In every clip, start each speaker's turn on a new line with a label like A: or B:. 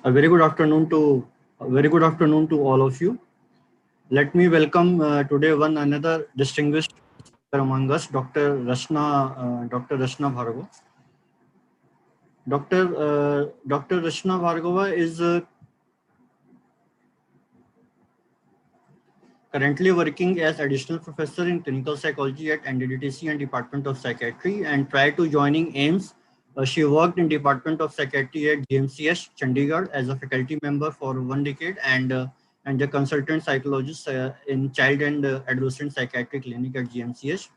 A: A very good afternoon to all of you. Let me welcome today one another distinguished speaker among us, Dr. Rashna Bhargava. Dr. Rashna Bhargava is currently working as additional professor in clinical psychology at NDDTC and Department of Psychiatry. And prior to joining AIMS, she worked in Department of Psychiatry at GMCH Chandigarh as a faculty member for 1 decade and a consultant psychologist in child and adolescent psychiatry clinic at GMCH.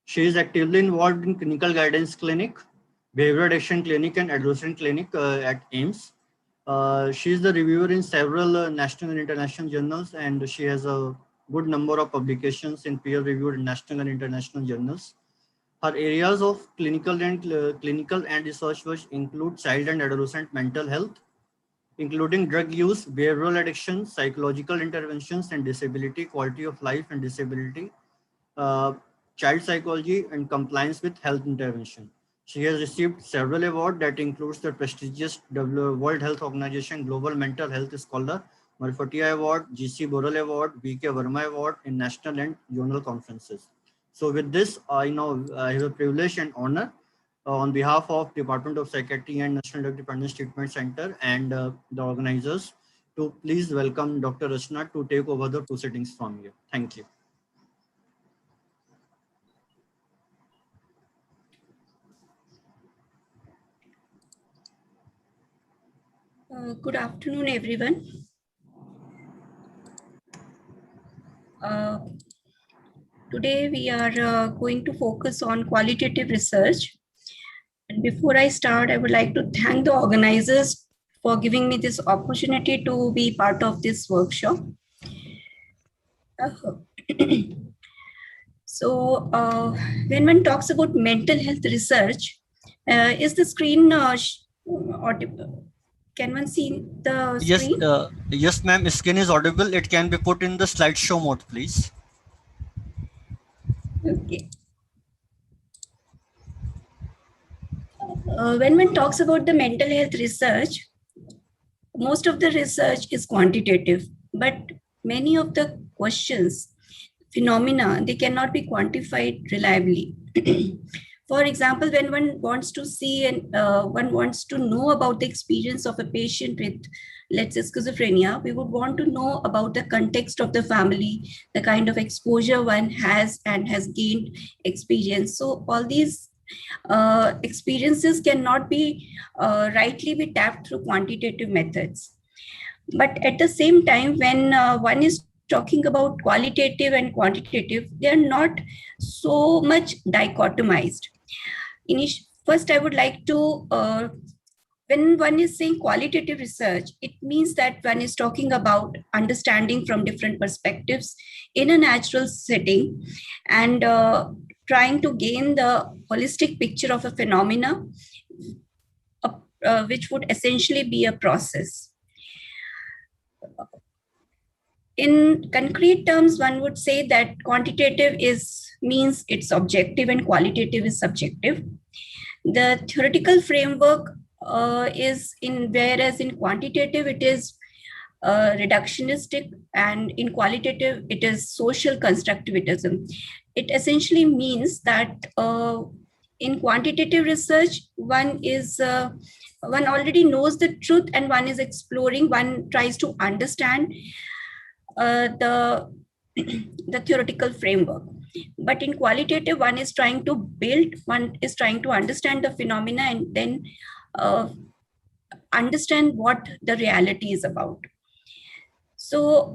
A: She is actively involved in clinical guidance clinic, behavioral addiction clinic, and adolescent clinic at AIMS. She is the reviewer in several national and international journals, and she has a good number of publications in peer-reviewed national and international journals. Her areas of clinical and research work include child and adolescent mental health, including drug use, behavioral addiction, psychological interventions, and disability, quality of life and disability, uh, child psychology, and compliance with health intervention. She has received several awards that includes the prestigious World Health Organization Global Mental Health Scholar Marfatia Award, GC Boral Award, VK Verma Award in national and journal conferences. So with this, I know I have a privilege and honor on behalf of Department of Psychiatry and National Drug Dependence Treatment Center and the organizers to please welcome Dr. Rachna to take over the proceedings from here. Thank you.
B: Good afternoon, everyone. Today we are going to focus on qualitative research. And before I start, I would like to thank the organizers for giving me this opportunity to be part of this workshop. So when one talks about mental health research, is the screen audible? Can one see the screen?
A: Yes, ma'am. Screen is audible. It can be put in the slideshow mode, please.
B: Okay. When one talks about the mental health research, most of the research is quantitative, but many of the questions, phenomena, they cannot be quantified reliably. For example, when one wants to see and one wants to know about the experience of a patient with, let's say, schizophrenia, we would want to know about the context of the family, the kind of exposure one has and has gained experience. So all these experiences cannot be rightly be tapped through quantitative methods. But at the same time, when one is talking about qualitative and quantitative, they are not so much dichotomized. First, I would like to, when one is saying qualitative research, it means that one is talking about understanding from different perspectives in a natural setting and trying to gain the holistic picture of a phenomena, which would essentially be a process. In concrete terms, one would say that quantitative means it's objective and qualitative is subjective. The theoretical framework whereas in quantitative it is reductionistic, and in qualitative it is social constructivism. It essentially means that in quantitative research, one already knows the truth and one is exploring, one tries to understand the theoretical framework. But in qualitative, one is trying to understand the phenomena and then understand what the reality is about. So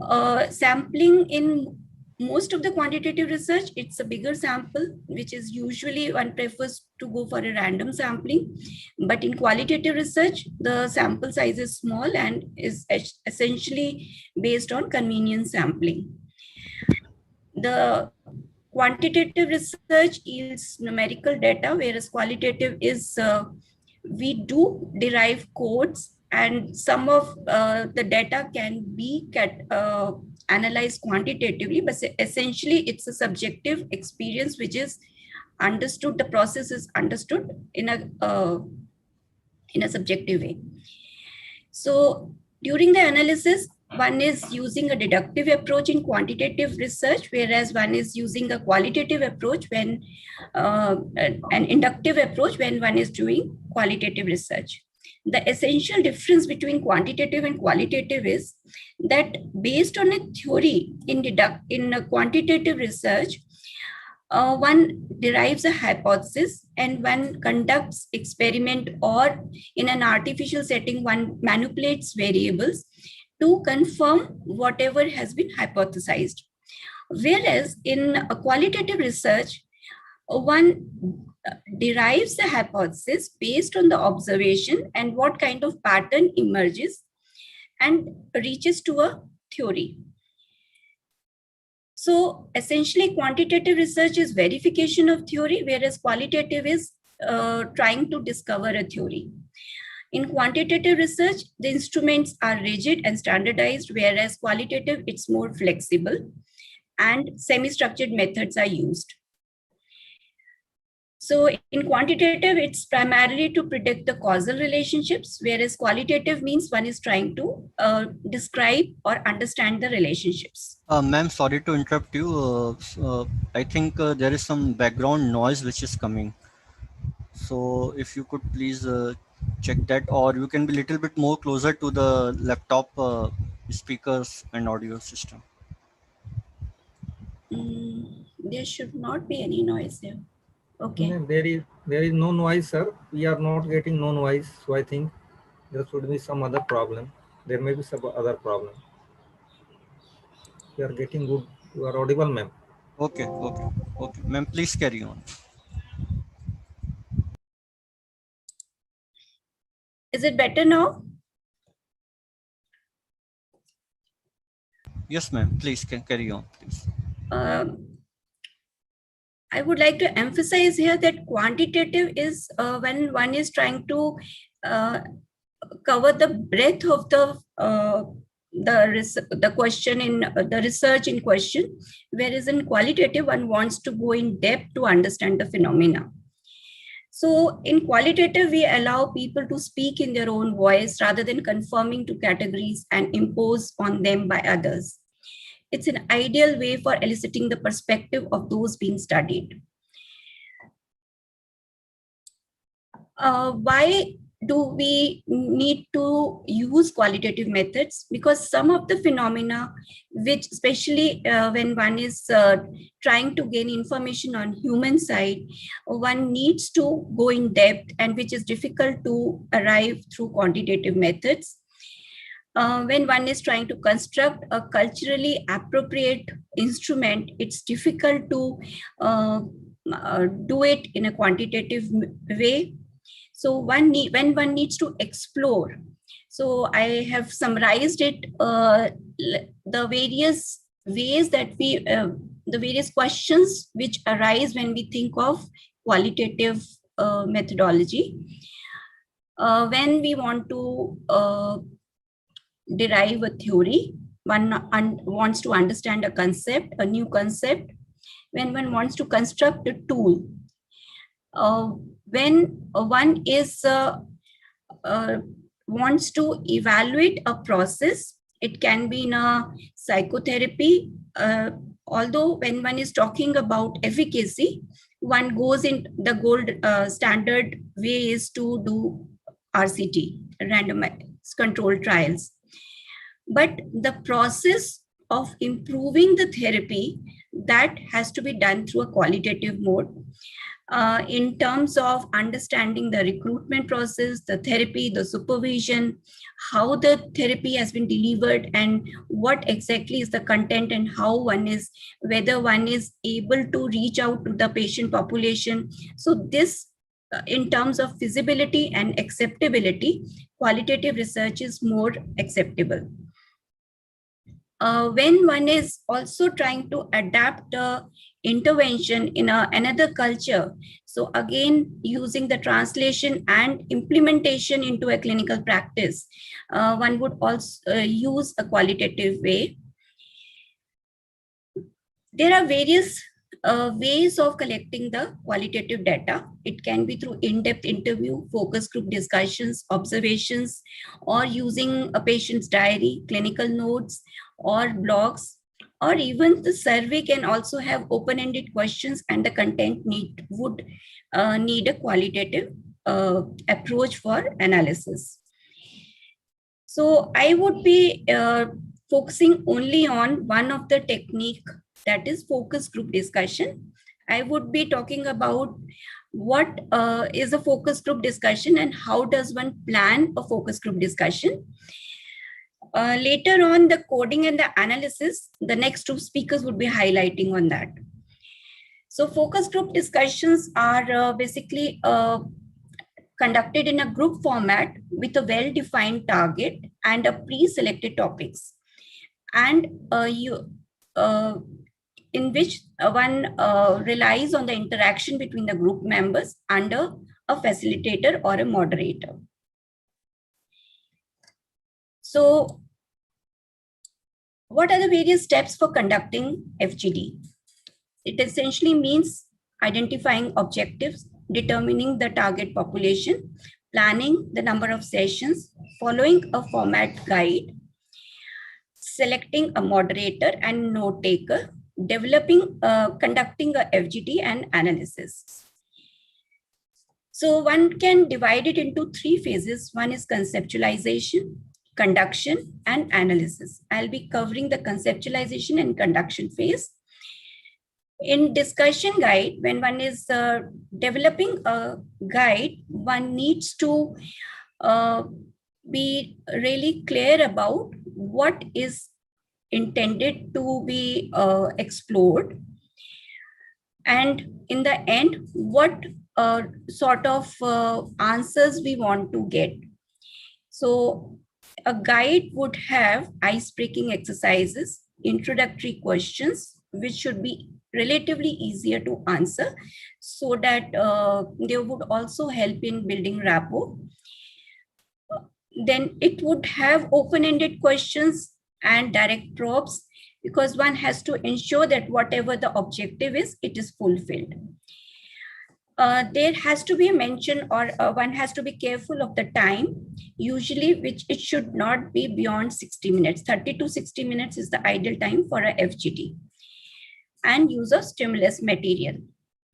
B: sampling in most of the quantitative research, it's a bigger sample, which is usually one prefers to go for a random sampling. But in qualitative research, the sample size is small and is essentially based on convenience sampling. The quantitative research yields numerical data, whereas qualitative is we do derive codes, and some of the data can be analyzed quantitatively, but essentially it's a subjective experience which is understood. The process is understood in a subjective way. So during the analysis, one is using a deductive approach in quantitative research, whereas one is using a qualitative approach when an inductive approach when one is doing qualitative research. The essential difference between quantitative and qualitative is that based on a theory in a quantitative research, one derives a hypothesis and one conducts experiment, or in an artificial setting one manipulates variables to confirm whatever has been hypothesized. Whereas in a qualitative research, one derives a hypothesis based on the observation and what kind of pattern emerges and reaches to a theory. So essentially, quantitative research is verification of theory, whereas qualitative is trying to discover a theory. In quantitative research, the instruments are rigid and standardized, whereas qualitative, it's more flexible and semi-structured methods are used. So in quantitative, it's primarily to predict the causal relationships, whereas qualitative means one is trying to describe or understand the relationships.
A: Ma'am, sorry to interrupt you. I think there is some background noise which is coming. So if you could please check that, or you can be a little bit more closer to the laptop speakers and audio system.
B: There should not be any noise here. Okay.
C: No, there is no noise, sir. We are not getting no noise. So I think there should be some other problem. There may be some other problem. We are getting good. You are audible, ma'am.
A: Okay, okay, okay. Ma'am, please carry on.
B: Is it better now?
A: Yes, ma'am. Please carry on, please.
B: I would like to emphasize here that quantitative is when one is trying to cover the breadth of the question in the research in question, whereas in qualitative one wants to go in depth to understand the phenomena. So in qualitative, we allow people to speak in their own voice rather than conforming to categories and impose on them by others. It's an ideal way for eliciting the perspective of those being studied. Why do we need to use qualitative methods? Because some of the phenomena, which especially when one is trying to gain information on human side, one needs to go in depth, and which is difficult to arrive through quantitative methods. When one is trying to construct a culturally appropriate instrument, it's difficult to do it in a quantitative way. So when one needs to explore. So I have summarized it, the various ways that the various questions which arise when we think of qualitative methodology. When we want to derive a theory, one wants to understand a concept, a new concept. When one wants to construct a tool, when one is wants to evaluate a process, it can be in a psychotherapy. Although when one is talking about efficacy, one goes in the gold standard way is to do RCT, randomized controlled trials. But the process of improving the therapy, that has to be done through a qualitative mode. In terms of understanding the recruitment process, the therapy, the supervision, how the therapy has been delivered, and what exactly is the content, and how whether one is able to reach out to the patient population. So this, in terms of feasibility and acceptability, qualitative research is more acceptable. When one is also trying to adapt the intervention in another culture, so again using the translation and implementation into a clinical practice, one would also use a qualitative way. There are various Ways of collecting the qualitative data. It can be through in-depth interview, focus group discussions, observations, or using a patient's diary, clinical notes, or blogs, or even the survey can also have open-ended questions, and the content would need a qualitative approach for analysis. So I would be focusing only on one of the technique, that is focus group discussion. I would be talking about what is a focus group discussion and how does one plan a focus group discussion. Later on, the coding and the analysis, the next two speakers would be highlighting on that. So focus group discussions are basically conducted in a group format with a well-defined target and a pre-selected topics, and in which one relies on the interaction between the group members under a facilitator or a moderator. So what are the various steps for conducting FGD? It essentially means identifying objectives, determining the target population, planning the number of sessions, following a format guide, selecting a moderator and note taker, conducting a FGD and analysis. So one can divide it into three phases. One is conceptualization, conduction, and analysis. I'll be covering the conceptualization and conduction phase. In discussion guide, when one is developing a guide, one needs to be really clear about what is intended to be explored, and in the end, what sort of answers we want to get. So a guide would have ice-breaking exercises, introductory questions, which should be relatively easier to answer, so that they would also help in building rapport. Then it would have open-ended questions and direct probes, because one has to ensure that whatever the objective is, it is fulfilled. There has to be a mention, or one has to be careful of the time, usually which it should not be beyond 60 minutes. 30 to 60 minutes is the ideal time for a FGD. And use of stimulus material.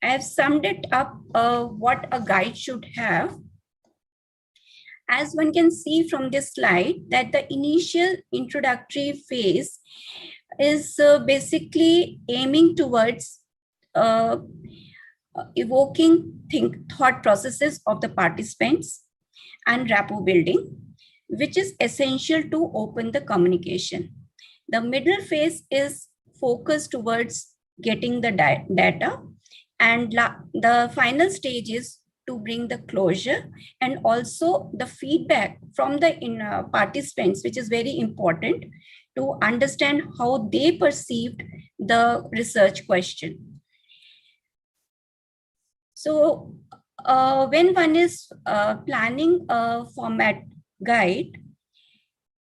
B: I have summed it up what a guide should have. As one can see from this slide, that the initial introductory phase is basically aiming towards evoking thought processes of the participants and rapport building, which is essential to open the communication. The middle phase is focused towards getting the data, and the final stage is to bring the closure and also the feedback from the participants, which is very important to understand how they perceived the research question. So when one is planning a format guide,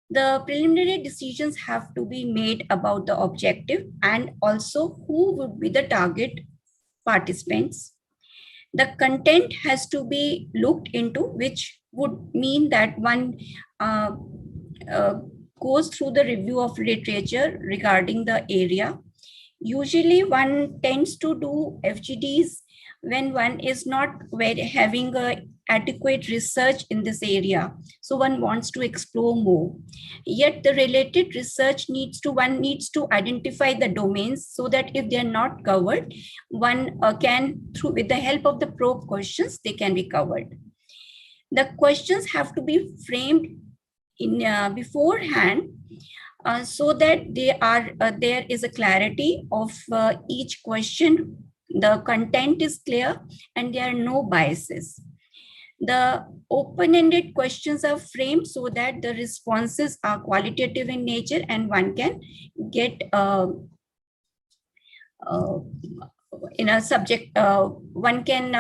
B: the preliminary decisions have to be made about the objective and also who would be the target participants. The content has to be looked into, which would mean that one goes through the review of literature regarding the area. Usually one tends to do FGDs when one is not having a adequate research in this area. So one wants to explore more. Yet the related research one needs to identify the domains, so that if they are not covered, one can, with the help of the probe questions, they can be covered. The questions have to be framed in beforehand, so that there is a clarity of each question. The content is clear and there are no biases. The open-ended questions are framed so that the responses are qualitative in nature and one can get in a subject, one can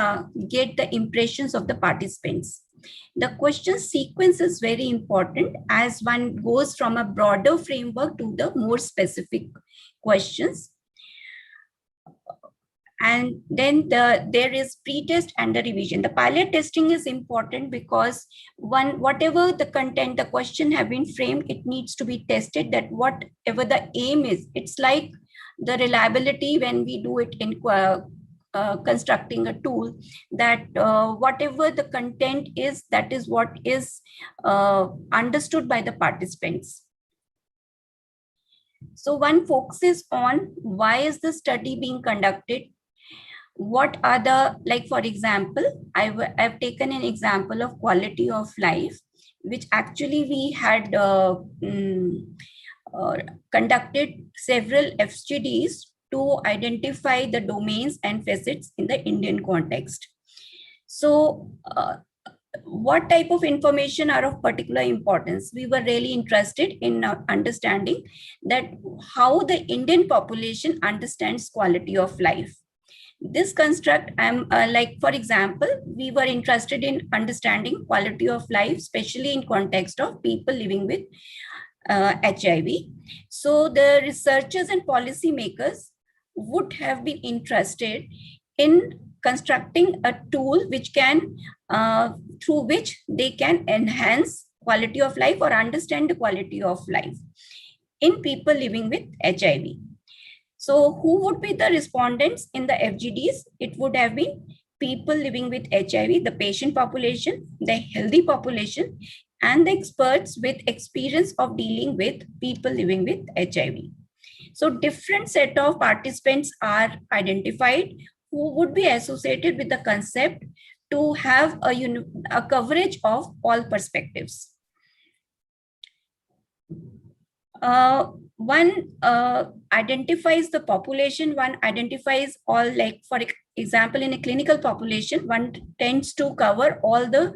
B: get the impressions of the participants. The question sequence is very important as one goes from a broader framework to the more specific questions. And then there is pre-test and the revision. The pilot testing is important because whatever the content, the question have been framed, it needs to be tested, that whatever the aim is, it's like the reliability when we do it in constructing a tool, that whatever the content is, that is what is understood by the participants. So one focuses on why is the study being conducted, what are the, like for example, I've taken an example of quality of life, which actually we had conducted several FGDs to identify the domains and facets in the Indian context. So what type of information are of particular importance? We were really interested in understanding that how the Indian population understands quality of life. This construct, like for example, we were interested in understanding quality of life, especially in context of people living with HIV. So the researchers and policymakers would have been interested in constructing a tool which can, through which they can enhance quality of life or understand the quality of life in people living with HIV. So who would be the respondents in the FGDs? It would have been people living with HIV, the patient population, the healthy population, and the experts with experience of dealing with people living with HIV. So different set of participants are identified who would be associated with the concept to have a coverage of all perspectives. One identifies the population, one identifies all, like for example, in a clinical population, one tends to cover all the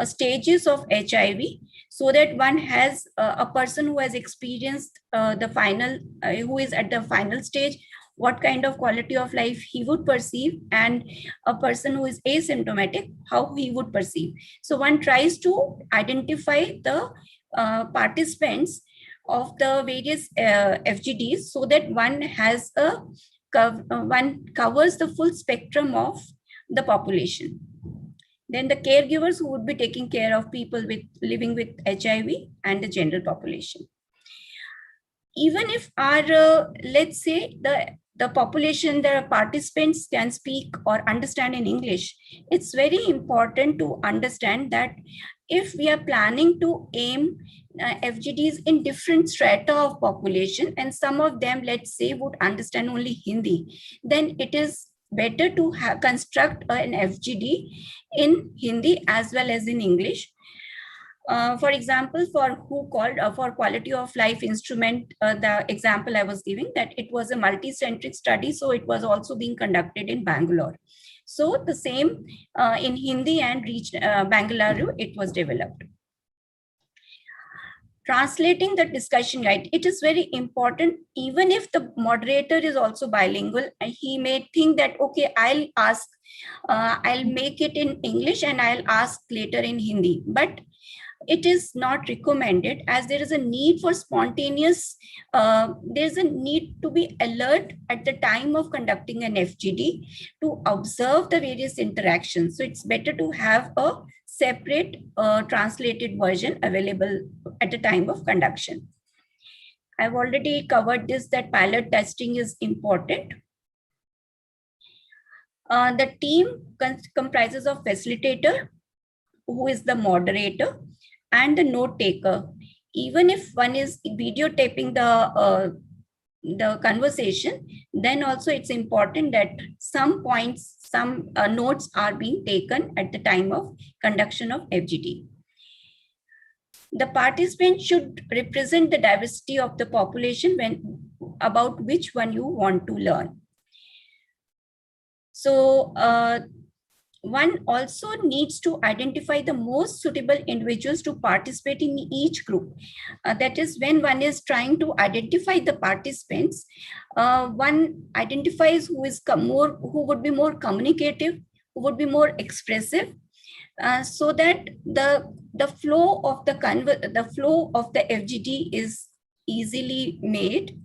B: stages of HIV, so that one has a person who has experienced the final, who is at the final stage, what kind of quality of life he would perceive, and a person who is asymptomatic, how he would perceive. So one tries to identify the participants of the various FGDs, so that one has one covers the full spectrum of the population. Then the caregivers who would be taking care of people living with HIV and the general population. Even if our, let's say the population, the participants can speak or understand in English, it's very important to understand that if we are planning to aim FGDs in different strata of population, and some of them, let's say, would understand only Hindi, then it is better to construct an FGD in Hindi as well as in English. For example, for for quality of life instrument, the example I was giving, that it was a multi-centric study, so it was also being conducted in Bangalore. So the same in Hindi and Bangalore, it was developed. Translating the discussion guide, it is very important. Even if the moderator is also bilingual, he may think that, okay, I'll ask, I'll make it in English and I'll ask later in Hindi. But it is not recommended, as there is a need for spontaneous, there's a need to be alert at the time of conducting an FGD to observe the various interactions. So it's better to have a separate translated version available at the time of conduction. I've already covered this, that pilot testing is important. The team comprises of facilitator, who is the moderator, and the note taker. Even if one is videotaping the conversation, then also it's important that some points, some notes are being taken at the time of conduction of FGD. The participant should represent the diversity of the population about which one you want to learn. So one also needs to identify the most suitable individuals to participate in each group. That is, when one is trying to identify the participants, one identifies who would be more communicative, who would be more expressive, so that the flow of the FGD is easily made.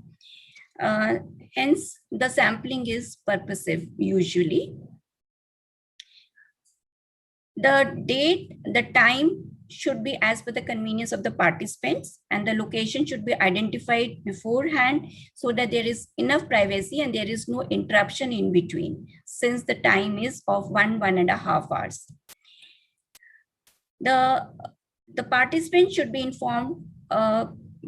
B: Hence, the sampling is purposive usually. The date, the time should be as per the convenience of the participants, and the location should be identified beforehand so that there is enough privacy and there is no interruption in between, since the time is of 1.5 hours. The participants should be informed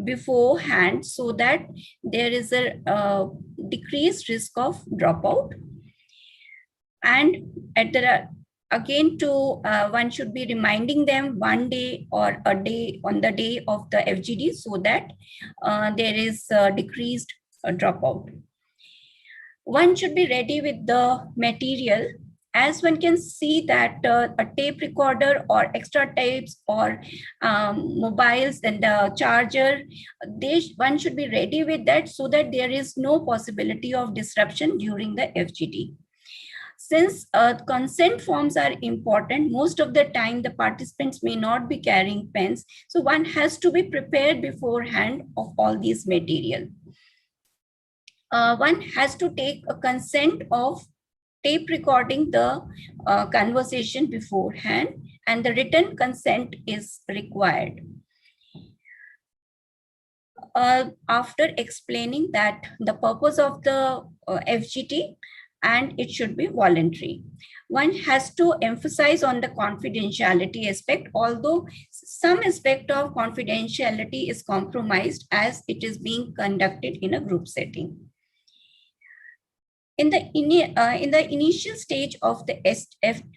B: beforehand so that there is a decreased risk of dropout. And at the again to one should be reminding them one day or a day on the day of the FGD so that there is decreased dropout. One should be ready with the material. As one can see that a tape recorder or extra tapes or mobiles and the charger, one should be ready with that so that there is no possibility of disruption during the FGD. Since consent forms are important, most of the time the participants may not be carrying pens. So one has to be prepared beforehand of all these material. One has to take a consent of tape recording the conversation beforehand, and the written consent is required. After explaining that the purpose of the FGT, and it should be voluntary. One has to emphasize on the confidentiality aspect, although some aspect of confidentiality is compromised as it is being conducted in a group setting. In the initial stage of the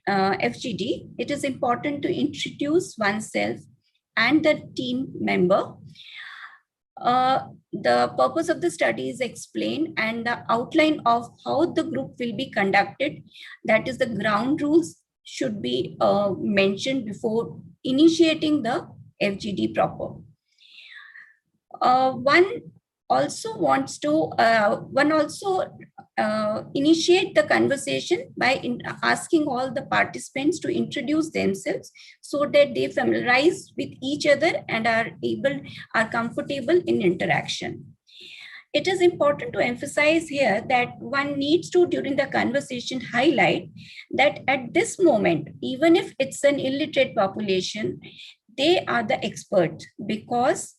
B: FGD, it is important to introduce oneself and the team member. The purpose of the study is explained and the outline of how the group will be conducted, that is the ground rules, should be mentioned before initiating the FGD proper. One also wants to initiate the conversation by asking all the participants to introduce themselves so that they familiarize with each other and are comfortable in interaction. It is important to emphasize here that one needs to, during the conversation, highlight that at this moment, even if it's an illiterate population, they are the experts, because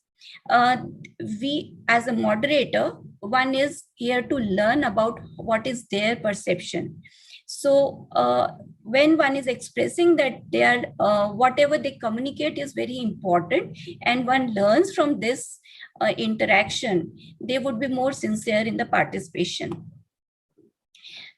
B: we as a moderator, one is here to learn about what is their perception. So when one is expressing that they are whatever they communicate is very important, and one learns from this interaction, they would be more sincere in the participation.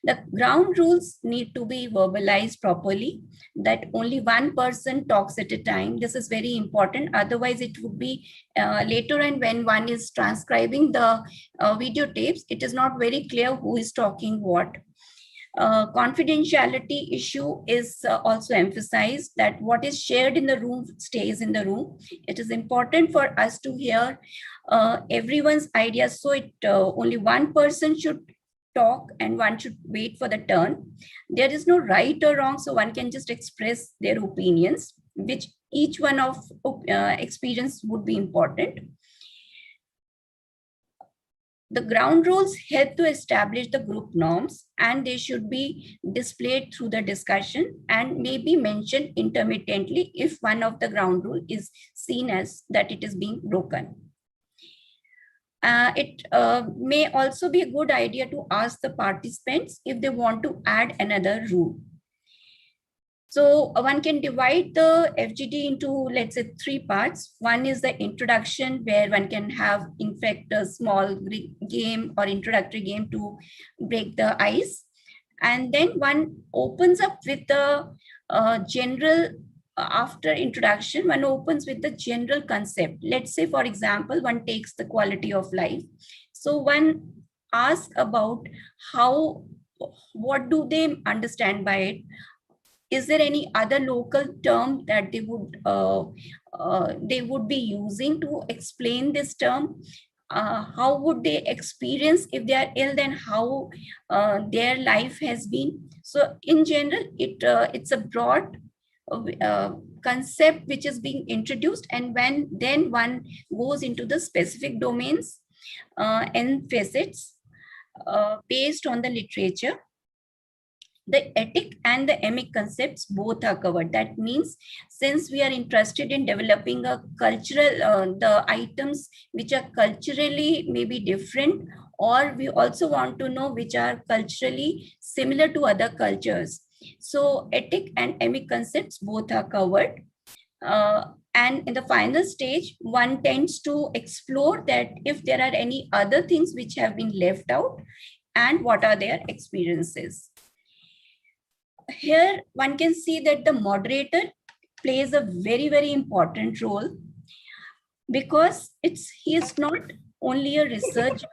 B: The ground rules need to be verbalized properly, that only one person talks at a time. This is very important. Otherwise, it would be later on when one is transcribing the videotapes, it is not very clear who is talking what. Confidentiality issue is also emphasized, that what is shared in the room stays in the room. It is important for us to hear everyone's ideas. So only one person should talk and one should wait for the turn. There is no right or wrong, so one can just express their opinions, which each one of experience would be important. The ground rules help to establish the group norms, and they should be displayed through the discussion and may be mentioned intermittently if one of the ground rule is seen as that it is being broken. It may also be a good idea to ask the participants if they want to add another rule. So one can divide the FGD into, let's say, 3 parts. One is the introduction, where one can have, in fact, a small game or introductory game to break the ice. And then one opens up with the general, after introduction, one opens with the general concept. Let's say, for example, one takes the quality of life. So one asks about what do they understand by it? Is there any other local term that they would be using to explain this term? How would they experience if they are ill, then how their life has been? So in general, it's a broad concept which is being introduced, and then one goes into the specific domains. and facets based on the literature. The ethic and the emic concepts both are covered. That means since we are interested in developing a cultural, the items which are culturally maybe different, or we also want to know which are culturally similar to other cultures. So ethic and emic concepts both are covered. And in the final stage, one tends to explore that if there are any other things which have been left out and what are their experiences. Here one can see that the moderator plays a very, very important role, because he is not only a researcher.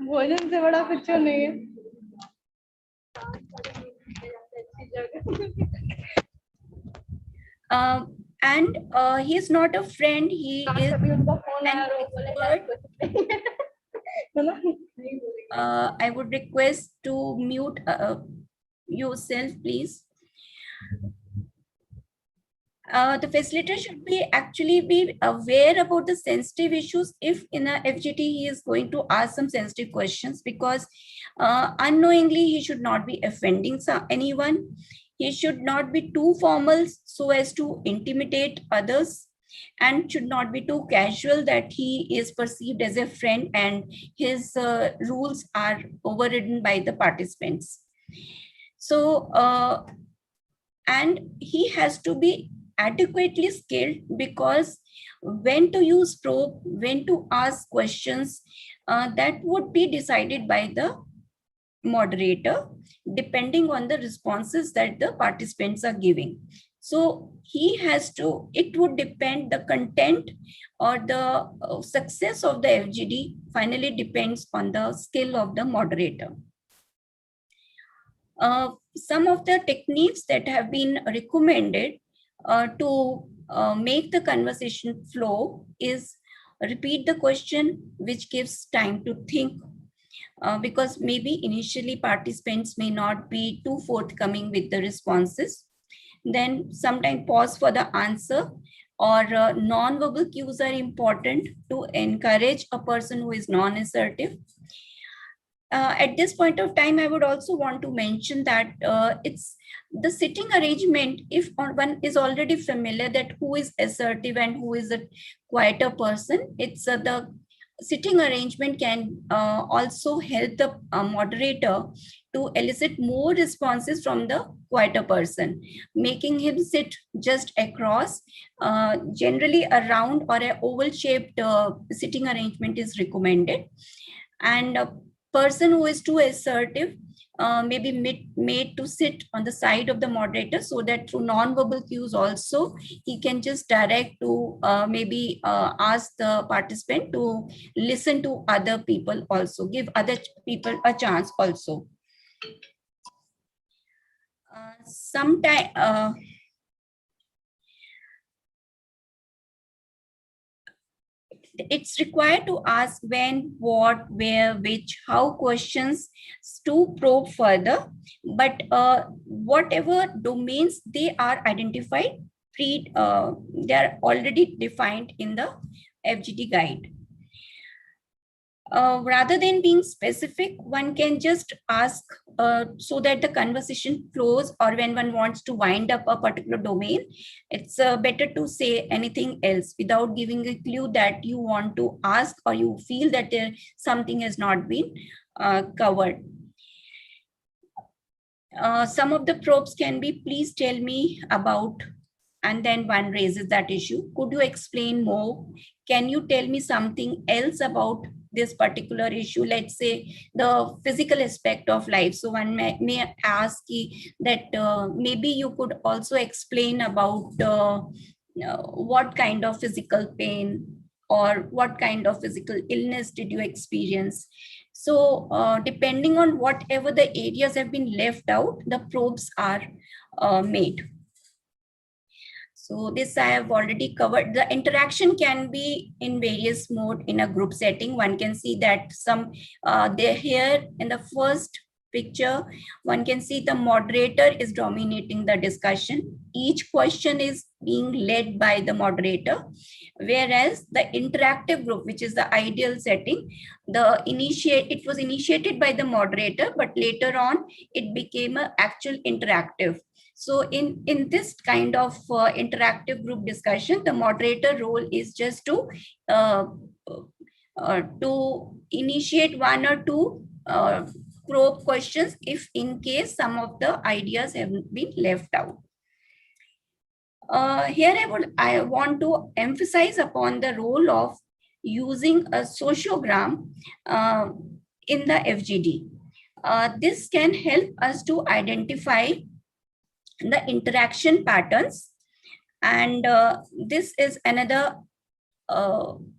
D: भोजन से बड़ा कुछ नहीं है.
B: And he is not a friend, he is an expert. I would request to mute yourself, please. The facilitator should actually be aware about the sensitive issues if in a FGT he is going to ask some sensitive questions, because unknowingly he should not be offending anyone. He should not be too formal so as to intimidate others, and should not be too casual that he is perceived as a friend and his rules are overridden by the participants. So, and he has to be adequately skilled, because when to use probe, when to ask questions, that would be decided by the moderator depending on the responses that the participants are giving. So it would depend, the content or the success of the FGD finally depends on the skill of the moderator. Some of the techniques that have been recommended to make the conversation flow is repeat the question, which gives time to think, because maybe initially participants may not be too forthcoming with the responses. Then sometimes pause for the answer, or non-verbal cues are important to encourage a person who is non-assertive. At this point of time, I would also want to mention that it's the sitting arrangement. If one is already familiar that who is assertive and who is a quieter person, it's the sitting arrangement can also help the moderator to elicit more responses from the quieter person, making him sit just across. Generally a round or a oval shaped sitting arrangement is recommended. And a person who is too assertive may be made to sit on the side of the moderator, so that through non-verbal cues also he can just direct to maybe ask the participant to listen to other people, also give other people a chance also. Sometimes it's required to ask when, what, where, which, how questions to probe further. But whatever domains they are identified, they are already defined in the FGD guide. Rather than being specific, one can just ask so that the conversation flows, or when one wants to wind up a particular domain, it's better to say anything else without giving a clue that you want to ask or you feel that something has not been covered. Some of the probes can be, please tell me about, and then one raises that issue. Could you explain more? Can you tell me something else about this particular issue? Let's say the physical aspect of life. So one may ask that maybe you could also explain about what kind of physical pain or what kind of physical illness did you experience? So depending on whatever the areas have been left out, the probes are made. So this I have already covered. The interaction can be in various mode in a group setting. One can see that some they're here in the first picture, one can see the moderator is dominating the discussion. Each question is being led by the moderator, whereas the interactive group, which is the ideal setting, it was initiated by the moderator, but later on it became an actual interactive. So in this kind of interactive group discussion, the moderator role is just to initiate one or two probe questions if in case some of the ideas have been left out. Here I want to emphasize upon the role of using a sociogram in the FGD. This can help us to identify the interaction patterns, and this is another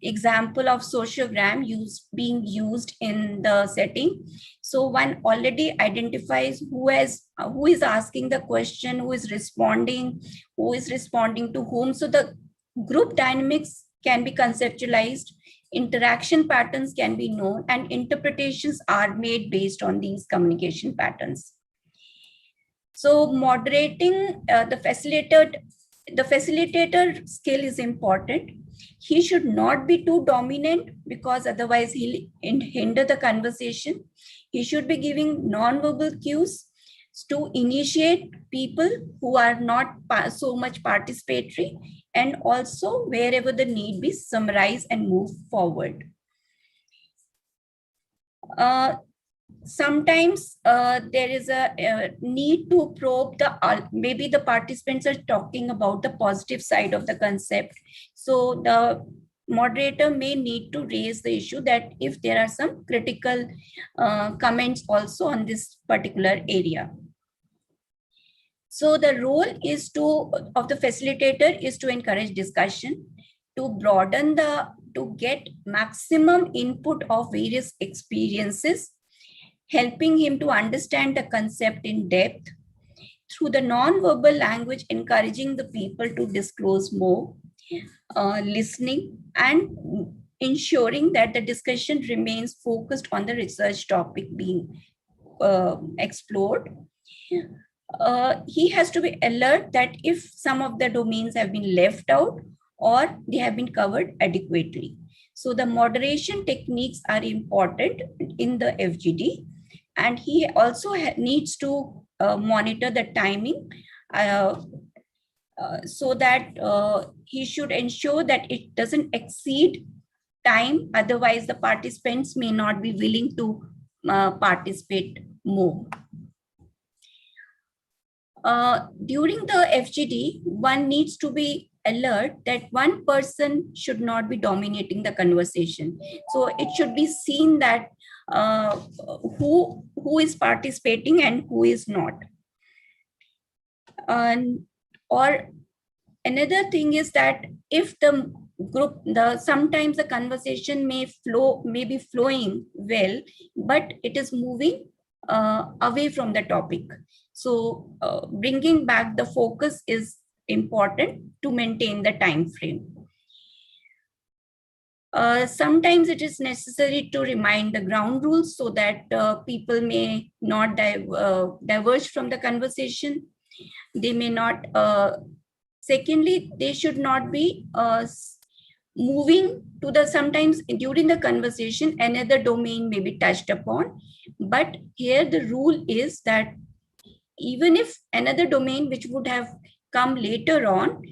B: example of sociogram being used in the setting. So one already identifies who is asking the question, who is responding to whom. So the group dynamics can be conceptualized, interaction patterns can be known, and interpretations are made based on these communication patterns. So moderating the facilitator skill is important. He should not be too dominant because otherwise he'll hinder the conversation. He should be giving non-verbal cues to initiate people who are not so much participatory, and also wherever the need be, summarize and move forward. Sometimes there is a need to probe maybe the participants are talking about the positive side of the concept. So the moderator may need to raise the issue that if there are some critical comments also on this particular area. So the role of the facilitator is to encourage discussion, to broaden to get maximum input of various experiences, helping him to understand the concept in depth. Through the non-verbal language, encouraging the people to disclose more, listening, and ensuring that the discussion remains focused on the research topic being explored. He has to be alert that if some of the domains have been left out or they have been covered adequately. So the moderation techniques are important in the FGD, and he also needs to monitor the timing so that he should ensure that it doesn't exceed time. Otherwise, the participants may not be willing to participate more. During the FGD, one needs to be alert that one person should not be dominating the conversation. So it should be seen that who is participating and who is not. Or another thing is that if the group, sometimes the conversation may be flowing well, but it is moving away from the topic. So bringing back the focus is important to maintain the time frame. Sometimes it is necessary to remind the ground rules so that people may not diverge from the conversation. They may not, secondly, they should not be moving to sometimes during the conversation, another domain may be touched upon. But here the rule is that even if another domain which would have come later on,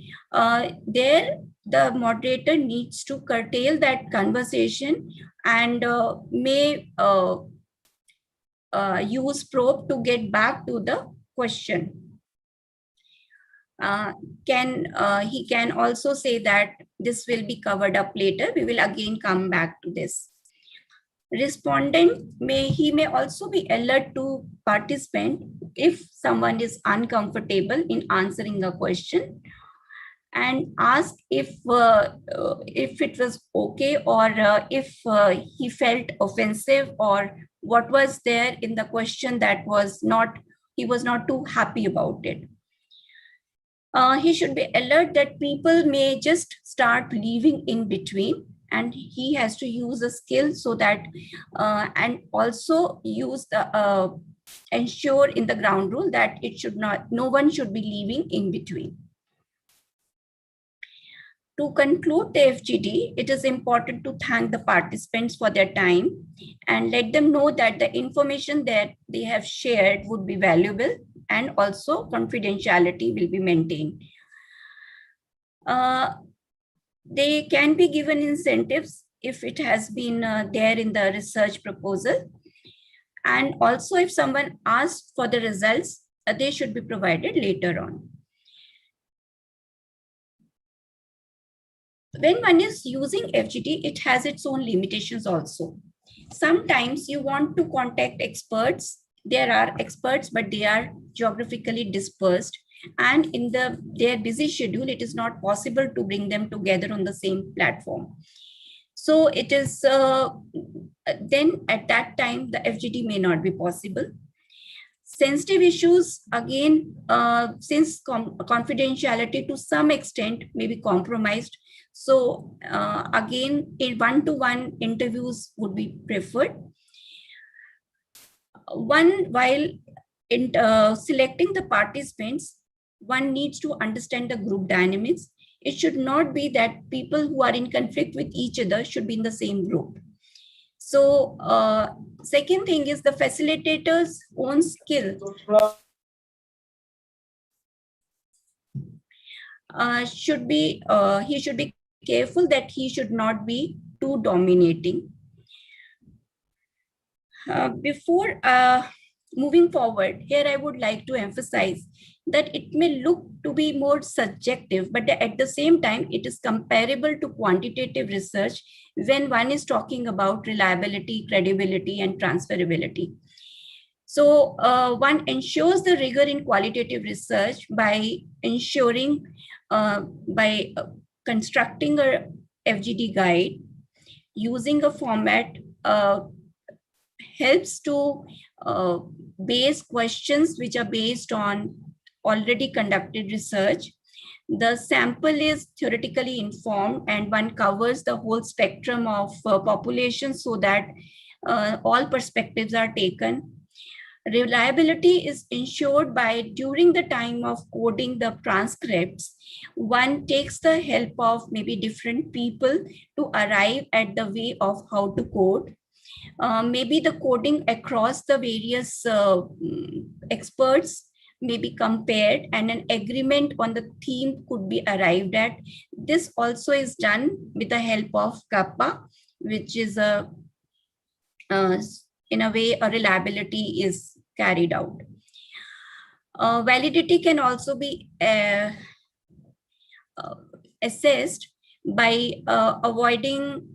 B: the moderator needs to curtail that conversation and may use probe to get back to the question. He can also say that this will be covered up later. We will again come back to this. Respondent may also be alert to participant if someone is uncomfortable in answering a question, and ask if it was okay, or if he felt offensive, or what was there in the question that he was not too happy about it. He should be alert that people may just start leaving in between, and he has to use a skill so that and also use the ensure in the ground rule that it should not, no one should be leaving in between. To conclude the FGD, it is important to thank the participants for their time and let them know that the information that they have shared would be valuable and also confidentiality will be maintained. They can be given incentives if it has been there in the research proposal. And also if someone asks for the results, they should be provided later on. When one is using FGD, it has its own limitations also. Sometimes you want to contact experts. There are experts, but they are geographically dispersed. And in their busy schedule, it is not possible to bring them together on the same platform. So it is, then at that time, the FGD may not be possible. Sensitive issues, again, since confidentiality to some extent may be compromised. So again, one-to-one interviews would be preferred. While selecting the participants, one needs to understand the group dynamics. It should not be that people who are in conflict with each other should be in the same group. So second thing is the facilitator's own skill should be, he should be careful that he should not be too dominating. Before moving forward, here I would like to emphasize that it may look to be more subjective, but at the same time, it is comparable to quantitative research when one is talking about reliability, credibility, and transferability. So one ensures the rigor in qualitative research by ensuring, constructing a FGD guide, using a format helps to base questions which are based on already conducted research. The sample is theoretically informed and one covers the whole spectrum of population so that all perspectives are taken. Reliability is ensured by during the time of coding the transcripts, one takes the help of maybe different people to arrive at the way of how to code. Maybe the coding across the various experts may be compared and an agreement on the theme could be arrived at. This also is done with the help of kappa, which is in a way a reliability is carried out. Validity can also be assessed by avoiding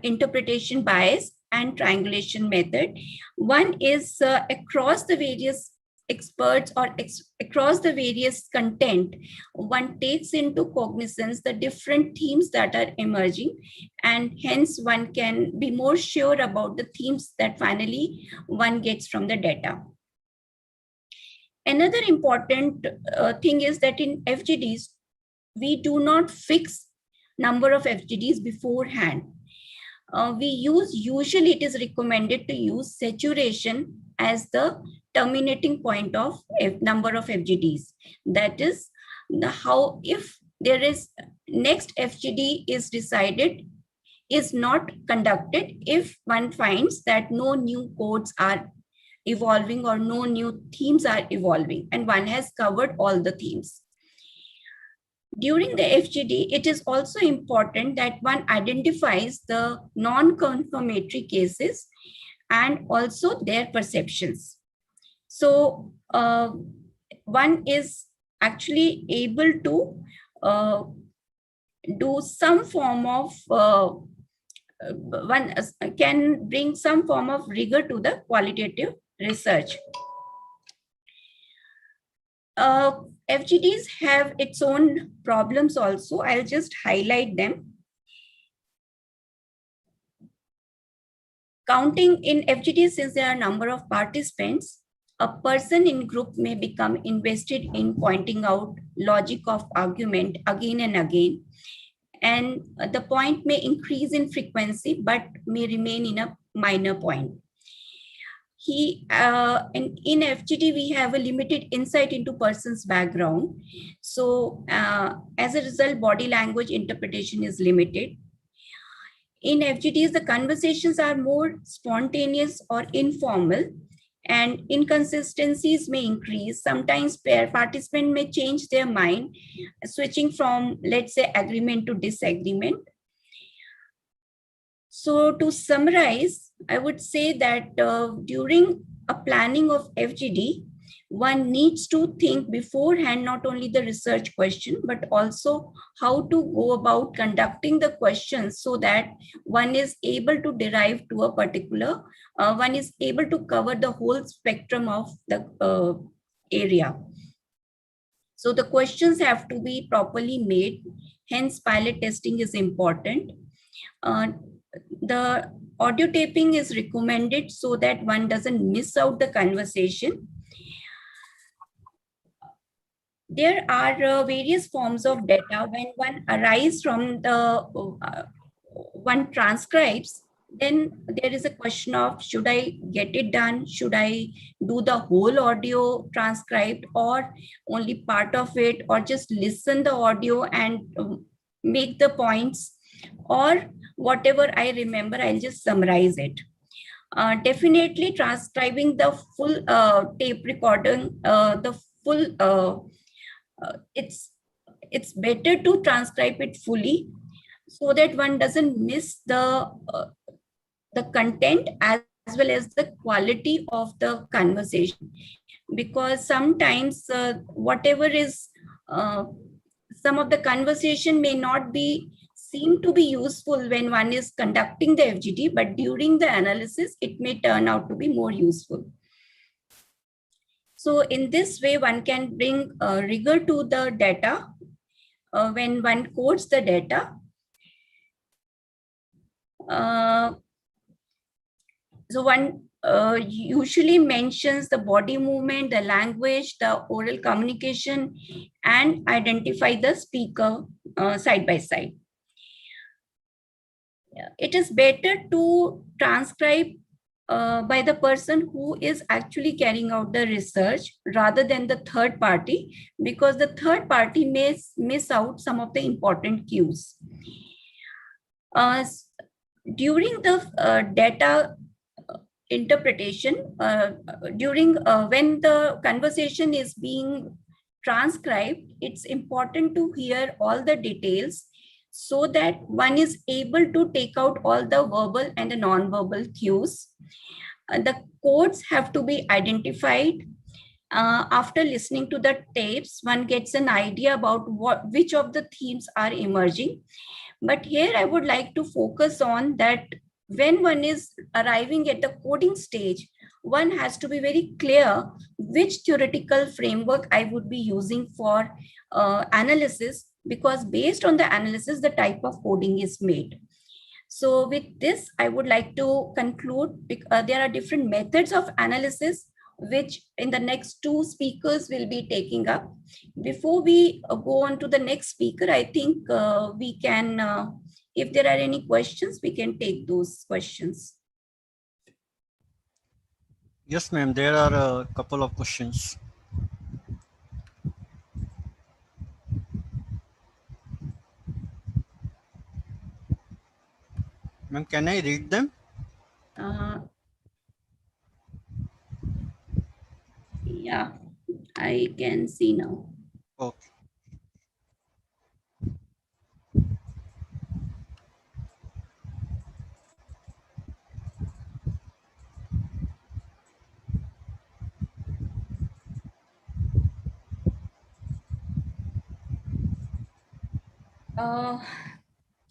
B: interpretation bias and triangulation method. One is across the various experts or across the various content, one takes into cognizance the different themes that are emerging, and hence one can be more sure about the themes that finally one gets from the data. Another important thing is that in FGDs, we do not fix number of FGDs beforehand. Usually it is recommended to use saturation as the terminating point of number of FGDs. That is how if there is next FGD is decided, is not conducted if one finds that no new codes are evolving or no new themes are evolving and one has covered all the themes. During the FGD, it is also important that one identifies the non-confirmatory cases and also their perceptions. So one is actually able to do some form of, one can bring some form of rigor to the qualitative research. FGDs have its own problems also. I'll just highlight them. Counting in FGDs, since there are a number of participants, a person in group may become invested in pointing out logic of argument again and again. And the point may increase in frequency, but may remain in a minor point. in FGD, we have a limited insight into person's background. So as a result, body language interpretation is limited. In FGDs, the conversations are more spontaneous or informal, and inconsistencies may increase. Sometimes participant may change their mind, switching from, let's say, agreement to disagreement. So to summarize, I would say that during a planning of FGD, one needs to think beforehand, not only the research question, but also how to go about conducting the questions so that one is able to derive to a particular, one is able to cover the whole spectrum of the area. So the questions have to be properly made, hence pilot testing is important. The audio taping is recommended so that one doesn't miss out the conversation. There are various forms of data. When one arrives from the, one transcribes, then there is a question of, should I get it done? Should I do the whole audio transcribed or only part of it, or just listen the audio and make the points, or whatever I remember, I'll just summarize it. Definitely transcribing the full tape recording, the full, it's better to transcribe it fully so that one doesn't miss the content as well as the quality of the conversation. Because sometimes whatever is, some of the conversation may not be seem to be useful when one is conducting the FGD, but during the analysis, it may turn out to be more useful. So in this way, one can bring rigor to the data when one codes the data. So one usually mentions the body movement, the language, the oral communication, and identify the speaker side by side. It is better to transcribe by the person who is actually carrying out the research rather than the third party, because the third party may miss out some of the important cues. During the data interpretation, during when the conversation is being transcribed, it's important to hear all the details so that one is able to take out all the verbal and the non-verbal cues. The codes have to be identified. After listening to the tapes, one gets an idea about which of the themes are emerging. But here I would like to focus on that when one is arriving at the coding stage, one has to be very clear which theoretical framework I would be using for analysis, because based on the analysis, the type of coding is made. So with this, I would like to conclude. There are different methods of analysis, which in the next two speakers will be taking up. Before we go on to the next speaker, I think we can, if there are any questions, we can take those questions.
A: Yes, ma'am, there are a couple of questions. Ma'am, can I read them?
B: Yeah, I can see now.
A: Okay.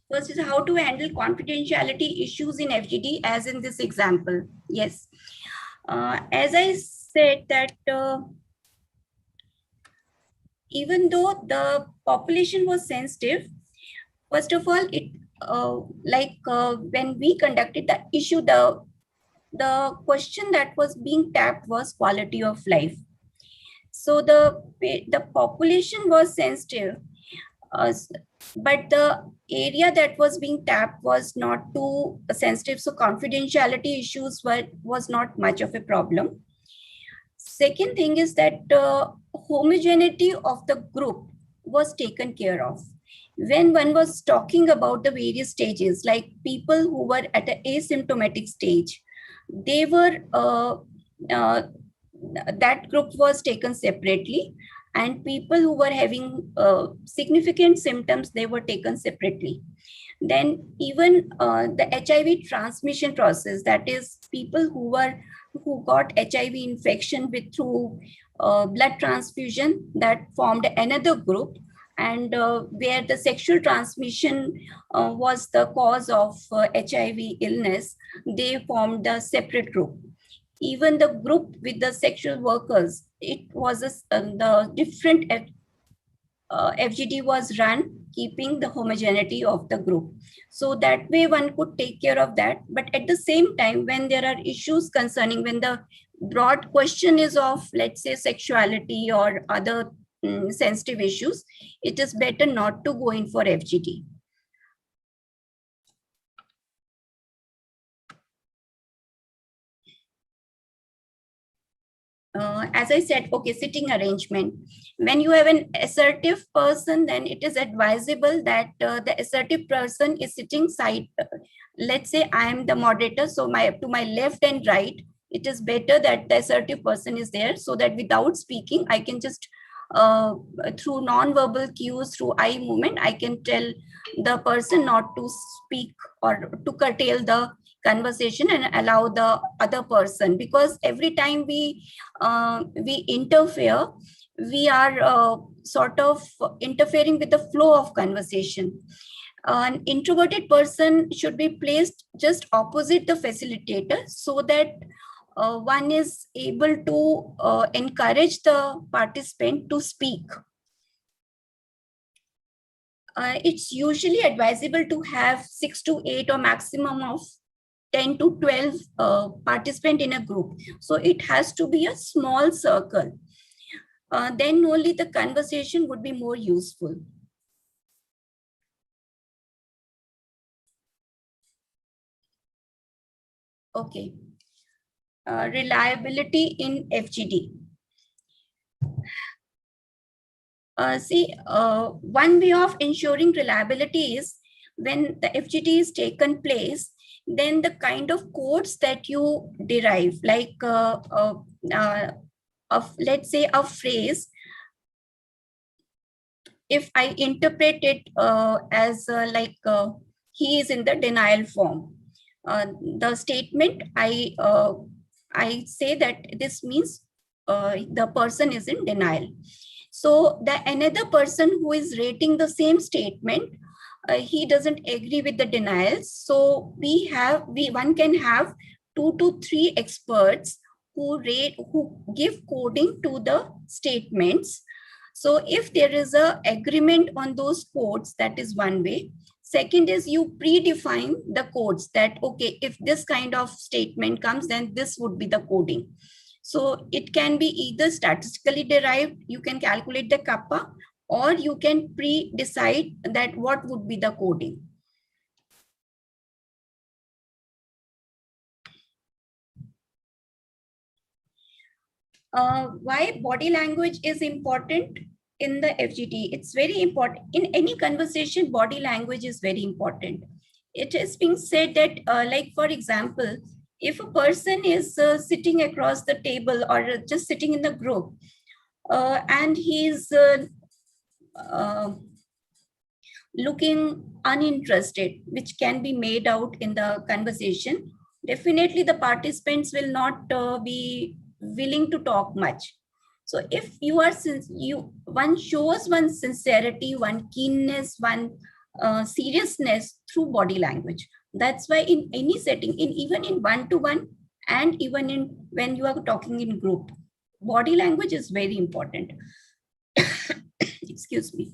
B: First is how to handle confidentiality issues in FGD, as in this example. Yes. As I said that even though the population was sensitive, first of all, it when we conducted the issue, the question that was being tapped was quality of life. So the population was sensitive. But the area that was being tapped was not too sensitive, so confidentiality issues was not much of a problem. Second thing is that homogeneity of the group was taken care of. When one was talking about the various stages, like people who were at an asymptomatic stage, they were uh, that group was taken separately, and people who were having significant symptoms, they were taken separately. Then even the HIV transmission process, that is people who got HIV infection with through blood transfusion, that formed another group, and where the sexual transmission was the cause of HIV illness, they formed a separate group. Even the group with the sexual workers, it was the different FGD was run, keeping the homogeneity of the group. So that way one could take care of that. But at the same time, when there are issues concerning, when the broad question is of, let's say, sexuality or other sensitive issues, it is better not to go in for FGD. As I said, okay, sitting arrangement. When you have an assertive person, then it is advisable that the assertive person is sitting side. Let's say I am the moderator, so to my left and right, it is better that the assertive person is there, so that without speaking, I can just through non-verbal cues, through eye movement, I can tell the person not to speak or to curtail the conversation and allow the other person, because every time we interfere, we are sort of interfering with the flow of conversation. An introverted person should be placed just opposite the facilitator, so that one is able to encourage the participant to speak. It's usually advisable to have 6 to 8 or maximum of 10 to 12 participants in a group. So it has to be a small circle. Then only the conversation would be more useful. Okay. Reliability in FGD. One way of ensuring reliability is when the FGD is taken place, then the kind of codes that you derive, like let's say a phrase, if I interpret it as he is in the denial form, the statement I say that this means the person is in denial. So the another person who is rating the same statement, he doesn't agree with the denials. So one can have 2 to 3 experts who give coding to the statements. So if there is a agreement on those codes, that is one way. Second is you predefine the codes that, okay, if this kind of statement comes, then this would be the coding. So it can be either statistically derived, you can calculate the kappa, or you can pre-decide that what would be the coding. Why body language is important in the FGD? It's very important. In any conversation, body language is very important. It is being said that, like, for example, if a person is sitting across the table or just sitting in the group, and he's looking uninterested, which can be made out in the conversation, definitely the participants will not be willing to talk much. So if you are, one shows one sincerity, one keenness, one seriousness through body language. That's why in any setting, even in one-to-one, and even in when you are talking in group, body language is very important. Excuse me.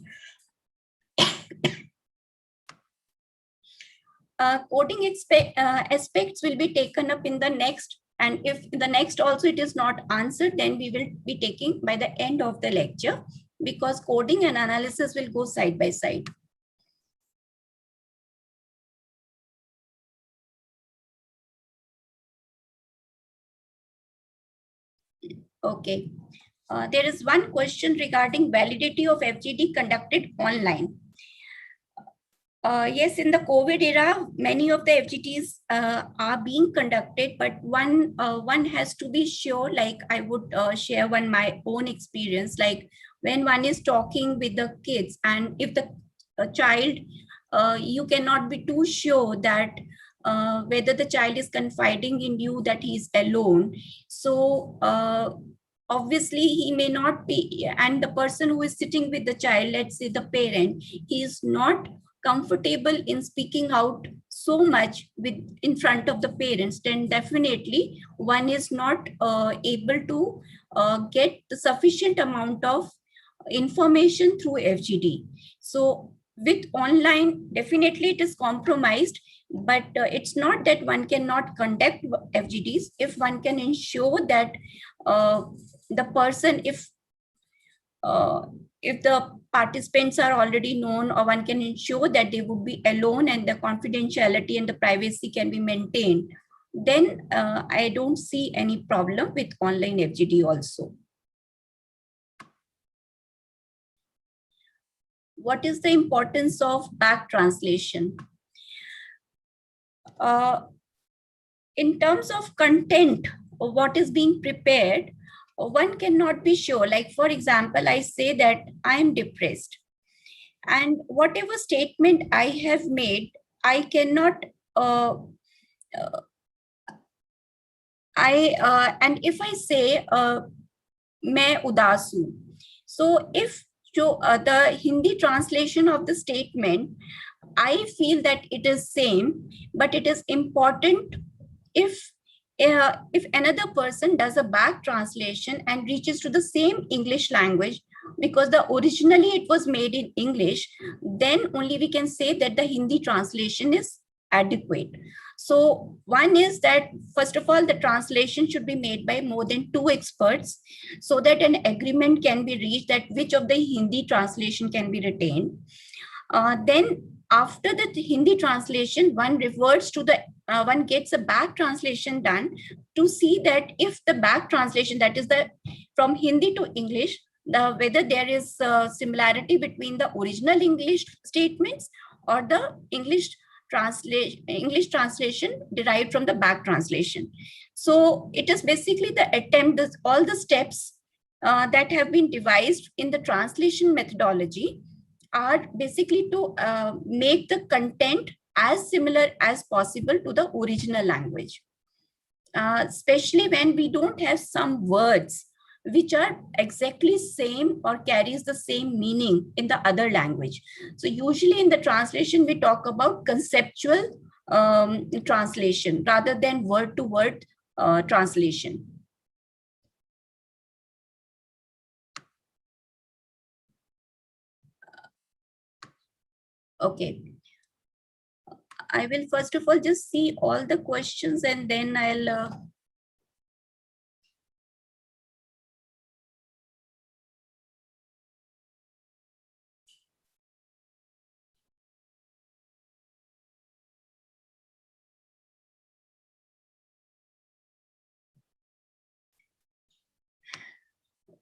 B: Coding aspects will be taken up in the next, and if in the next also it is not answered, then we will be taking by the end of the lecture. because coding and analysis will go side by side. Okay. There is one question regarding validity of FGD conducted online. Yes, in the COVID era, many of the FGTs are being conducted, but one has to be sure. Like I would share my own experience. Like when one is talking with the kids, and if the child, you cannot be too sure that whether the child is confiding in you that he is alone. So obviously he may not be, and the person who is sitting with the child, let's say the parent, he is not comfortable in speaking out so much with in front of the parents, then definitely one is not able to get the sufficient amount of information through FGD. So with online, definitely it is compromised, but it's not that one cannot conduct FGDs if one can ensure that the person, if the participants are already known, or one can ensure that they would be alone and the confidentiality and the privacy can be maintained, then I don't see any problem with online FGD also. What is the importance of back translation? In terms of content, or what is being prepared, one cannot be sure. Like, for example, I say that I am depressed, and whatever statement I have made, I cannot, and if I say, मैं उदास हूँ, so if the Hindi translation of the statement, I feel that it is same, but it is important if another person does a back translation and reaches to the same English language, because the originally it was made in English, then only we can say that the Hindi translation is adequate. So one is that, first of all, the translation should be made by more than 2 experts, so that an agreement can be reached that which of the Hindi translation can be retained. Then after the Hindi translation, one reverts to the, one gets a back translation done to see that if the back translation, that is the from Hindi to English, whether there is similarity between the original English statements or the English translation derived from the back translation. So it is basically the attempt, all the steps that have been devised in the translation methodology are basically to make the content as similar as possible to the original language, especially when we don't have some words which are exactly same or carries the same meaning in the other language. So usually in the translation, we talk about conceptual translation rather than word-to-word translation. Okay. I will first of all just see all the questions, and then I'll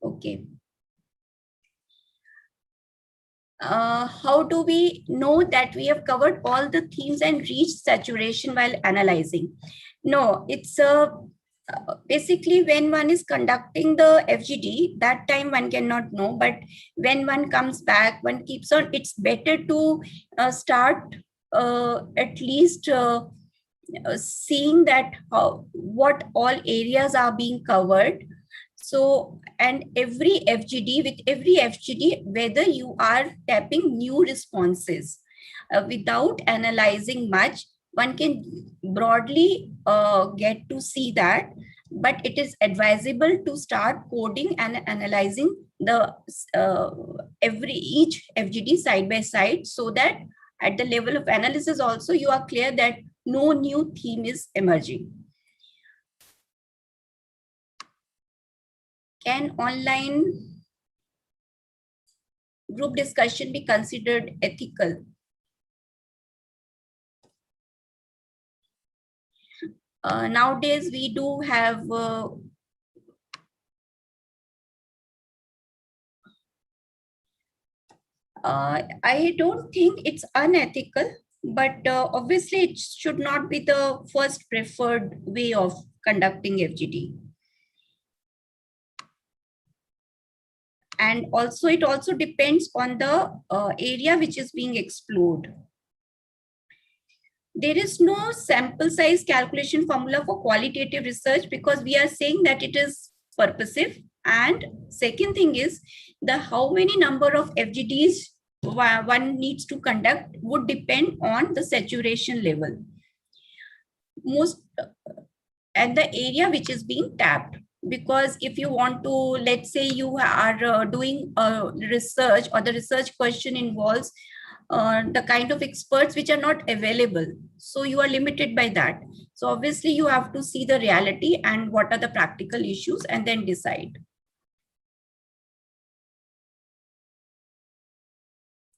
B: okay. How do we know that we have covered all the themes and reached saturation while analyzing? No, it's basically when one is conducting the FGD, that time one cannot know, but when one comes back, one keeps on, it's better to start at least seeing that what all areas are being covered. So, and every FGD, with every FGD, whether you are tapping new responses without analyzing much, one can broadly get to see that, but it is advisable to start coding and analyzing the each FGD side by side, so that at the level of analysis also you are clear that no new theme is emerging. Can online group discussion be considered ethical? Nowadays, we do have I don't think it's unethical, but obviously it should not be the first preferred way of conducting FGD. And also, it also depends on the area which is being explored. There is no sample size calculation formula for qualitative research because we are saying that it is purposive. And second thing is the how many number of FGDs one needs to conduct would depend on the saturation level. Most and the area which is being tapped. Because if you want to, let's say you are doing research, or the research question involves the kind of experts which are not available, so you are limited by that. So obviously you have to see the reality and what are the practical issues and then decide.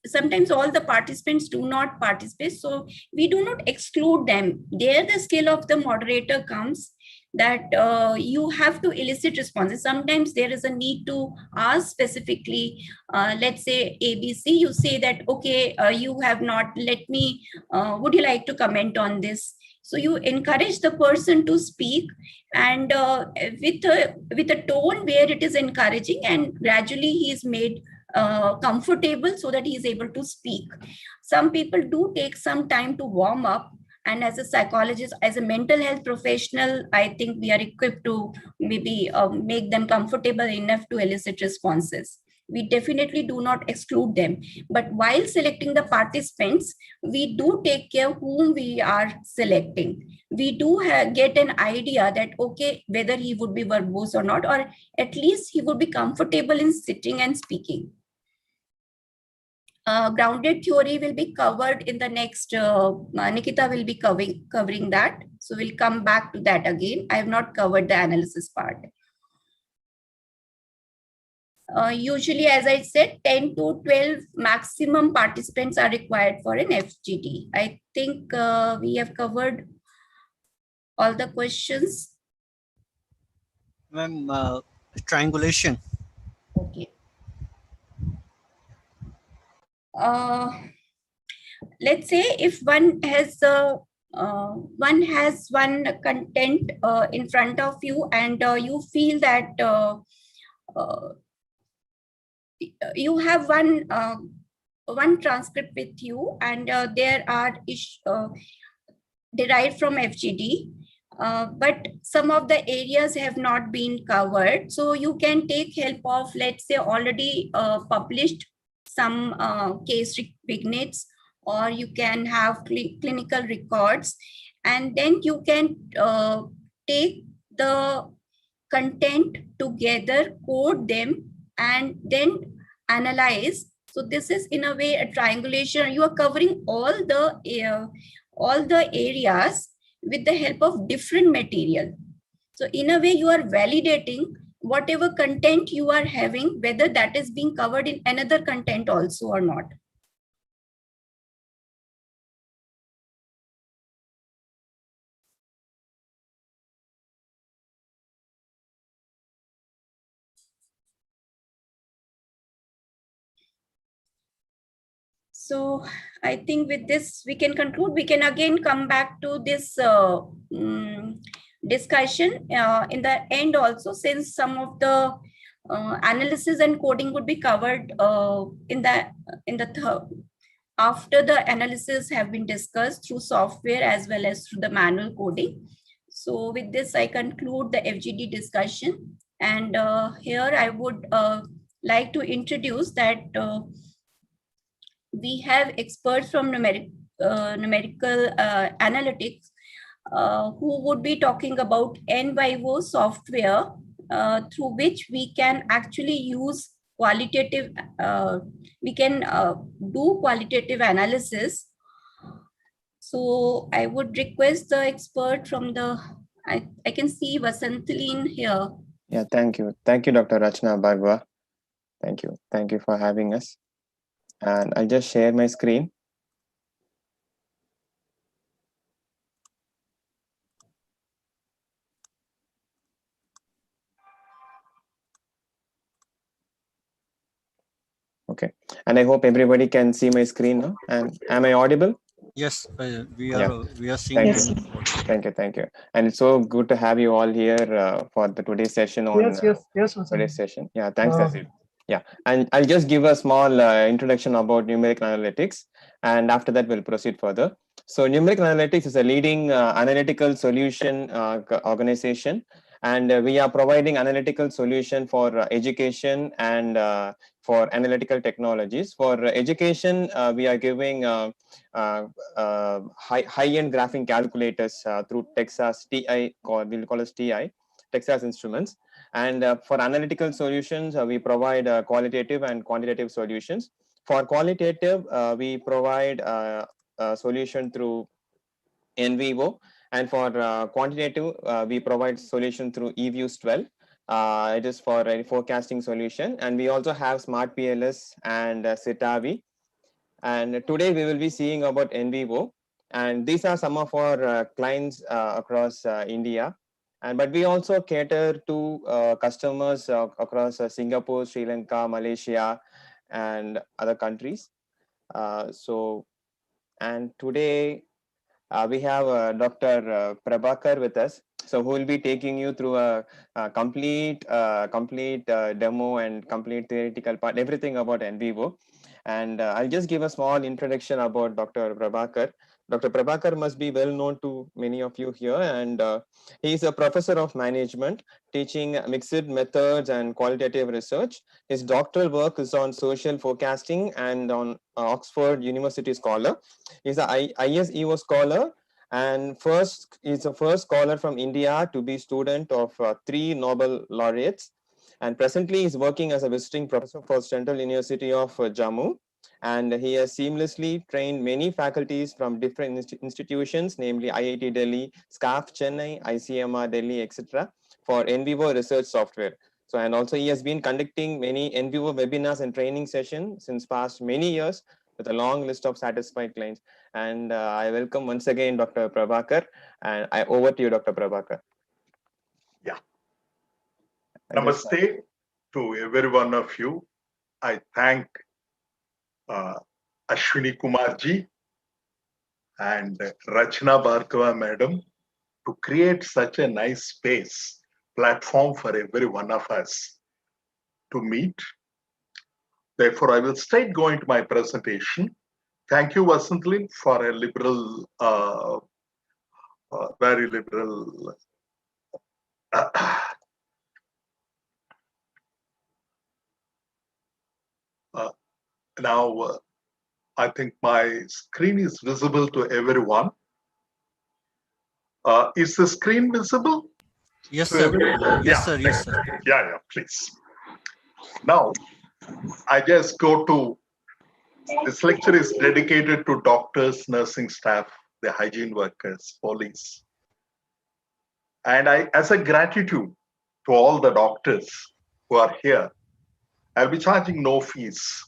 B: Sometimes all the participants do not participate, so we do not exclude them. There the skill of the moderator comes, that you have to elicit responses. Sometimes there is a need to ask specifically, let's say ABC, you say that, okay, you have not, let me, would you like to comment on this? So you encourage the person to speak, and with a tone where it is encouraging, and gradually he is made comfortable so that he is able to speak. Some people do take some time to warm up, and as a psychologist, as a mental health professional, I think we are equipped to maybe make them comfortable enough to elicit responses. We definitely do not exclude them, but while selecting the participants, we do take care whom we are selecting. We do get an idea that, okay, whether he would be verbose or not, or at least he would be comfortable in sitting and speaking. Grounded theory will be covered in the next, Nikita will be covering that. So we'll come back to that again. I have not covered the analysis part. Usually, as I said, 10 to 12 maximum participants are required for an FGD. I think we have covered all the questions.
A: Ma'am, triangulation.
B: Okay. Let's say if one has one content in front of you, and you feel that you have one transcript with you, and there are derived from FGD, but some of the areas have not been covered. So you can take help of, let's say, already published some case vignettes, or you can have clinical records, and then you can take the content together, code them, and then analyze. So this is in a way a triangulation. You are covering all the areas with the help of different material. So in a way you are validating whatever content you are having, whether that is being covered in another content also or not. So I think with this we can conclude. We can again come back to this discussion in the end also, since some of the analysis and coding would be covered after the analysis have been discussed through software as well as through the manual coding. So with this, I conclude the FGD discussion. And here I would like to introduce that we have experts from numerical analytics who would be talking about NYVO software through which we can actually use qualitative, we can do qualitative analysis. So I would request the expert from the, I can see Vasantaleen here.
E: Yeah, thank you. Thank you, Dr. Rachna Bhargava. Thank you. Thank you for having us. And I'll just share my screen. Okay, and I hope everybody can see my screen now. And am I audible?
A: Yes, we are seeing.
E: Thank you. Thank you. And it's so good to have you all here for the today's session on today's session. Yeah, thanks, Asil. Yeah, and I'll just give a small introduction about numerical analytics, and after that we'll proceed further. So numerical analytics is a leading analytical solution organization, and we are providing analytical solution for education and for analytical technologies. For education, we are giving high-end graphing calculators through Texas TI, we'll call it TI, Texas Instruments. And for analytical solutions, we provide qualitative and quantitative solutions. For qualitative, we provide a solution through NVivo, and for quantitative, we provide solution through eViews 12. It is for a forecasting solution, and we also have Smart PLS and Citavi. And today we will be seeing about NVivo, and these are some of our clients across India. And but we also cater to customers across Singapore, Sri Lanka, Malaysia, and other countries. And today we have Dr. Prabhakar with us, so who will be taking you through a complete demo and complete theoretical part, everything about NVivo. And I'll just give a small introduction about Dr. Prabhakar. Dr. Prabhakar must be well known to many of you here, and he is a professor of management teaching mixed methods and qualitative research. His doctoral work is on social forecasting and on Oxford University Scholar. He's an ISEO scholar, and he's the first scholar from India to be student of 3 Nobel laureates. And presently he's working as a visiting professor for Central University of Jammu. And he has seamlessly trained many faculties from different institutions, namely IIT Delhi, SCAF Chennai, ICMR Delhi, etc., for NVivo research software. So, and also he has been conducting many NVivo webinars and training sessions since past many years with a long list of satisfied clients. And I welcome once again Dr. Prabhakar, and over to you, Dr. Prabhakar.
F: Yeah. Namaste to every one of you. I thank Ashwini Kumarji and Rachna Bhargava madam to create such a nice space, platform for every one of us to meet. Therefore, I will straight go into my presentation. Thank you, Vasantlin, for a liberal, very liberal now, I think my screen is visible to everyone. Is the screen visible?
A: Yes, sir. Yes, sir. Yes, sir.
F: Yeah, please. Now, I just go to, this lecture is dedicated to doctors, nursing staff, the hygiene workers, police. And as a gratitude to all the doctors who are here, I'll be charging no fees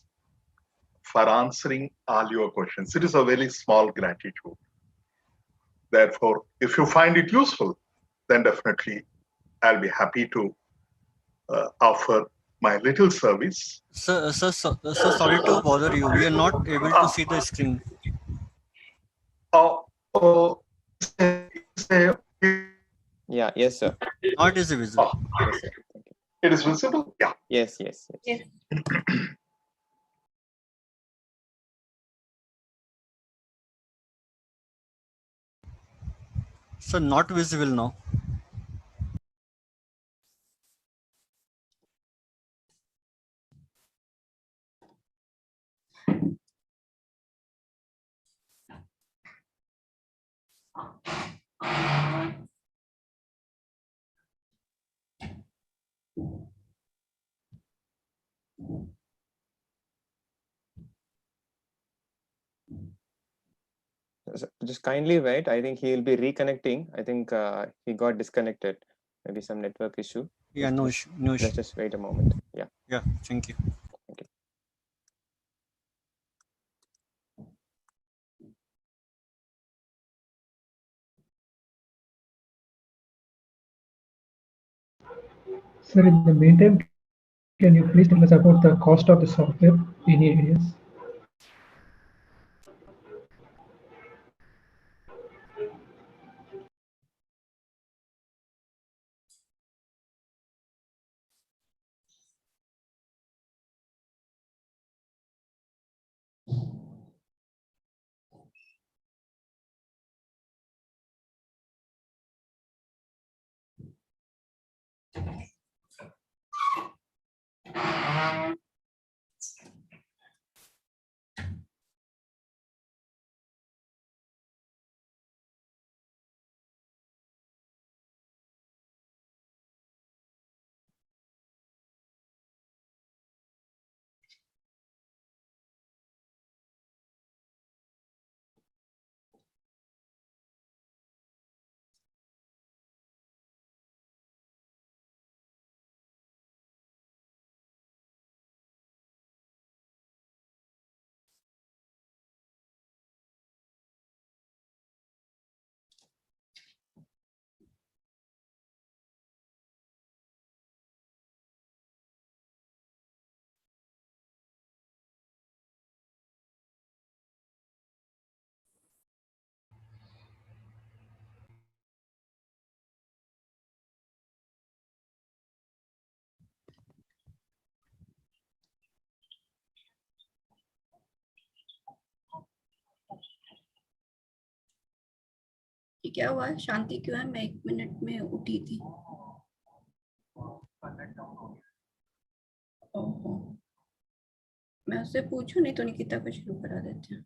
F: for answering all your questions. It is a very small gratitude. Therefore, if you find it useful, then definitely I'll be happy to offer my little service.
A: Sir, sorry to bother you. We are not able to see the screen.
E: Yeah, yes, sir.
A: Not is visible.
E: Yes, sir. Thank you.
F: It is visible? Yeah.
E: Yes.
A: So not visible now.
E: Just kindly wait. I think he'll be reconnecting. I think he got disconnected. Maybe some network issue.
A: Yeah, no issue. No issue.
E: Let's just wait a moment. Yeah.
A: Yeah, thank you.
E: Thank you.
G: Sir, in the meantime, can you please tell us about the cost of the software? Any ideas?
B: ये क्या हुआ? शांति क्यों है? मैं 1 minute में उठी थी। ओहो, मैं उससे पूछूं, नहीं तो निकिता को शुरू करा देते हैं।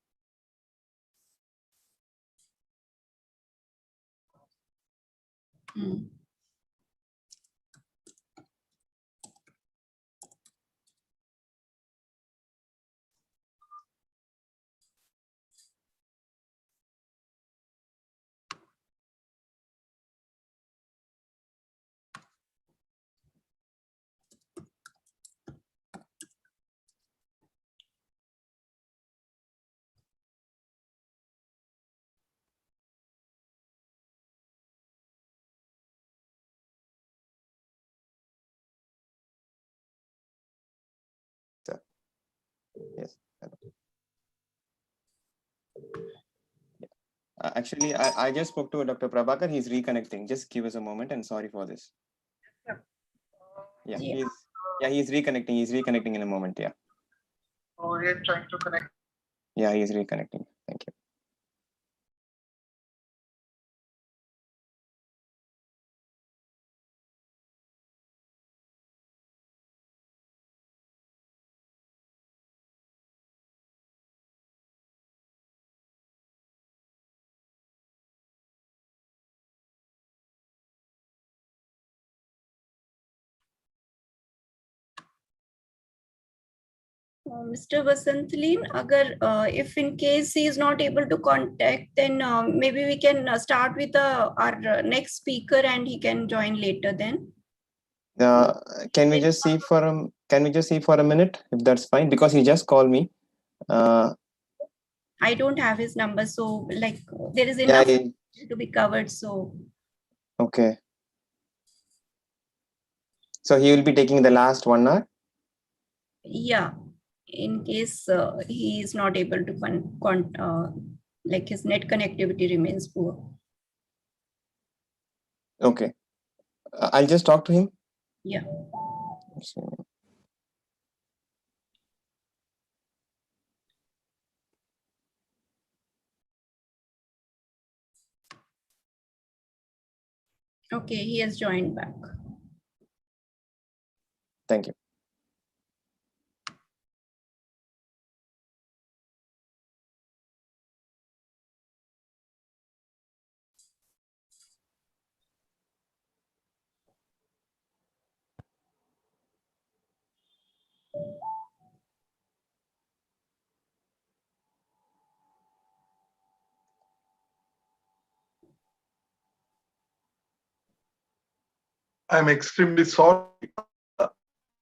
E: Yes. Actually, I just spoke to Dr. Prabhakar. He's reconnecting. Just give us a moment, and sorry for this. Yeah, he's reconnecting. He's reconnecting in a moment. Yeah.
F: Oh, he's trying to connect.
E: Yeah, he's reconnecting. Thank you.
B: Mr. Vasantlin, agar if in case he is not able to contact, then maybe we can start with our next speaker and he can join later then.
E: Can we just see for a minute if that's fine, because he just called me.
B: I don't have his number, so like there is enough to be covered. So
E: okay. So he will be taking the last 1 hour.
B: Yeah, in case he is not able to like his net connectivity remains poor.
E: Okay, I'll just talk to him.
B: Yeah. Okay, he has joined back.
E: Thank you.
F: I'm extremely sorry.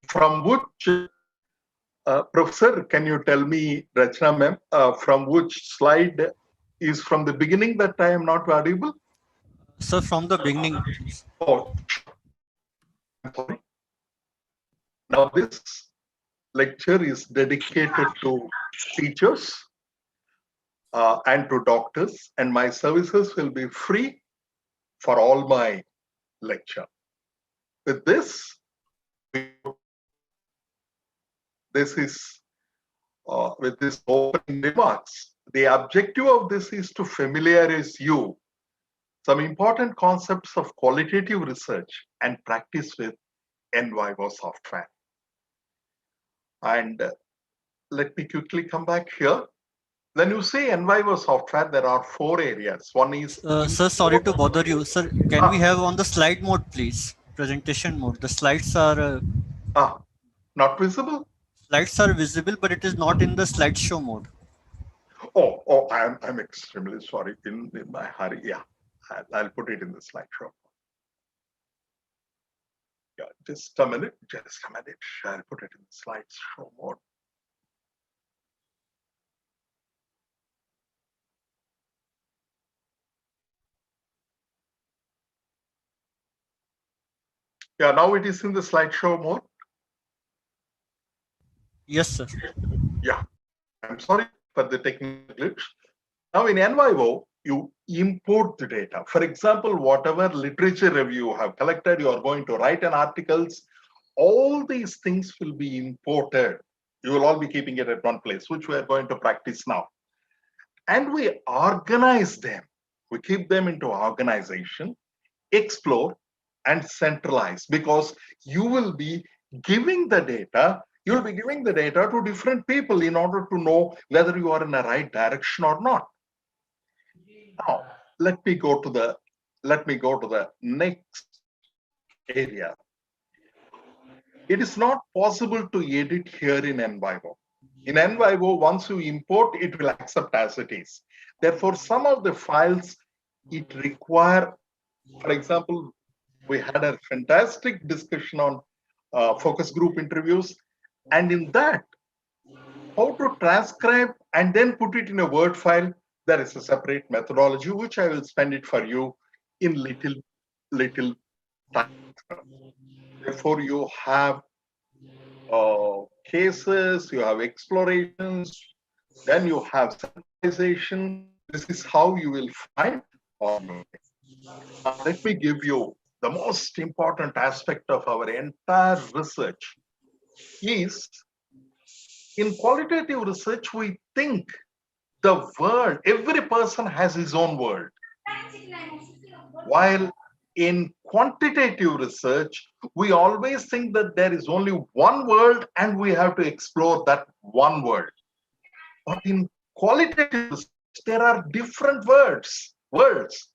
F: From which, Professor, can you tell me, Rachna ma'am, from which slide is from the beginning that I am not audible?
A: Sir, from the beginning.
F: Oh, I'm sorry. Now, this lecture is dedicated to teachers and to doctors, and my services will be free for all my lecture. With this is with this opening remarks. The objective of this is to familiarize you some important concepts of qualitative research and practice with NVivo software. And let me quickly come back here. When you say NVivo software, there are 4 areas. One is
A: sir, sorry to bother you, sir. Can we have on the slide mode, please? Presentation mode. The slides are
F: not visible.
A: Slides are visible, but it is not in the slideshow mode.
F: Oh, I'm extremely sorry. In my hurry, yeah, I'll put it in the slideshow. Yeah, just a minute. I'll put it in the slideshow mode. Yeah, now it is in the slideshow mode.
A: Yes, sir.
F: Yeah, I'm sorry for the technical glitch. Now in NVivo, you import the data. For example, whatever literature review you have collected, you are going to write an articles. All these things will be imported. You will all be keeping it at one place, which we are going to practice now. And we organize them. We keep them into organization, explore, and centralize, because you will be giving the data. You'll be giving the data to different people in order to know whether you are in the right direction or not. Now, let me go to the next area. It is not possible to edit here in NVivo. In NVivo, once you import, it will accept as it is. Therefore, some of the files it require, for example, we had a fantastic discussion on focus group interviews, and in that, how to transcribe and then put it in a Word file, there is a separate methodology, which I will spend it for you in little time. Therefore, you have cases, you have explorations, then you have centralization. This is how you will find all. Let me give you the most important aspect of our entire research is in qualitative research, we think the world, every person has his own world. While in quantitative research, we always think that there is only one world and we have to explore that one world. But in qualitative research, there are different worlds,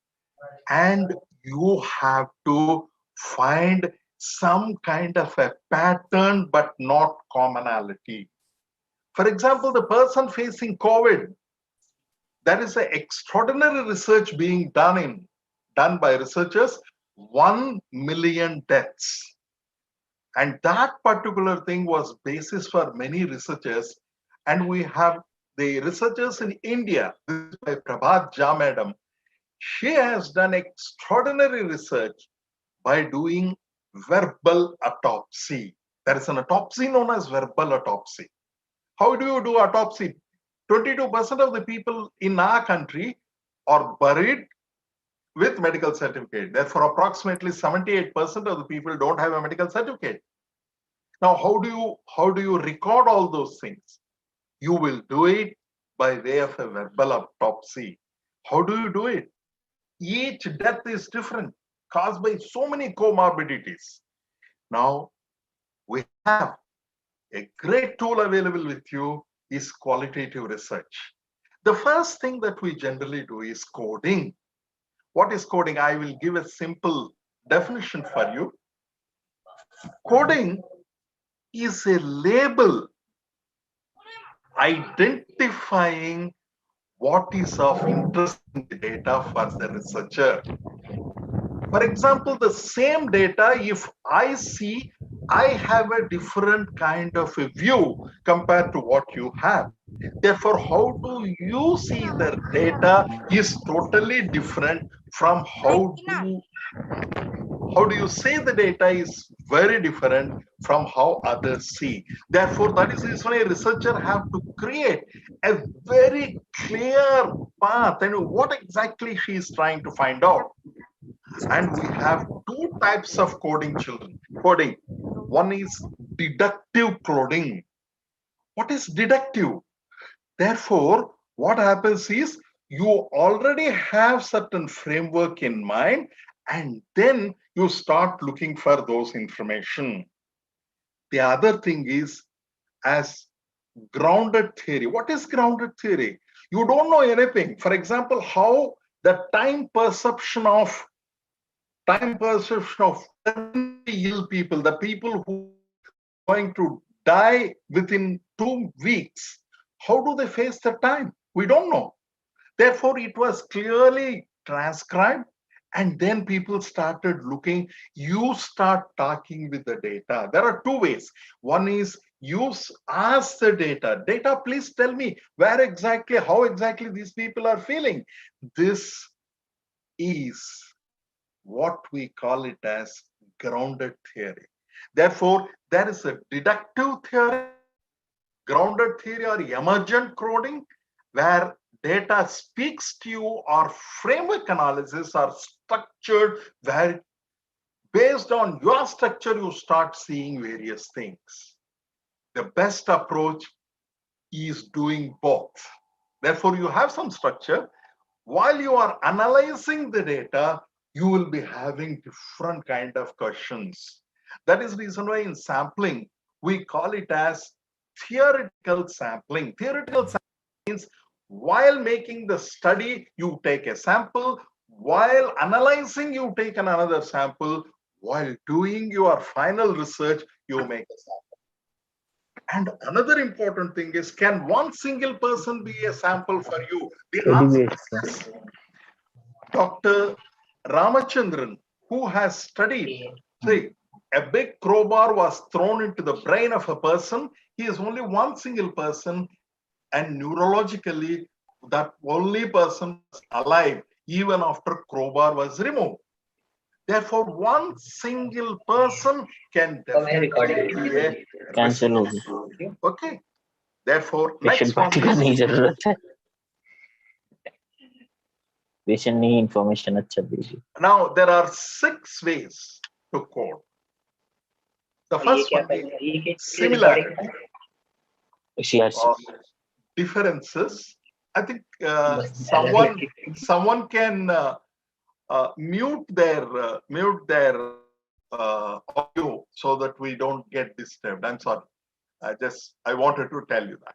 F: and you have to find some kind of a pattern, but not commonality. For example, the person facing COVID, there is an extraordinary research being done by researchers, 1 million deaths. And that particular thing was basis for many researchers. And we have the researchers in India, this is by Prabhat Jha madam. She has done extraordinary research by doing verbal autopsy. There is an autopsy known as verbal autopsy. How do you do autopsy? 22% of the people in our country are buried with medical certificate. Therefore, approximately 78% of the people don't have a medical certificate. Now, how do you record all those things? You will do it by way of a verbal autopsy. How do you do it? Each death is different, caused by so many comorbidities. Now, we have a great tool available with you is qualitative research. The first thing that we generally do is coding. What is coding? I will give a simple definition for you. Coding is a label identifying what is of interest in the data for the researcher. For example, the same data, if I see, I have a different kind of a view compared to what you have. Therefore, how do you see the data is totally different from how do you say the data is very different from how others see. Therefore, that is the reason a researcher have to create a very clear path and what exactly she is trying to find out. And we have two types of coding children. Coding. One is deductive coding. What is deductive? Therefore, what happens is you already have certain framework in mind, and then you start looking for those information. The other thing is as grounded theory. What is grounded theory? You don't know anything. For example, how the time perception of terminally ill people, the people who are going to die within 2 weeks, how do they face the time? We don't know. Therefore, it was clearly transcribed, and then people started looking. You start talking with the data. There are two ways. One is you ask the data, please tell me where exactly, how exactly these people are feeling. This is what we call it as grounded theory. Therefore, there is a deductive theory, grounded theory, or emergent coding, where data speaks to you, or framework analysis are structured where based on your structure, you start seeing various things. The best approach is doing both. Therefore, you have some structure. While you are analyzing the data, you will be having different kind of questions. That is the reason why in sampling, we call it as theoretical sampling. Theoretical sampling means while making the study, you take a sample. While analyzing, you take another sample. While doing your final research, you make a sample. And another important thing is, can one single person be a sample for you? The answer is yes. Dr. Ramachandran, who has studied, see, a big crowbar was thrown into the brain of a person. He is only one single person, and neurologically, that only person was alive even after crowbar was removed. Therefore, one single person can definitely be a
H: cancel.
F: okay. Therefore, next one is
H: patient need information अच्छा दीजिए.
F: now there are 6 ways to code. The first one is similarity, differences. I think someone can mute their audio so that we don't get disturbed. I'm sorry. I wanted to tell you that.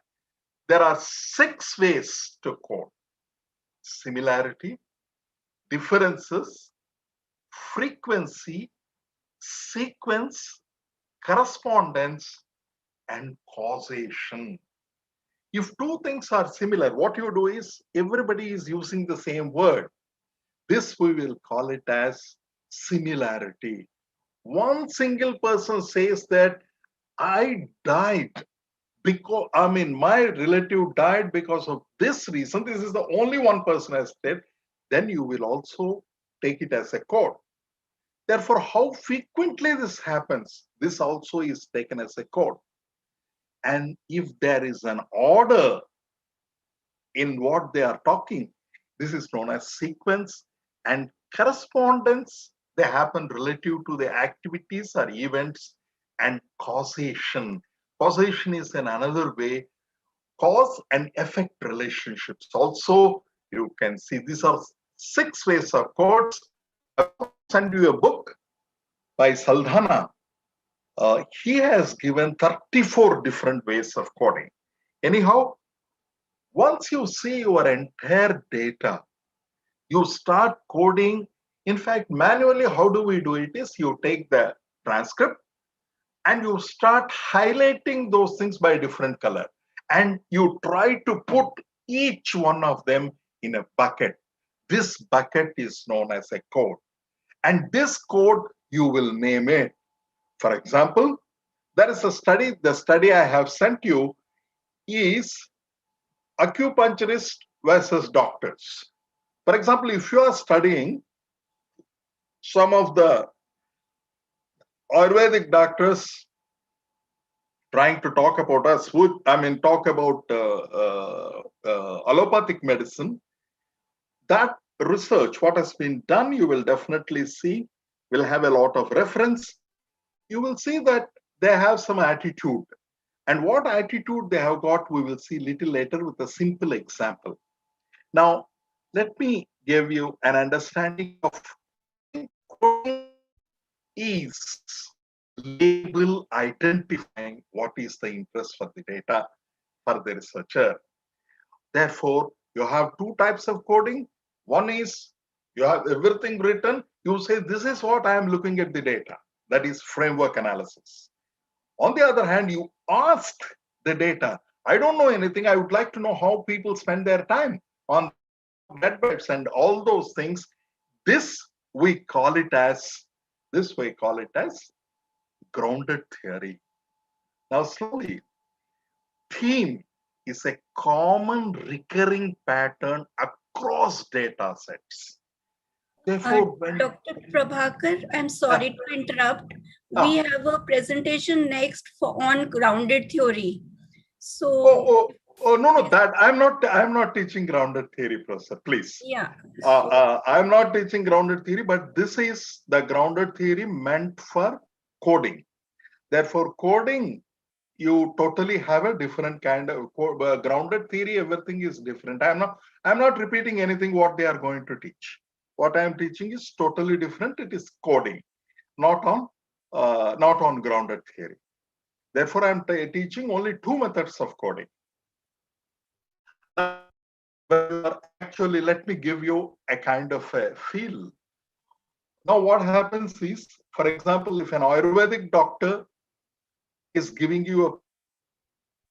F: There are 6 ways to code: similarity, differences, frequency, sequence, correspondence, and causation. If two things are similar, what you do is everybody is using the same word. This we will call it as similarity. One single person says that I died because, my relative died because of this reason. This is the only one person has said, then you will also take it as a code. Therefore, how frequently this happens, this also is taken as a code. And if there is an order in what they are talking, this is known as sequence. And correspondence, they happen relative to the activities or events. And causation. Causation is in another way, cause and effect relationships. Also, you can see these are 6 ways of codes. I will send you a book by Saldhana. He has given 34 different ways of coding. Anyhow, once you see your entire data, you start coding. In fact, manually, how do we do it is you take the transcript and you start highlighting those things by different color. And you try to put each one of them in a bucket. This bucket is known as a code. And this code, you will name it. For example, there is a study, the study I have sent you is acupuncturist versus doctors. For example, if you are studying some of the Ayurvedic doctors trying to talk about us, talk about allopathic medicine. That research, what has been done, you will definitely see, will have a lot of reference. You will see that they have some attitude. And what attitude they have got, we will see little later with a simple example. Now, let me give you an understanding of coding is label identifying what is the interest for the data for the researcher. Therefore, you have two types of coding. One is you have everything written. You say, this is what I am looking at the data. That is framework analysis. On the other hand, you ask the data. I don't know anything. I would like to know how people spend their time on netbeds and all those things. This we call it as grounded theory. Now, slowly, theme is a common recurring pattern across data sets. Therefore,
B: Dr. Prabhakar, I'm sorry to interrupt. We have a presentation next on grounded theory. So
F: no, that I'm not teaching grounded theory, Professor, please.
B: Yeah.
F: I'm not teaching grounded theory, but this is the grounded theory meant for coding. Therefore, coding, you totally have a different kind of grounded theory. Everything is different. I'm not repeating anything what they are going to teach. What I am teaching is totally different. It is coding, not on grounded theory. Therefore, I'm teaching only two methods of coding. Actually, let me give you a kind of a feel. Now, what happens is, for example, if an Ayurvedic doctor is giving you a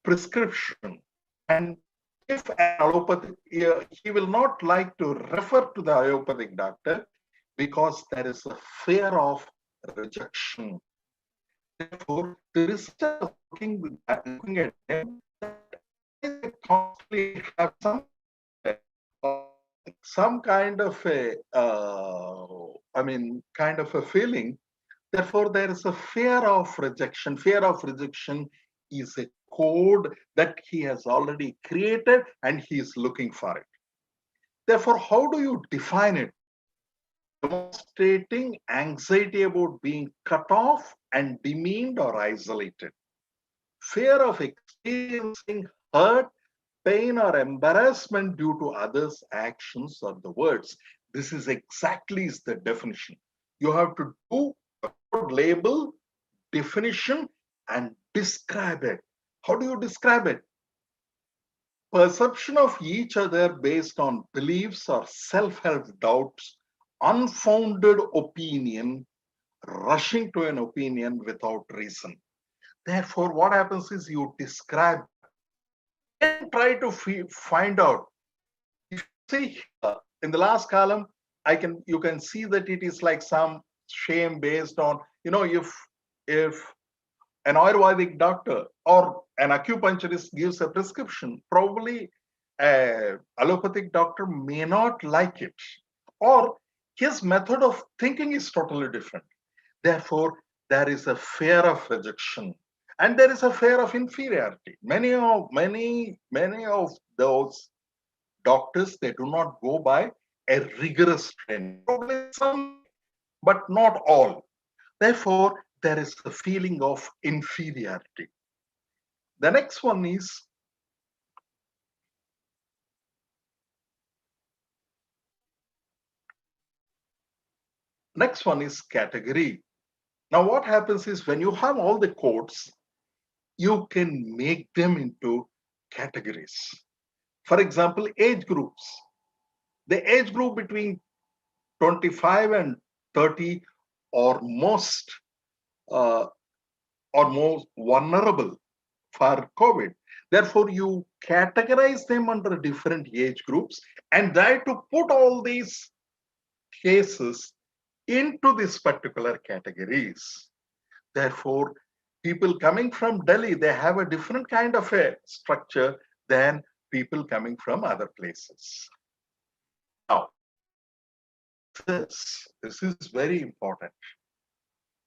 F: prescription, and if an allopathic, he will not like to refer to the allopathic doctor because there is a fear of rejection. Therefore, the researcher is looking at them, they constantly have some kind of a feeling. Therefore, there is a fear of rejection. Fear of rejection is a code that he has already created and he is looking for it. Therefore, how do you define it? Demonstrating anxiety about being cut off and demeaned or isolated. Fear of experiencing hurt, pain, or embarrassment due to others' actions or the words. This is exactly the definition. You have to do a code label, definition, and describe it. How do you describe it? Perception of each other based on beliefs or self-help doubts, unfounded opinion, rushing to an opinion without reason. Therefore, what happens is you describe and try to find out. If you see in the last column, you can see that it is like some shame based on, if an Ayurvedic doctor or an acupuncturist gives a prescription, probably an allopathic doctor may not like it, or his method of thinking is totally different. Therefore, there is a fear of rejection and there is a fear of inferiority. Many of those doctors, they do not go by a rigorous training, probably some, but not all. Therefore, there is a feeling of inferiority. The next one is category. Now, what happens is when you have all the codes, you can make them into categories. For example, age groups. The age group between 25 and 30 are most vulnerable for COVID. Therefore, you categorize them under different age groups and try to put all these cases into these particular categories. Therefore, people coming from Delhi, they have a different kind of a structure than people coming from other places. Now, this is very important.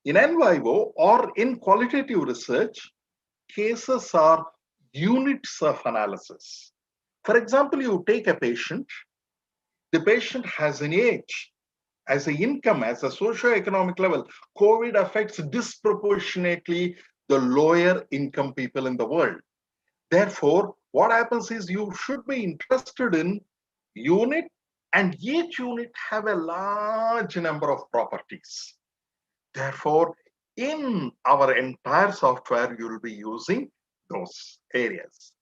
F: In in vivo or in qualitative research, cases are units of analysis. For example, you take a patient, the patient has an age, has an income, has a socio-economic level. COVID affects disproportionately the lower income people in the world. Therefore, what happens is you should be interested in unit, and each unit have a large number of properties. Therefore, in our entire software, you will be using those areas.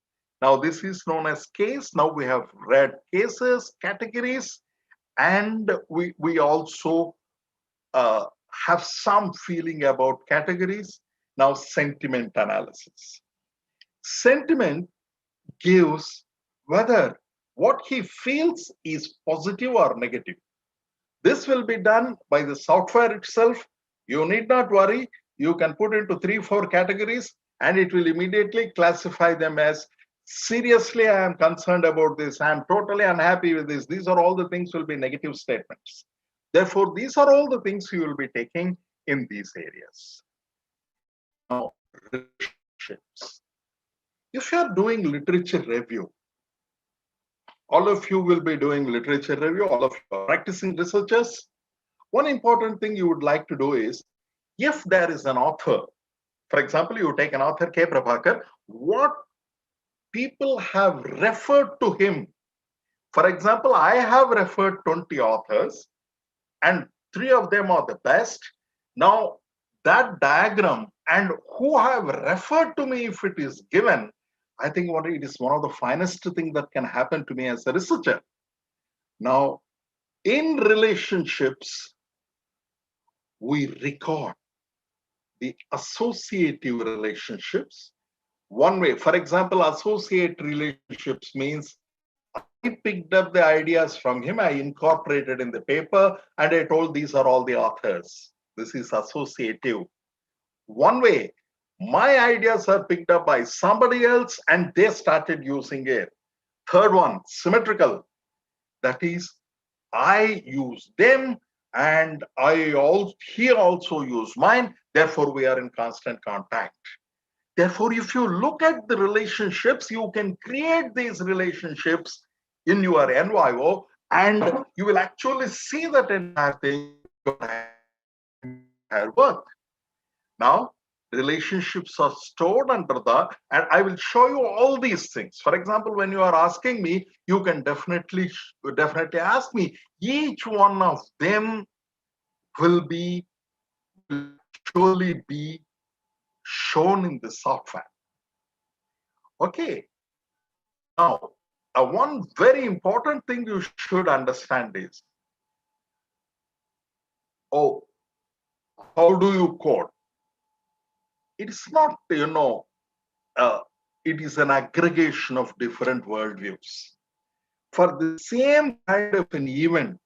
F: Now, this is known as case. Now we have read cases, categories, and we also have some feeling about categories. Now, sentiment analysis. Sentiment gives whether what he feels is positive or negative. This will be done by the software itself. You need not worry. You can put into 3-4 categories and it will immediately classify them as seriously I am concerned about this. I am totally unhappy with this. These are all the things will be negative statements. Therefore, these are all the things you will be taking in these areas. Now, relationships. If you are doing literature review, all of you will be doing literature review, all of you are practicing researchers. One important thing you would like to do is, if there is an author, for example, you take an author, K. Prabhakar, what people have referred to him. For example, I have referred 20 authors and 3 of them are the best. Now, that diagram and who have referred to me, if it is given, I think it is one of the finest things that can happen to me as a researcher. Now, in relationships, we record the associative relationships. One way, for example, associate relationships means I picked up the ideas from him, I incorporated in the paper, and I told these are all the authors. This is associative. One way, my ideas are picked up by somebody else and they started using it. Third one, symmetrical. That is, I use them and he also use mine. Therefore, we are in constant contact. Therefore, if you look at the relationships, you can create these relationships in your NYO and you will actually see that entire thing entire work. Now, relationships are stored under the, and I will show you all these things. For example, when you are asking me, you can definitely ask me. Each one of them will actually be shown in the software. Okay. Now, one very important thing you should understand is, how do you code? It's not, it is an aggregation of different worldviews. For the same kind of an event,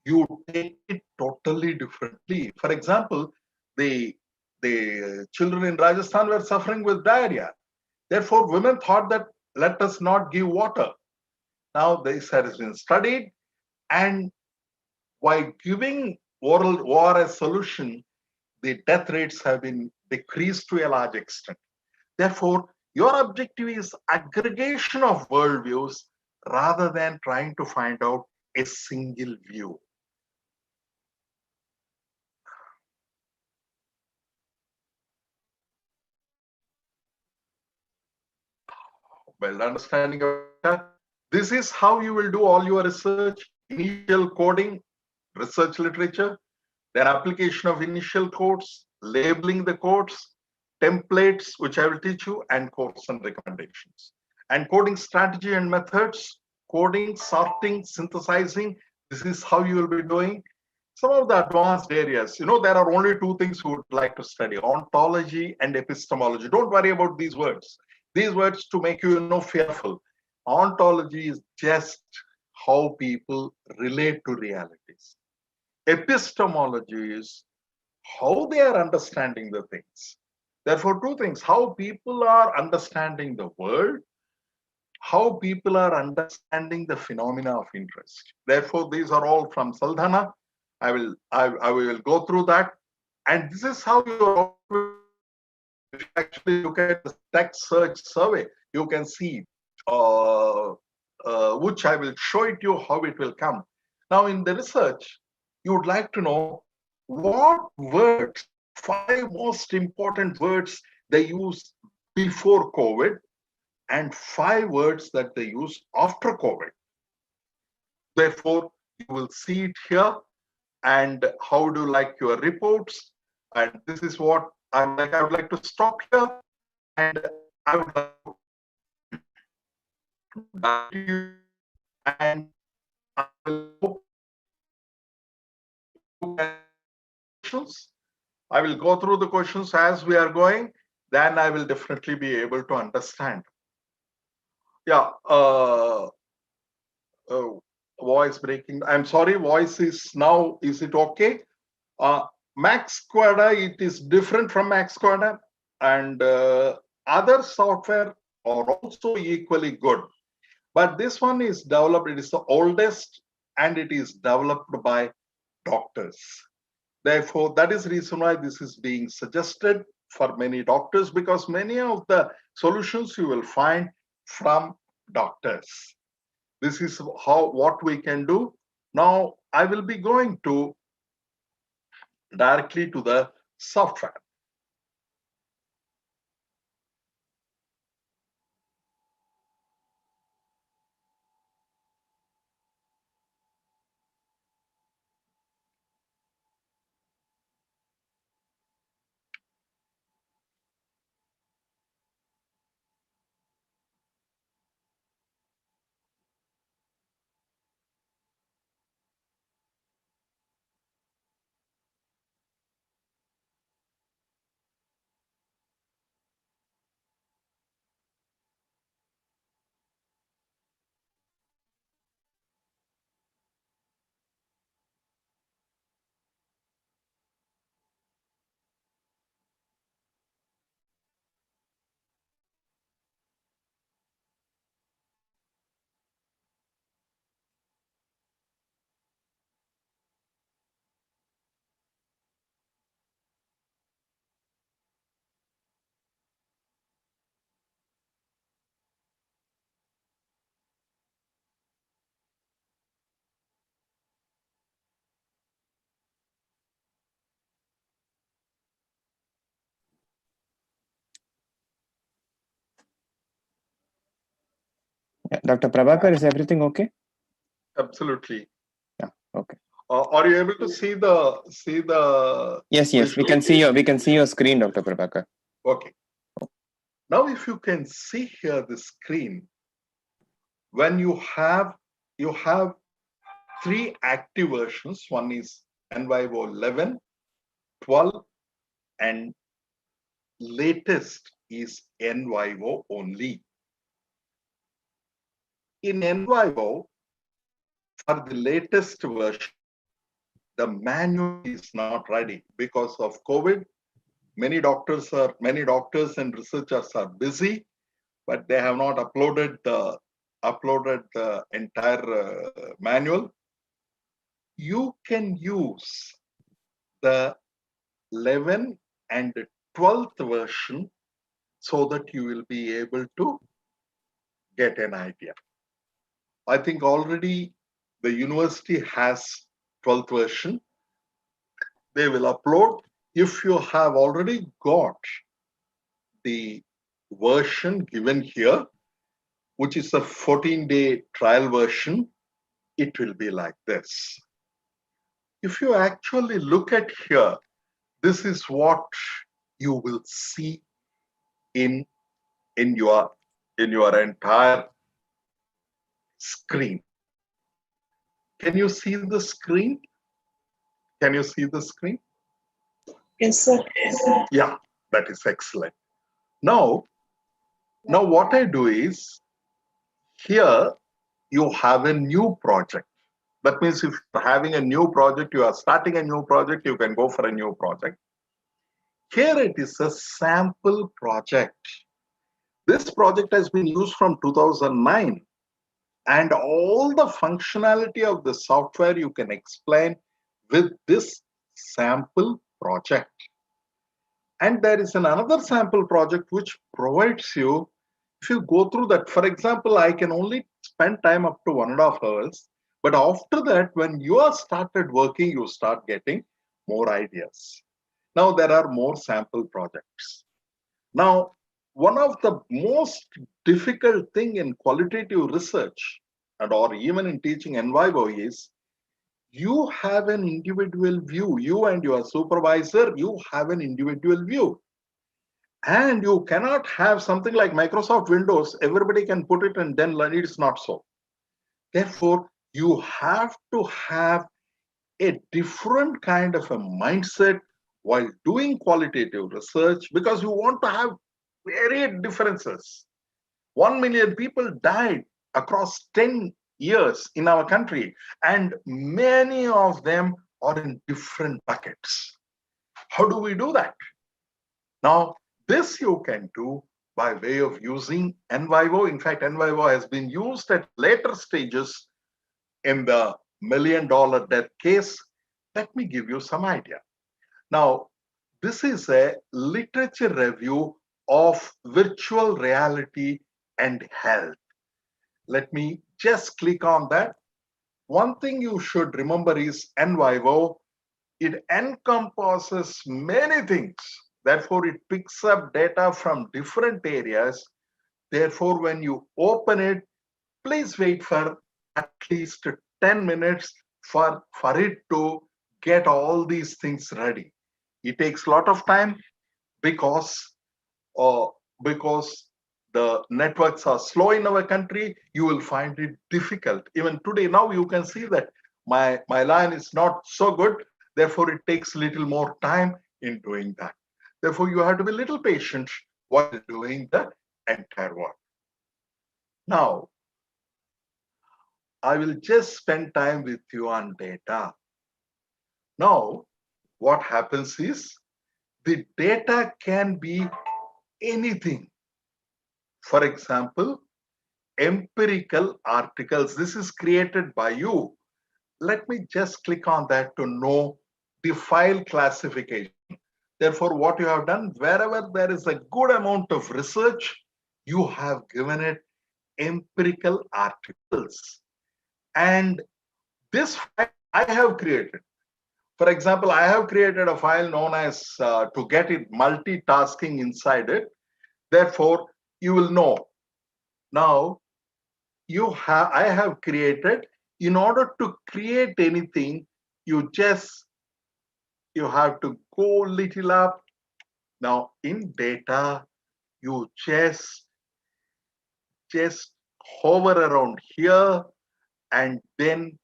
F: you take it totally differently. For example, the children in Rajasthan were suffering with diarrhea. Therefore, women thought that let us not give water. Now, this has been studied, and by giving oral ORS solution, the death rates have been decreased to a large extent. Therefore, your objective is aggregation of worldviews rather than trying to find out a single view. Well, understanding of that, this is how you will do all your research: initial coding, research literature, then application of initial codes, labeling the codes, templates, which I will teach you, and course and recommendations. And coding strategy and methods, coding, sorting, synthesizing, this is how you will be doing. Some of the advanced areas, there are only 2 things you would like to study: ontology and epistemology. Don't worry about these words. These words to make you fearful. Ontology is just how people relate to realities. Epistemology is how they are understanding the things. Therefore, 2 things: how people are understanding the world, how people are understanding the phenomena of interest. Therefore, these are all from Saldana. I will go through that. And this is how you if you actually look at the text search survey, you can see which I will show it you how it will come. Now in the research, you would like to know what words, 5 most important words they use before COVID and 5 words that they use after COVID. Therefore, you will see it here. And how do you like your reports? And this is what I'm like. I would like to stop here, and I would like to back to you, and I will hope questions. I will go through the questions as we are going. Then I will definitely be able to understand. Yeah. Voice breaking. I'm sorry. Voice is now. Is it okay? Max Quada, it is different from Max Quada, and other software are also equally good. But this one is developed, it is the oldest, and it is developed by doctors. Therefore, that is the reason why this is being suggested for many doctors, because many of the solutions you will find from doctors. This is what we can do. Now, I will be going to directly to the software.
E: Yeah. Dr. Prabhakar, is everything okay?
F: Absolutely.
E: Yeah. Okay.
F: Are you able to see the?
E: Yes. We can see your screen, Dr. Prabhakar.
F: Okay. Now, if you can see here the screen, when you have 3 active versions. One is NYO 11, 12, and latest is NYO only. In NYO, for the latest version, the manual is not ready because of COVID. Many doctors and researchers are busy, but they have not uploaded the entire manual. You can use the 11 and 12th version so that you will be able to get an idea. I think already the university has 12th version. They will upload. If you have already got the version given here, which is a 14-day trial version, it will be like this. If you actually look at here, this is what you will see in your entire screen. Can you see the screen? Can you see the screen?
D: Yes, sir.
F: Yeah, that is excellent. Now what I do is, here you have a new project. That means if you're having a new project, you are starting a new project, you can go for a new project. Here it is a sample project. This project has been used from 2009, and all the functionality of the software you can explain with this sample project. And there is another sample project which provides you, if you go through that, for example, I can only spend time up to 1.5 hours. But after that, when you are started working, you start getting more ideas. Now there are more sample projects. Now, one of the most difficult thing in qualitative research and or even in teaching NYVO is you have an individual view. You and your supervisor, you have an individual view. And you cannot have something like Microsoft Windows, everybody can put it and then learn it. It's not so. Therefore, you have to have a different kind of a mindset while doing qualitative research because you want to have varied differences. 1 million people died across 10 years in our country, and many of them are in different buckets. How do we do that? Now, this you can do by way of using NYVO. In fact, NYVO has been used at later stages in the $1 million death case. Let me give you some idea. Now, this is a literature review of virtual reality and health. Let me just click on that. One thing you should remember is NYVO. It encompasses many things. Therefore, it picks up data from different areas. Therefore, when you open it, please wait for at least 10 minutes for it to get all these things ready. It takes a lot of time because the networks are slow in our country. You will find it difficult. Even today, now you can see that my line is not so good. Therefore, it takes a little more time in doing that. Therefore, you have to be a little patient while doing the entire work. Now, I will just spend time with you on data. Now, what happens is the data can be anything. For example, empirical articles. This is created by you. Let me just click on that to know the file classification. Therefore, what you have done, wherever there is a good amount of research, you have given it empirical articles. And this file I have created. For example, I have created a file known as to get it multitasking inside it. Therefore, you will know. Now, I have created, in order to create anything, you have to go little up. Now, in data, you just hover around here and then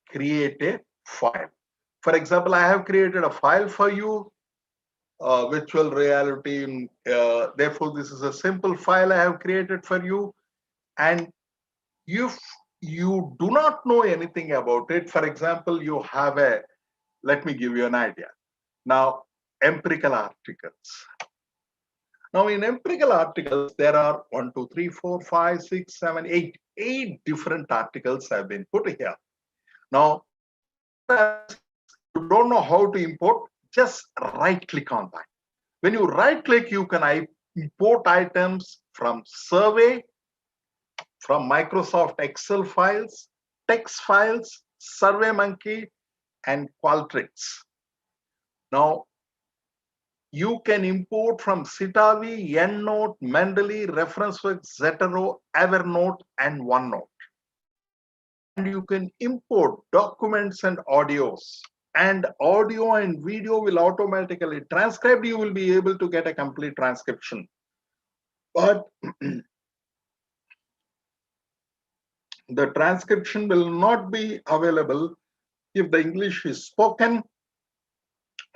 F: create a file. For example, I have created a file for you, virtual reality. Therefore, this is a simple file I have created for you. And if you do not know anything about it, for example, you have let me give you an idea. Now, empirical articles. Now, in empirical articles, there are 1, 2, 3, 4, 5, 6, 7, 8. 8 different articles have been put here. Now, you don't know how to import, just right click on that. When you right click, you can import items from survey, from Microsoft Excel files, text files, SurveyMonkey, and Qualtrics. Now, you can import from Citavi, EndNote, Mendeley, ReferenceWorks, Zotero, Evernote, and OneNote. And you can import documents and audios. And audio and video will automatically transcribe. You will be able to get a complete transcription. But the transcription will not be available if the English is spoken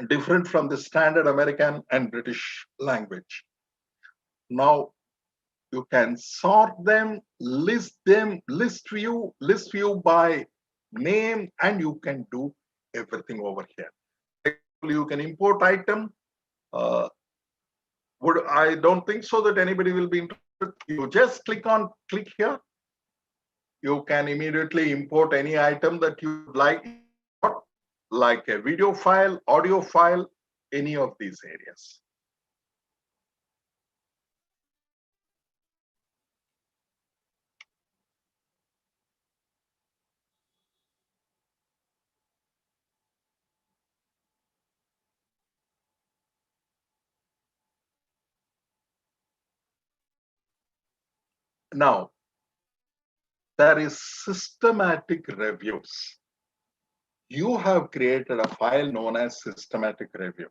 F: different from the standard American and British language. Now, you can sort them, list view by name, and you can do everything over here. You can import item. I don't think so that anybody will be interested. You just click here. You can immediately import any item that you would like a video file, audio file, any of these areas. Now, there is systematic reviews. You have created a file known as systematic review.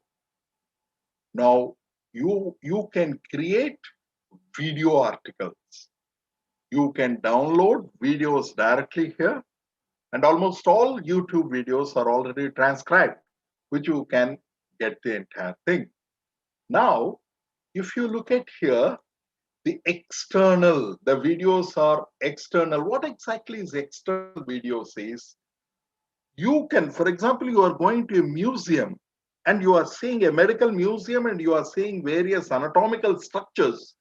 F: Now, you can create video articles. You can download videos directly here, and almost all YouTube videos are already transcribed, which you can get the entire thing. Now, if you look at here, the videos are external. What exactly is external videos is, you can, for example, you are going to a museum and you are seeing a medical museum and you are seeing various anatomical structures.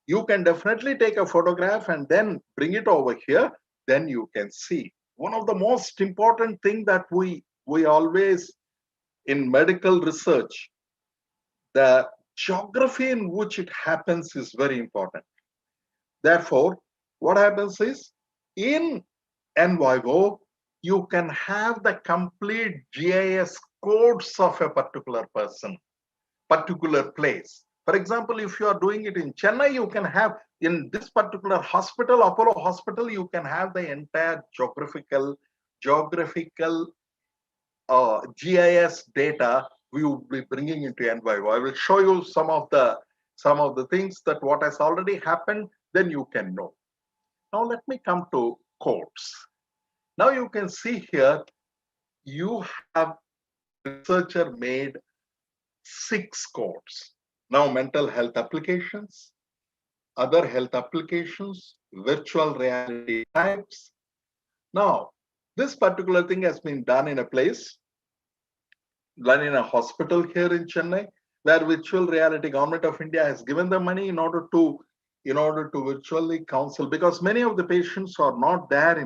F: You can definitely take a photograph and then bring it over here. Then you can see. One of the most important thing that we always in medical research, the geography in which it happens is very important. Therefore, what happens is, in NYVO, you can have the complete GIS codes of a particular person, particular place. For example, if you are doing it in Chennai, you can have in this particular hospital, Apollo Hospital, you can have the entire geographical GIS data we will be bringing into NYVO. I will show you some of the things that what has already happened, then you can know. Now let me come to codes. Now you can see here, you have researcher made 6 codes. Now mental health applications, other health applications, virtual reality types. Now, this particular thing has been done in a place, done in a hospital here in Chennai, where virtual reality, Government of India has given the money in order to virtually counsel, because many of the patients are not there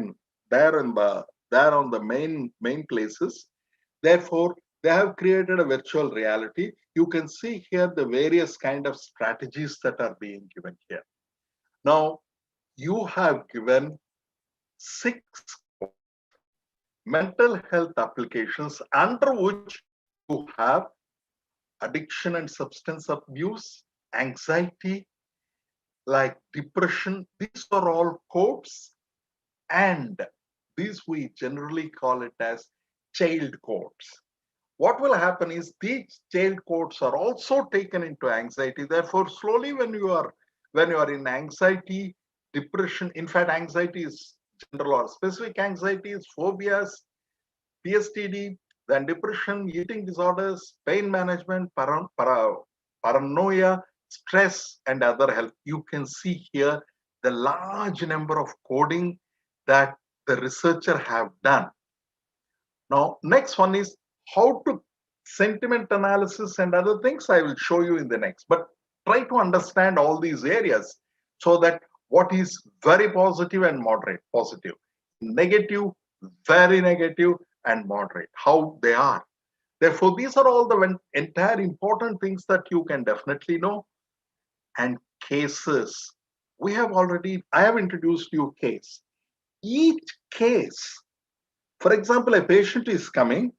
F: on the main places. Therefore, they have created a virtual reality. You can see here the various kind of strategies that are being given here. Now, you have given 6 mental health applications under which you have addiction and substance abuse, anxiety, like depression. These are all codes, and these we generally call it as child codes. What will happen is these child codes are also taken into anxiety. Therefore, slowly when you are in anxiety, depression, in fact, anxiety is general or specific anxieties, phobias, PSTD, then depression, eating disorders, pain management, paranoia, stress, and other health. You can see here the large number of coding that the researcher have done. Now, next one is how to sentiment analysis and other things I will show you in the next. But try to understand all these areas so that what is very positive and moderate, positive, negative, very negative, and moderate, how they are. Therefore, these are all the entire important things that you can definitely know. And cases. I have introduced you case. Each case, for example, a patient is coming,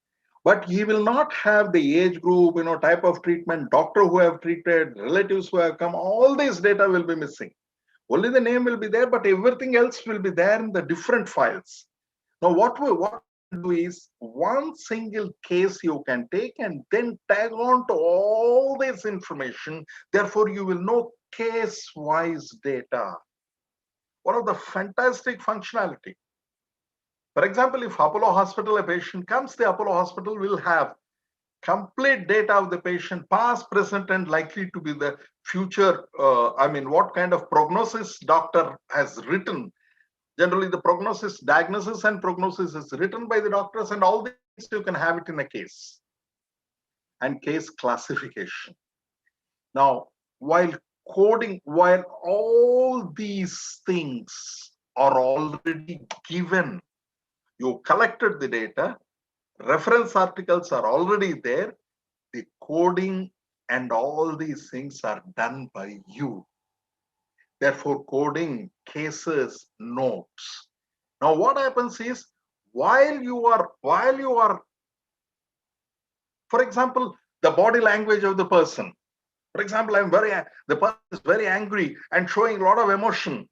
F: but he will not have the age group, type of treatment, doctor who have treated, relatives who have come, all this data will be missing. Only the name will be there, but everything else will be there in the different files. Now, what we do is one single case you can take and then tag on to all this information. Therefore, you will know case-wise data. One of the fantastic functionality. For example, if Apollo Hospital, a patient comes, the Apollo Hospital will have complete data of the patient, past, present, and likely to be the future. What kind of prognosis doctor has written. Generally, the diagnosis and prognosis is written by the doctors, and all these you can have it in a case. And case classification. Now, while all these things are already given, you collected the data, reference articles are already there, the coding and all these things are done by you. Therefore, coding, cases, notes. Now, what happens is while you are, for example, the body language of the person. For example, the person is very angry and showing a lot of emotion.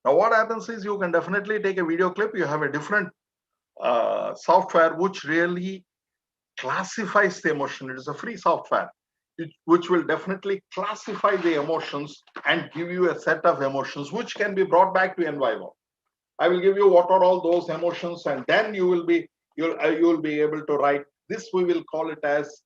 F: Now, what happens is you can definitely take a video clip. You have a different software which really classifies the emotion. It is a free software which will definitely classify the emotions and give you a set of emotions which can be brought back to NYVO. I will give you what are all those emotions, and then you will be able to write this. We will call it as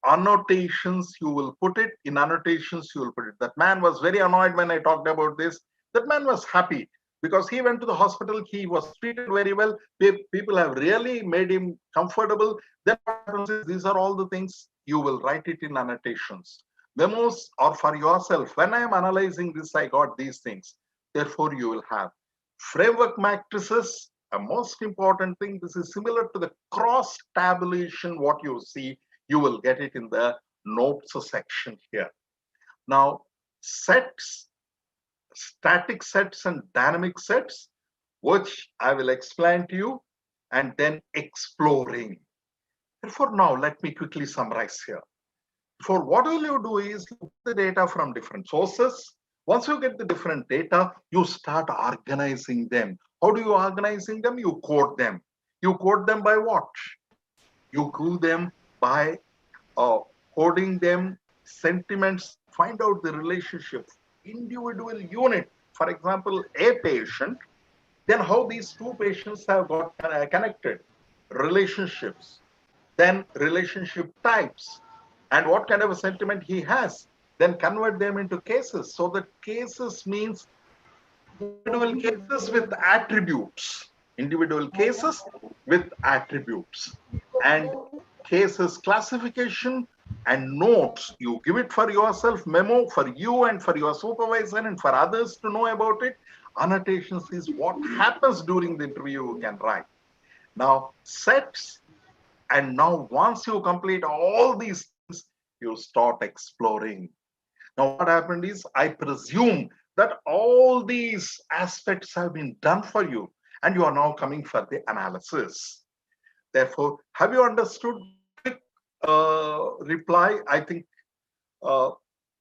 F: annotations. You will put it in annotations. You will put it. That man was very annoyed when I talked about this. That man was happy because he went to the hospital. He was treated very well. People have really made him comfortable. Then what happens is these are all the things you will write it in annotations. Memos are for yourself. When I am analyzing this, I got these things. Therefore, you will have framework matrices. A most important thing. This is similar to the cross tabulation. What you see, you will get it in the notes section here. Now, sets, static sets and dynamic sets, which I will explain to you, and then exploring. Therefore, now let me quickly summarize here. For what will you do is look at the data from different sources. Once you get the different data, you start organizing them. How do you organizing them? You code them. You code them by what? You code them by coding them, sentiments, find out the relationship, individual unit. For example, a patient, then how these two patients have got connected, relationships, then relationship types, and what kind of a sentiment he has, then convert them into cases. So that cases means individual cases with attributes, individual cases with attributes, and cases classification and notes. You give it for yourself, memo for you and for your supervisor and for others to know about it. Annotations is what happens during the interview you can write. Now, sets, and now once you complete all these things, you start exploring. Now, what happened is, I presume that all these aspects have been done for you, and you are now coming for the analysis. Therefore, have you understood? Quick reply. I think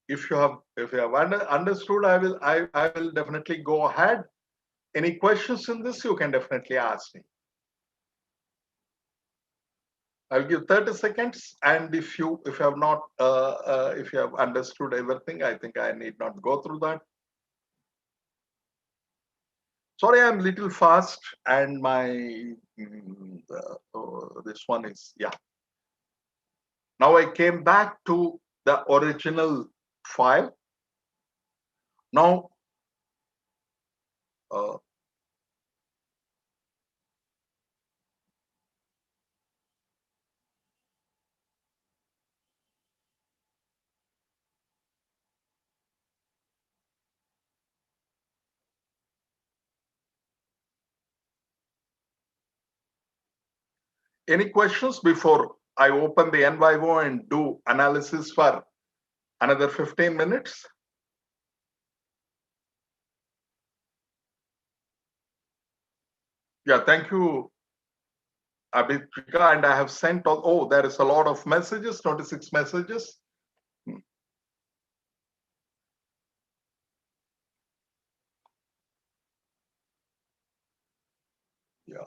F: if you have understood, I will definitely go ahead. Any questions in this? You can definitely ask me. I'll give 30 seconds, and if you have not if you have understood everything, I think I need not go through that. Sorry, I'm a little fast, and my this one is, yeah. Now I came back to the original file. Now any questions before I open the NYVO and do analysis for another 15 minutes? Yeah, thank you, Abitrika. And I have sent all, oh, there is a lot of messages, 26 messages. Yeah.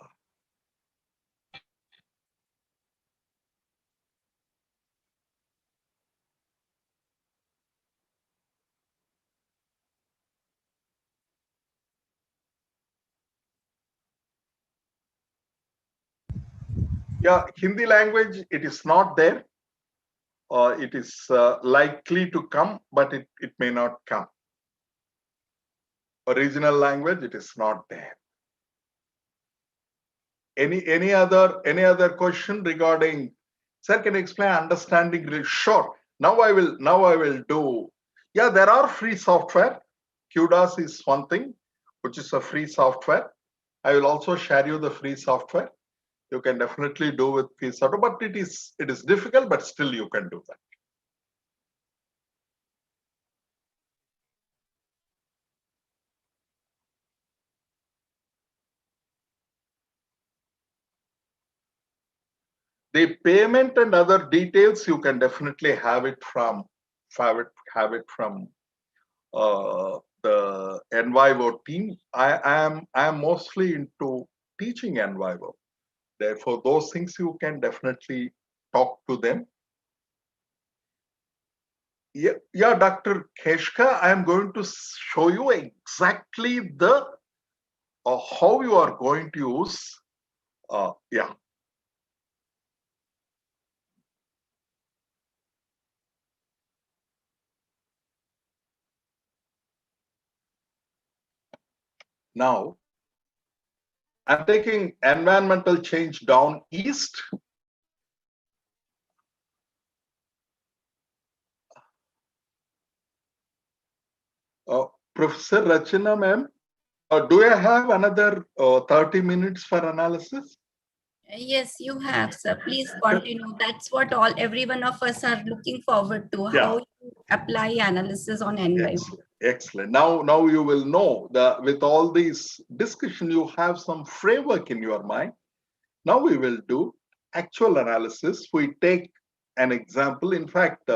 F: Yeah, Hindi language, it is not there. It is likely to come, but it may not come. Original language, it is not there. Any other question regarding, sir, can you explain understanding? Sure. Now I will do. Yeah, there are free software. QDAS is one thing, which is a free software. I will also share you the free software. You can definitely do with Peace Auto, but it is difficult, but still you can do that. The payment and other details, you can definitely have it from the Envivo team. I am mostly into teaching Envivo. Therefore, those things you can definitely talk to them. Yeah, Dr. Keshka, I am going to show you exactly the how you are going to use. Yeah. Now, I'm taking environmental change down east. Professor Rachana, ma'am, do I have another 30 minutes for analysis?
B: Yes, you have, sir. Please continue. That's what every one of us are looking forward to, how you apply analysis on Envivo.
F: Excellent. Excellent. Now you will know that with all these discussion, you have some framework in your mind. Now we will do actual analysis. We take an example. In fact,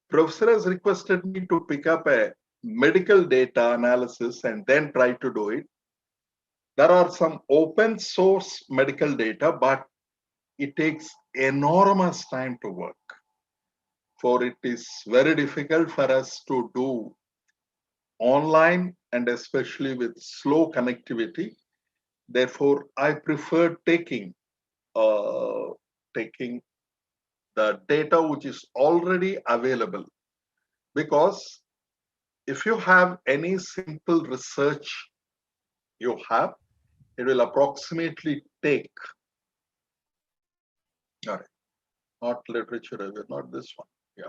F: professor has requested me to pick up a medical data analysis and then try to do it. There are some open source medical data, but it takes enormous time to work. For it is very difficult for us to do online and especially with slow connectivity. Therefore, I prefer taking the data which is already available, because if you have any simple research you have, it will approximately take, all right, not literature review, not this one. Yeah.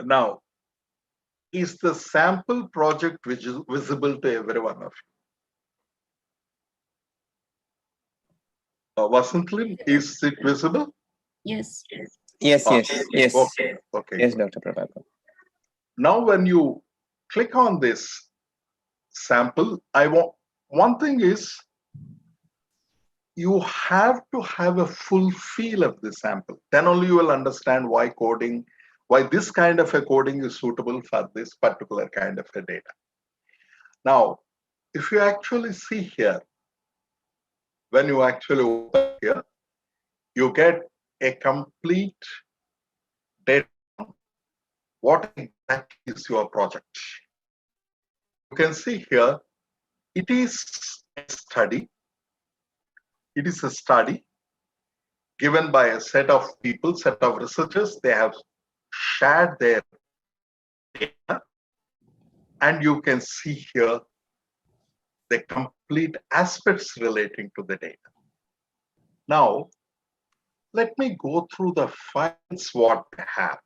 F: Now, is the sample project which is visible to every one of you? Vasantlin, is it visible?
B: Yes.
E: Yes, yes, yes.
F: Okay, okay.
E: Yes,
F: Good.
E: Dr. Prabhakar.
F: Now, when you click on this sample, one thing is you have to have a full feel of the sample. Then only you will understand why this kind of a coding is suitable for this particular kind of a data. Now, if you actually see here, when you actually open here, you get a complete data. What exactly is your project? You can see here, it is a study. It is a study given by a set of people, set of researchers. They have shared their data, and you can see here the complete aspects relating to the data. Now, let me go through the files what they have.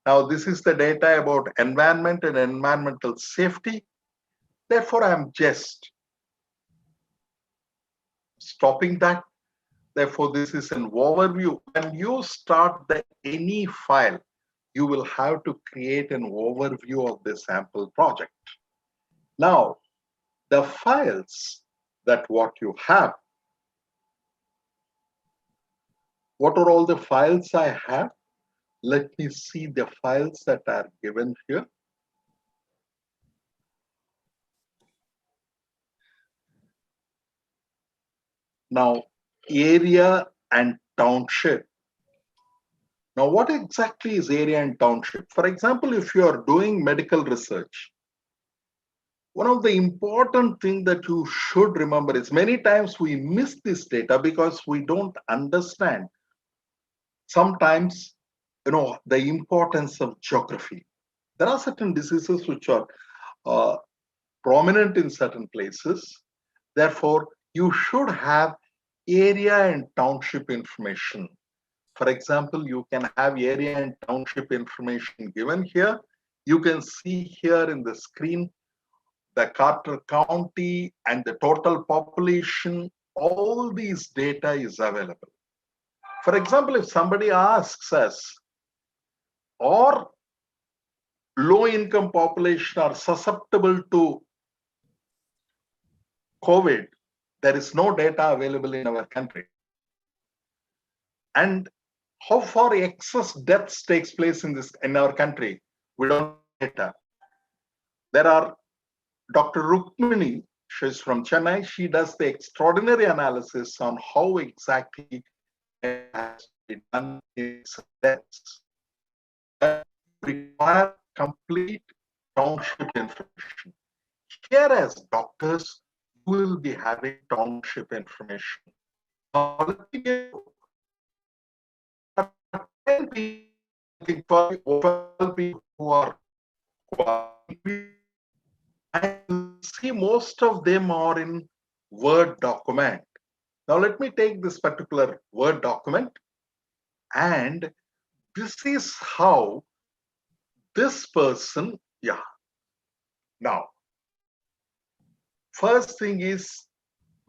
F: Now, this is the data about environment and environmental safety. Therefore, I'm just stopping that. Therefore, this is an overview. When you start any file, you will have to create an overview of the sample project. Now, the files that what you have, what are all the files I have? Let me see the files that are given here. Now, area and township. Now, what exactly is area and township? For example, if you are doing medical research, one of the important things that you should remember is many times we miss this data because we don't understand sometimes, the importance of geography. There are certain diseases which are prominent in certain places. Therefore, you should have area and township information. For example, you can have area and township information given here. You can see here in the screen the Carter County and the total population. All these data is available. For example, if somebody asks us, or low income population are susceptible to COVID, there is no data available in our country. And how far excess deaths takes place in our country, we don't have data. There are Dr. Rukmini, she's from Chennai, she does the extraordinary analysis on how exactly it has been done in deaths. That require complete township information. Here as doctors, you will be having township information. Now, let me give you 10 people who are and see most of them are in Word document. Now let me take this particular Word document, and this is how this person, Now, first thing is,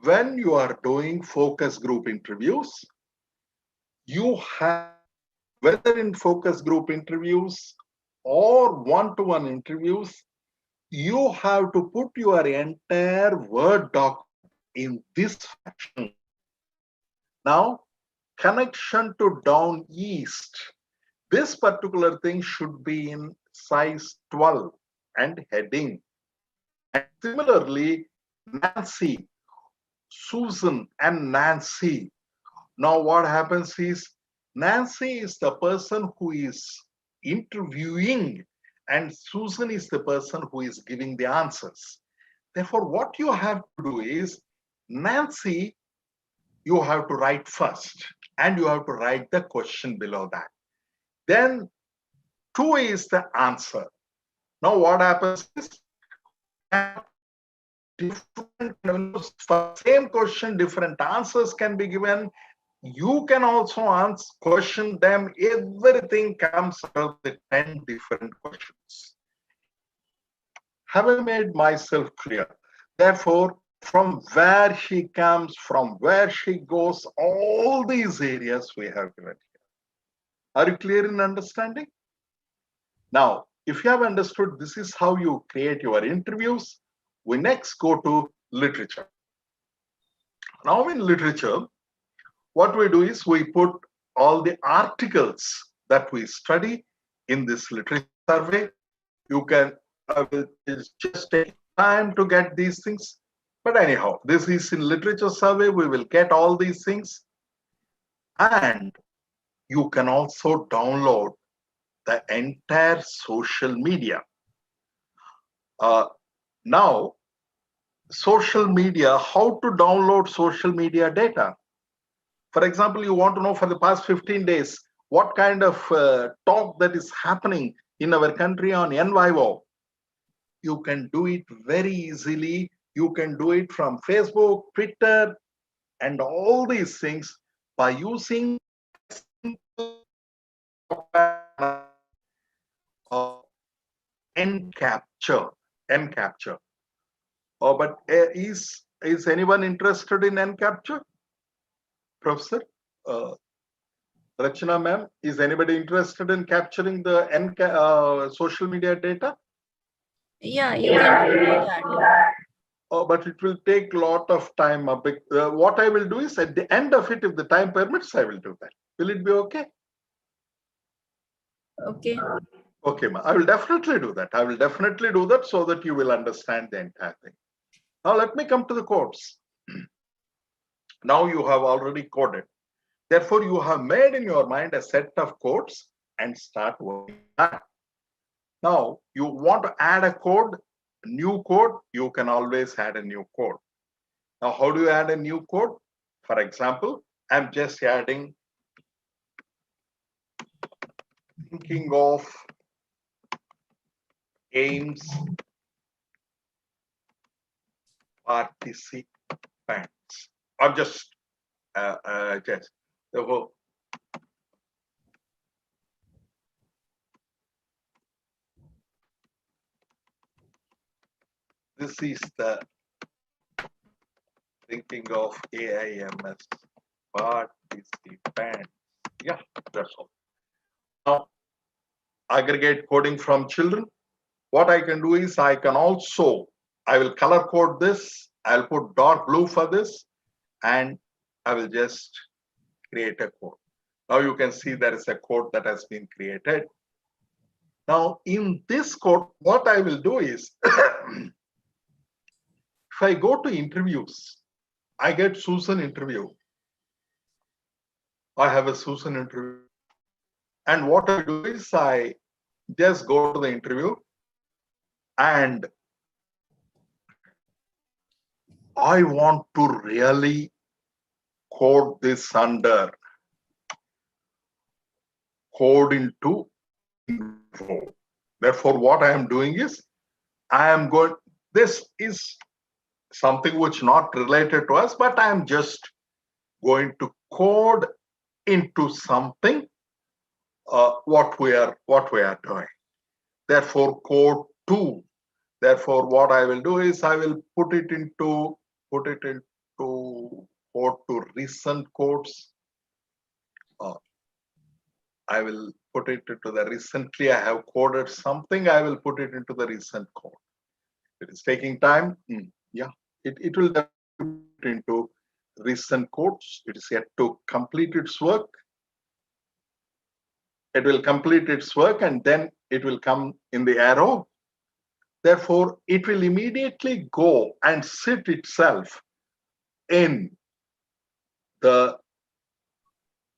F: when you are doing focus group interviews, you have, whether in focus group interviews or one-to-one interviews, you have to put your entire Word document in this fashion. Now, connection to down east, this particular thing should be in size 12 and heading. And similarly, Nancy, Susan, and Nancy. Now, what happens is Nancy is the person who is interviewing, and Susan is the person who is giving the answers. Therefore, what you have to do is Nancy, you have to write first, and you have to write the question below that. Then 2 is the answer. Now, what happens is different, for same question, different answers can be given. You can also question them. Everything comes out of the 10 different questions. Have I made myself clear? Therefore, from where she comes, from where she goes, all these areas we have given here. Are you clear in understanding? Now, if you have understood, this is how you create your interviews. We next go to literature. Now in literature, what we do is we put all the articles that we study in this literature survey. You can just take time to get these things. But anyhow, this is in literature survey. We will get all these things. And you can also download the entire social media. Now, social media, how to download social media data. For example, you want to know for the past 15 days, what kind of talk that is happening in our country on NYO. You can do it very easily. You can do it from Facebook, Twitter, and all these things by using Encapture. But is anyone interested in Encapture? Professor? Rachana ma'am, is anybody interested in capturing the social media data?
B: Yeah, you can do that.
F: But it will take a lot of time. What I will do is at the end of it, if the time permits, I will do that. Will it be okay?
B: Okay.
F: Okay, I will definitely do that. I will definitely do that so that you will understand the entire thing. Now let me come to the codes. Now you have already coded. Therefore, you have made in your mind a set of codes and start working on that. Now, you want to add a code, new code, you can always add a new code. Now, how do you add a new code? For example, I'm just adding thinking of aims participants. I'm just therefore, this is the thinking of AIMS participants. Yeah, that's all. Now, aggregate coding from children. What I can do is I will color code this. I'll put dark blue for this, and I will just create a code. Now you can see there is a code that has been created. Now in this code, what I will do is, if I go to interviews, I get Susan interview. I have a Susan interview. And what I do is I just go to the interview and I want to really code this under code into info. Therefore, what I am doing is this is something which not related to us, but I am just going to code into something what we are doing. Therefore, code 2. Therefore, what I will do is I will put it into code to recent codes. I will put it into the recently I have coded something. I will put it into the recent code. It is taking time. Yeah, it will put into recent codes. It is yet to complete its work. It will complete its work and then it will come in the arrow. Therefore, it will immediately go and sit itself in the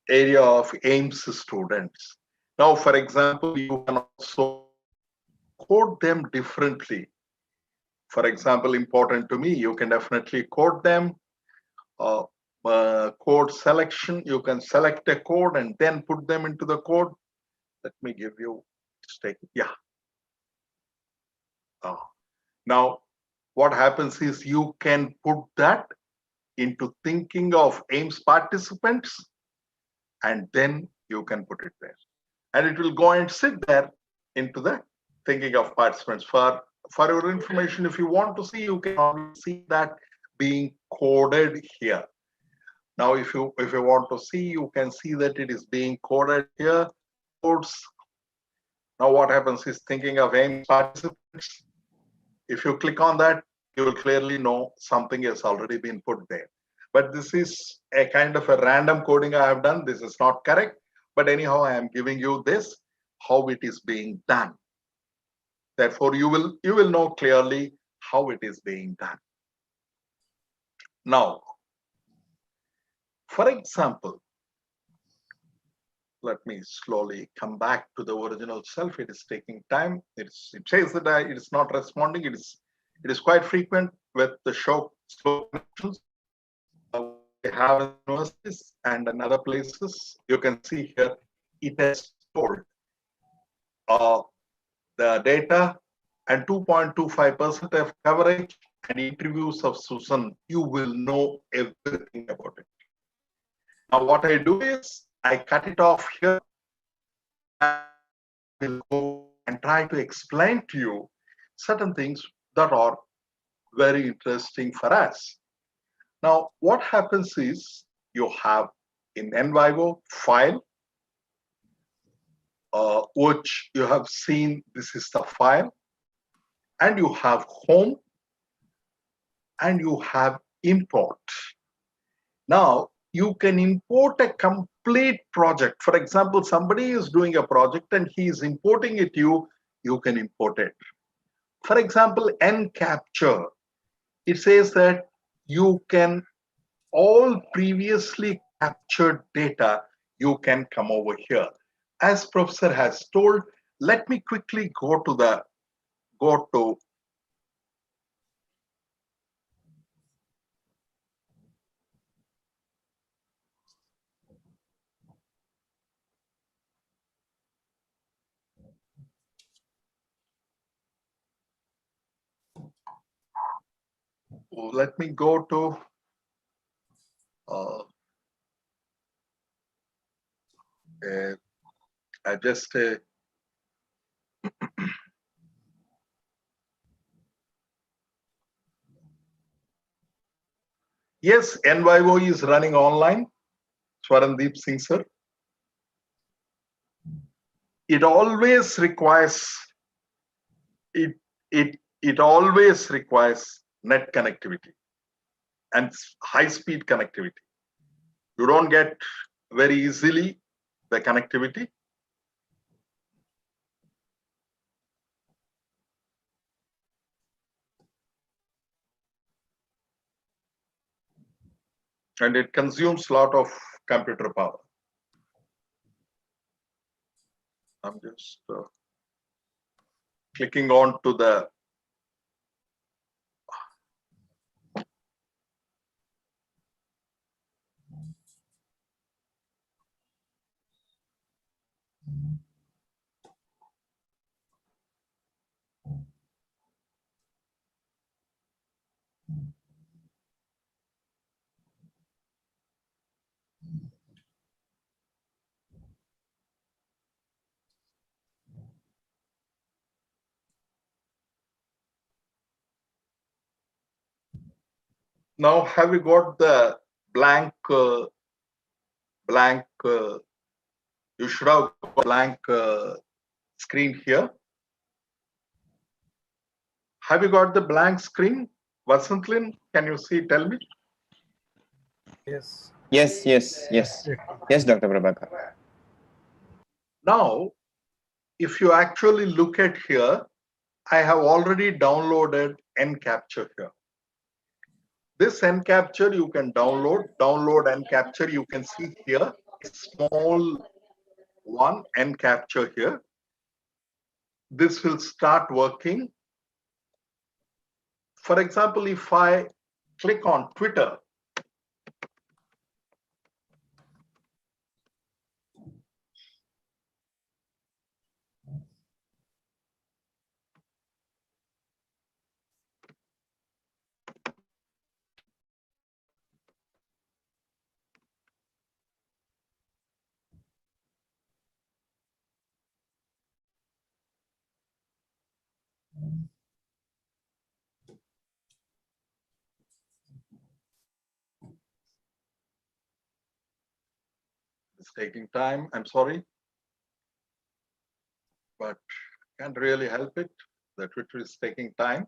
F: area of AIMS students. Now, for example, you can also code them differently. For example, important to me, you can definitely code them. Code selection, you can select a code and then put them into the code. Let me give you yeah. Now, what happens is you can put that into thinking of AIMS participants and then you can put it there. And it will go and sit there into the thinking of participants. For your information, if you want to see, you can see that being coded here. Now, if you want to see, you can see that it is being coded here. Codes. Now, what happens is thinking of AIMS participants. If you click on that, you will clearly know something has already been put there. But this is a kind of a random coding I have done. This is not correct. But anyhow, I am giving you this, how it is being done. Therefore, you will know clearly how it is being done. Now, for example, let me slowly come back to the original self. It is taking time. It says that it is not responding. It is quite frequent with the slow connections. We have universities and in other places. You can see here it has stored the data and 2.25% of coverage and interviews of Susan. You will know everything about it. Now, what I do is I cut it off here. I will go and try to explain to you certain things that are very interesting for us. Now, what happens is you have in NVivo file, which you have seen, this is the file, and you have home, and you have import. Now, you can import a complete project. For example, somebody is doing a project and he is importing it to you can import it. For example, Encapture, it says that you can all previously captured data, you can come over here. As professor has told, let me quickly go to let me go to just yes, NYO is running online. Swarandeep Singh sir. It always requires it always requires net connectivity and high speed connectivity. You don't get very easily the connectivity. And it consumes a lot of computer power. I'm just clicking on to the now have you got the blank you should have got blank screen here. Have you got the blank screen? Vasantlin, can you see? Tell me.
C: Yes.
E: Yes, Dr. Prabhakar.
F: Now, if you actually look at here, I have already downloaded Encapture here. This Encapture you can download Encapture. You can see here, small one Encapture here. This will start working. For example, if I click on Twitter, it's taking time. I'm sorry, but can't really help it. The Twitter is taking time.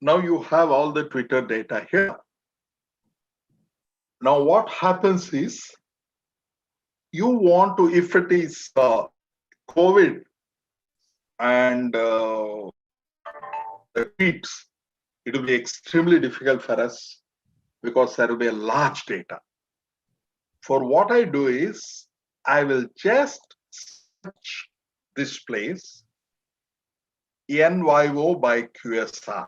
F: Now you have all the Twitter data here. Now what happens is, you want to, if it is COVID and the tweets, it will be extremely difficult for us because there will be a large data. For what I do is, I will just search this place, NYO by QSR.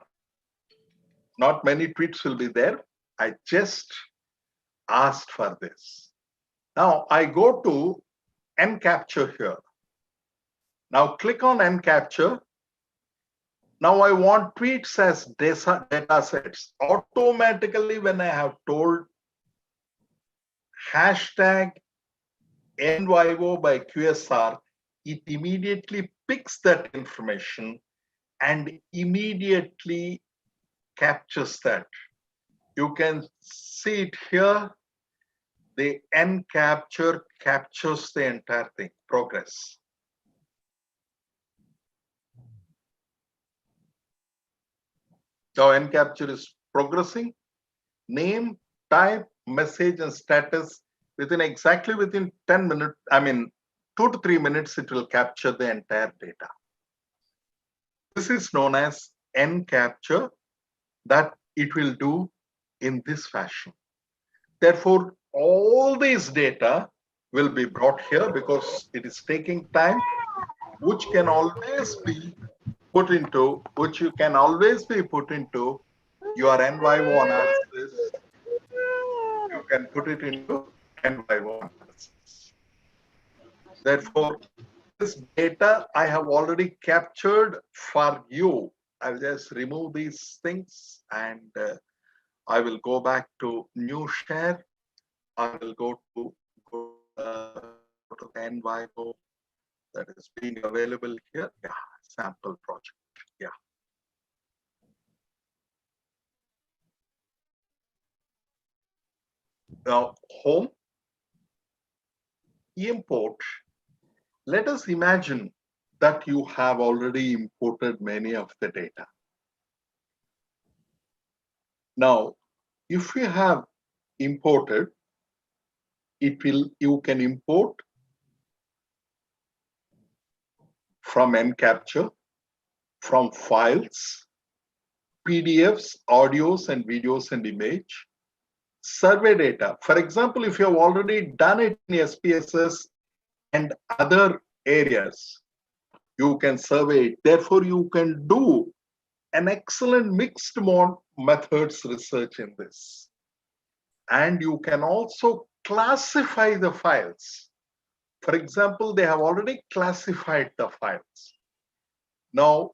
F: Not many tweets will be there. I just asked for this. Now I go to Encapture here. Now click on Encapture. Now I want tweets as data sets. Automatically, when I have told hashtag in vivo by QSR, it immediately picks that information and immediately captures that. You can see it here. The N capture captures the entire thing, progress. Now N capture is progressing, name, type, message, and status exactly within 10 minutes, 2 to 3 minutes, it will capture the entire data. This is known as N capture, that it will do in this fashion. Therefore, all these data will be brought here because it is taking time, which you can always be put into your in vivo analysis. You can put it into in vivo analysis. Therefore, this data I have already captured for you. I'll just remove these things and I will go back to new share. I will go to the in vivo that is being available here. Yeah, sample project. Yeah. Now, home, import. Let us imagine that you have already imported many of the data. Now, if you have imported, you can import from nCapture, from files, PDFs, audios and videos and image, survey data. For example, if you have already done it in SPSS and other areas, you can survey it. Therefore, you can do an excellent mixed mode methods research in this. And you can also classify the files. For example, they have already classified the files. Now,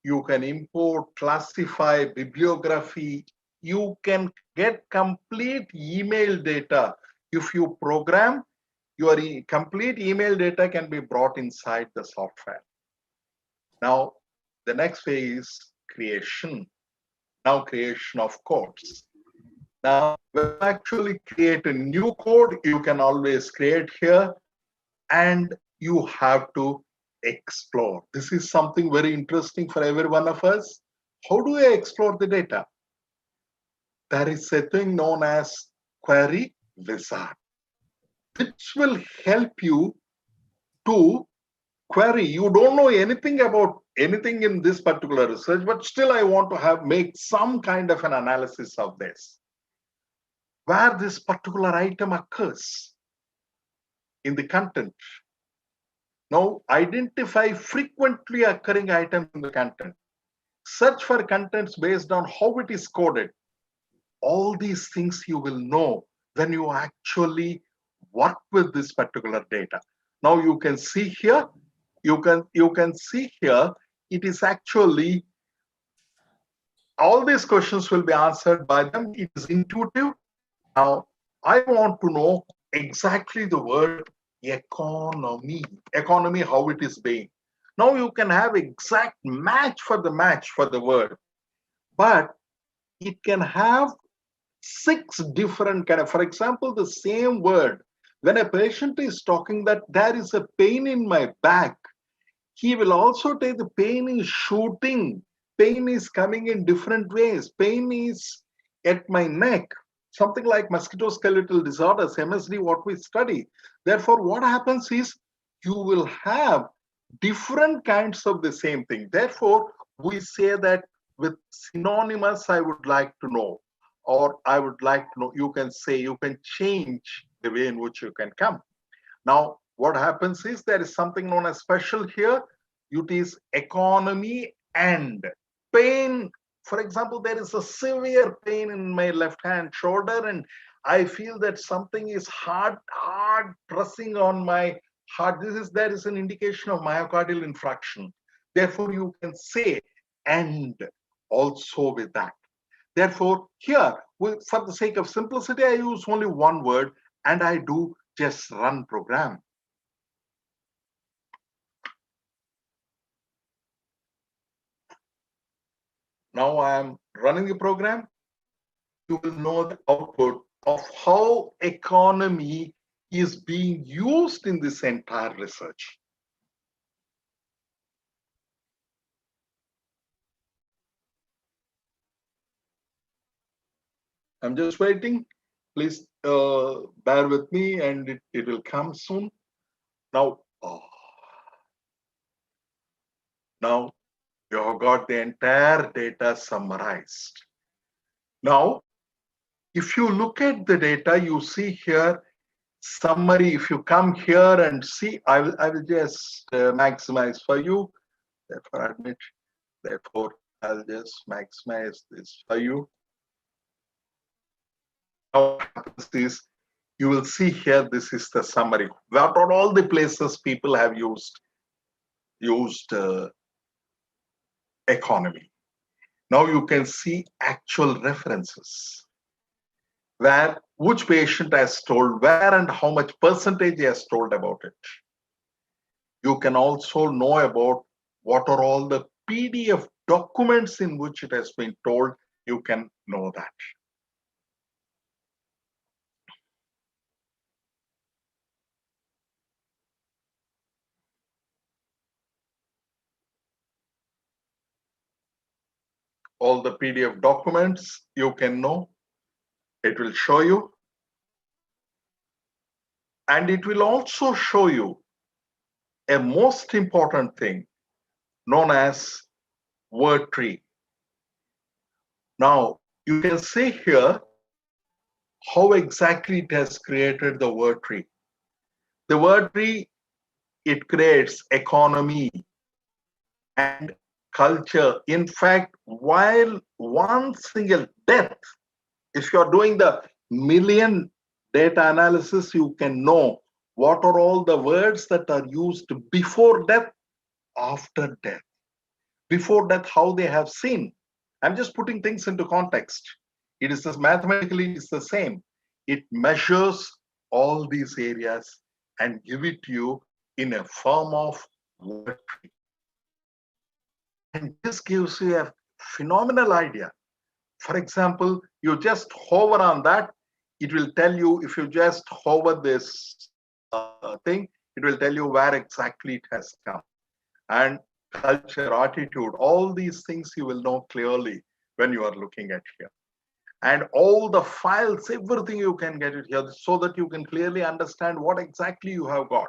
F: you can import, classify, bibliography. You can get complete email data. If you program, your complete email data can be brought inside the software. Now, the next phase is creation. Now, creation of codes. Now, when you actually create a new code, you can always create here, and you have to explore. This is something very interesting for every one of us. How do I explore the data? There is a thing known as query wizard, which will help you to query. You don't know anything about anything in this particular research, but still I want to make some kind of an analysis of this. Where this particular item occurs in the content. Now, identify frequently occurring items in the content. Search for contents based on how it is coded. All these things you will know when you actually work with this particular data. Now you can see here, it is actually, all these questions will be answered by them. It is intuitive. Now, I want to know exactly the word economy, how it is being. Now you can have exact match for the word, but it can have 6 different kind of, for example, the same word. When a patient is talking that there is a pain in my back, he will also take the pain is shooting. Pain is coming in different ways. Pain is at my neck. Something like musculoskeletal disorders, MSD, what we study. Therefore, what happens is you will have different kinds of the same thing. Therefore, we say that with synonymous, I would like to know, or I would like to know, you can say, you can change the way in which you can come. Now, what happens is there is something known as special here. It is economy and pain. For example, there is a severe pain in my left hand shoulder, and I feel that something is hard pressing on my heart. There is an indication of myocardial infarction. Therefore, you can say and also with that. Therefore, here, for the sake of simplicity, I use only one word and I do just run program. Now I am running the program. You will know the output of how economy is being used in this entire research. I'm just waiting. Please bear with me, and it will come soon. Now, now you have got the entire data summarized. Now, if you look at the data, you see here summary. If you come here and see, I will just maximize for you. Therefore, admit. Therefore, I'll just maximize this for you. Now, what happens is you will see here. This is the summary. What are all the places people have used economy? Now you can see actual references, where which patient has told where and how much percentage he has told about it. You can also know about what are all the PDF documents in which it has been told. You can know that. All the PDF documents you can know. It will show you. And it will also show you a most important thing known as word tree. Now, you can see here how exactly it has created the word tree. The word tree, it creates economy and culture. In fact, while one single death, if you're doing the million data analysis, you can know what are all the words that are used before death, after death. Before death, how they have seen. I'm just putting things into context. It is mathematically it's the same. It measures all these areas and give it to you in a form of word tree. And this gives you a phenomenal idea. For example, you just hover on that, it will tell you, if you just hover this thing, it will tell you where exactly it has come. And culture, attitude, all these things you will know clearly when you are looking at here. And all the files, everything you can get it here so that you can clearly understand what exactly you have got.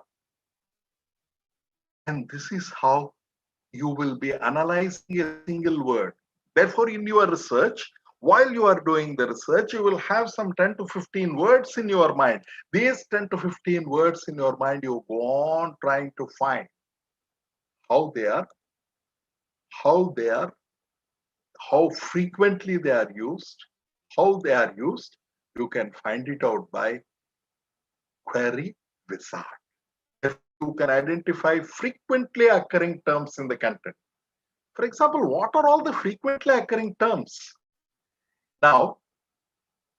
F: And this is how you will be analyzing a single word. Therefore, in your research, while you are doing the research, you will have some 10 to 15 words in your mind. These 10 to 15 words in your mind, you go on trying to find how frequently they are used, how they are used. You can find it out by query wizard. You can identify frequently occurring terms in the content. For example, what are all the frequently occurring terms? Now,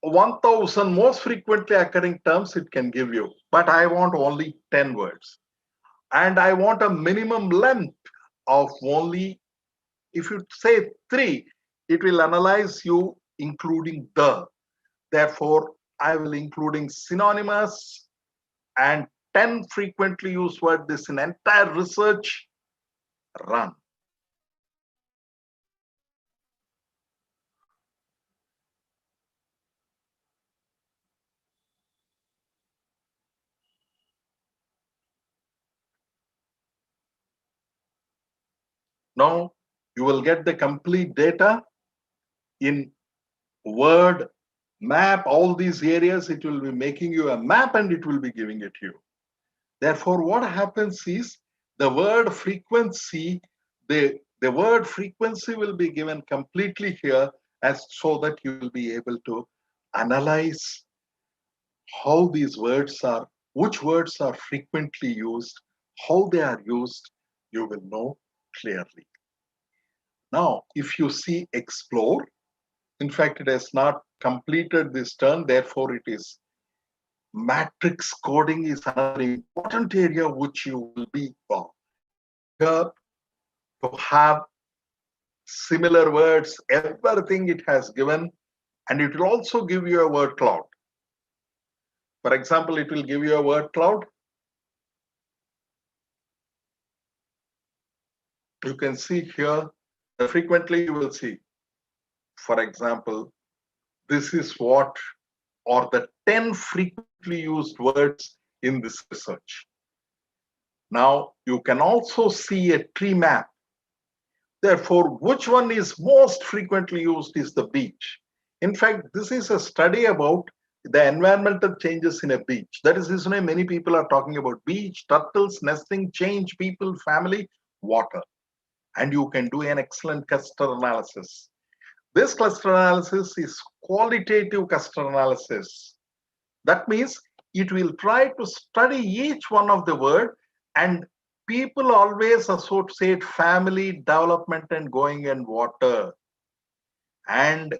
F: 1000 most frequently occurring terms it can give you, but I want only 10 words. And I want a minimum length of only, if you say 3, it will analyze you including the. Therefore, I will including synonymous and 10 frequently used words. This in entire research run. Now you will get the complete data in word, map, all these areas. It will be making you a map and it will be giving it to you. Therefore, what happens is the word frequency, the word frequency will be given completely here, as so that you will be able to analyze how these words are, which words are frequently used, how they are used, you will know clearly. Now, if you see explore, in fact, it has not completed this turn, therefore it is Matrix coding is another important area which you will be here to have similar words, everything it has given, and it will also give you a word cloud. For example, it will give you a word cloud. You can see here, frequently you will see, for example, this is what, or the 10 frequently used words in this research. Now, you can also see a tree map. Therefore, which one is most frequently used is the beach. In fact, this is a study about the environmental changes in a beach. That is why many people are talking about beach, turtles, nesting, change, people, family, water. And you can do an excellent cluster analysis. This cluster analysis is qualitative cluster analysis. That means it will try to study each one of the word, and people always associate family, development, and going and water. And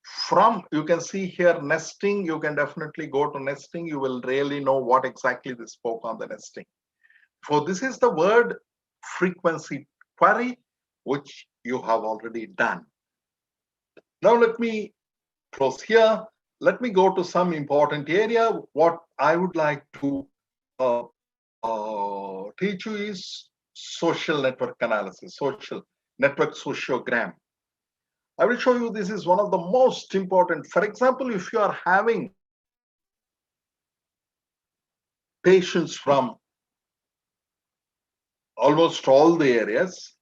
F: from, you can see here nesting, you can definitely go to nesting. You will really know what exactly they spoke on the nesting. So this is the word frequency query, which you have already done. Now let me close here. Let me go to some important area. What I would like to teach you is social network analysis, social network sociogram. I will show you this is one of the most important. For example, if you are having patients from almost all the areas,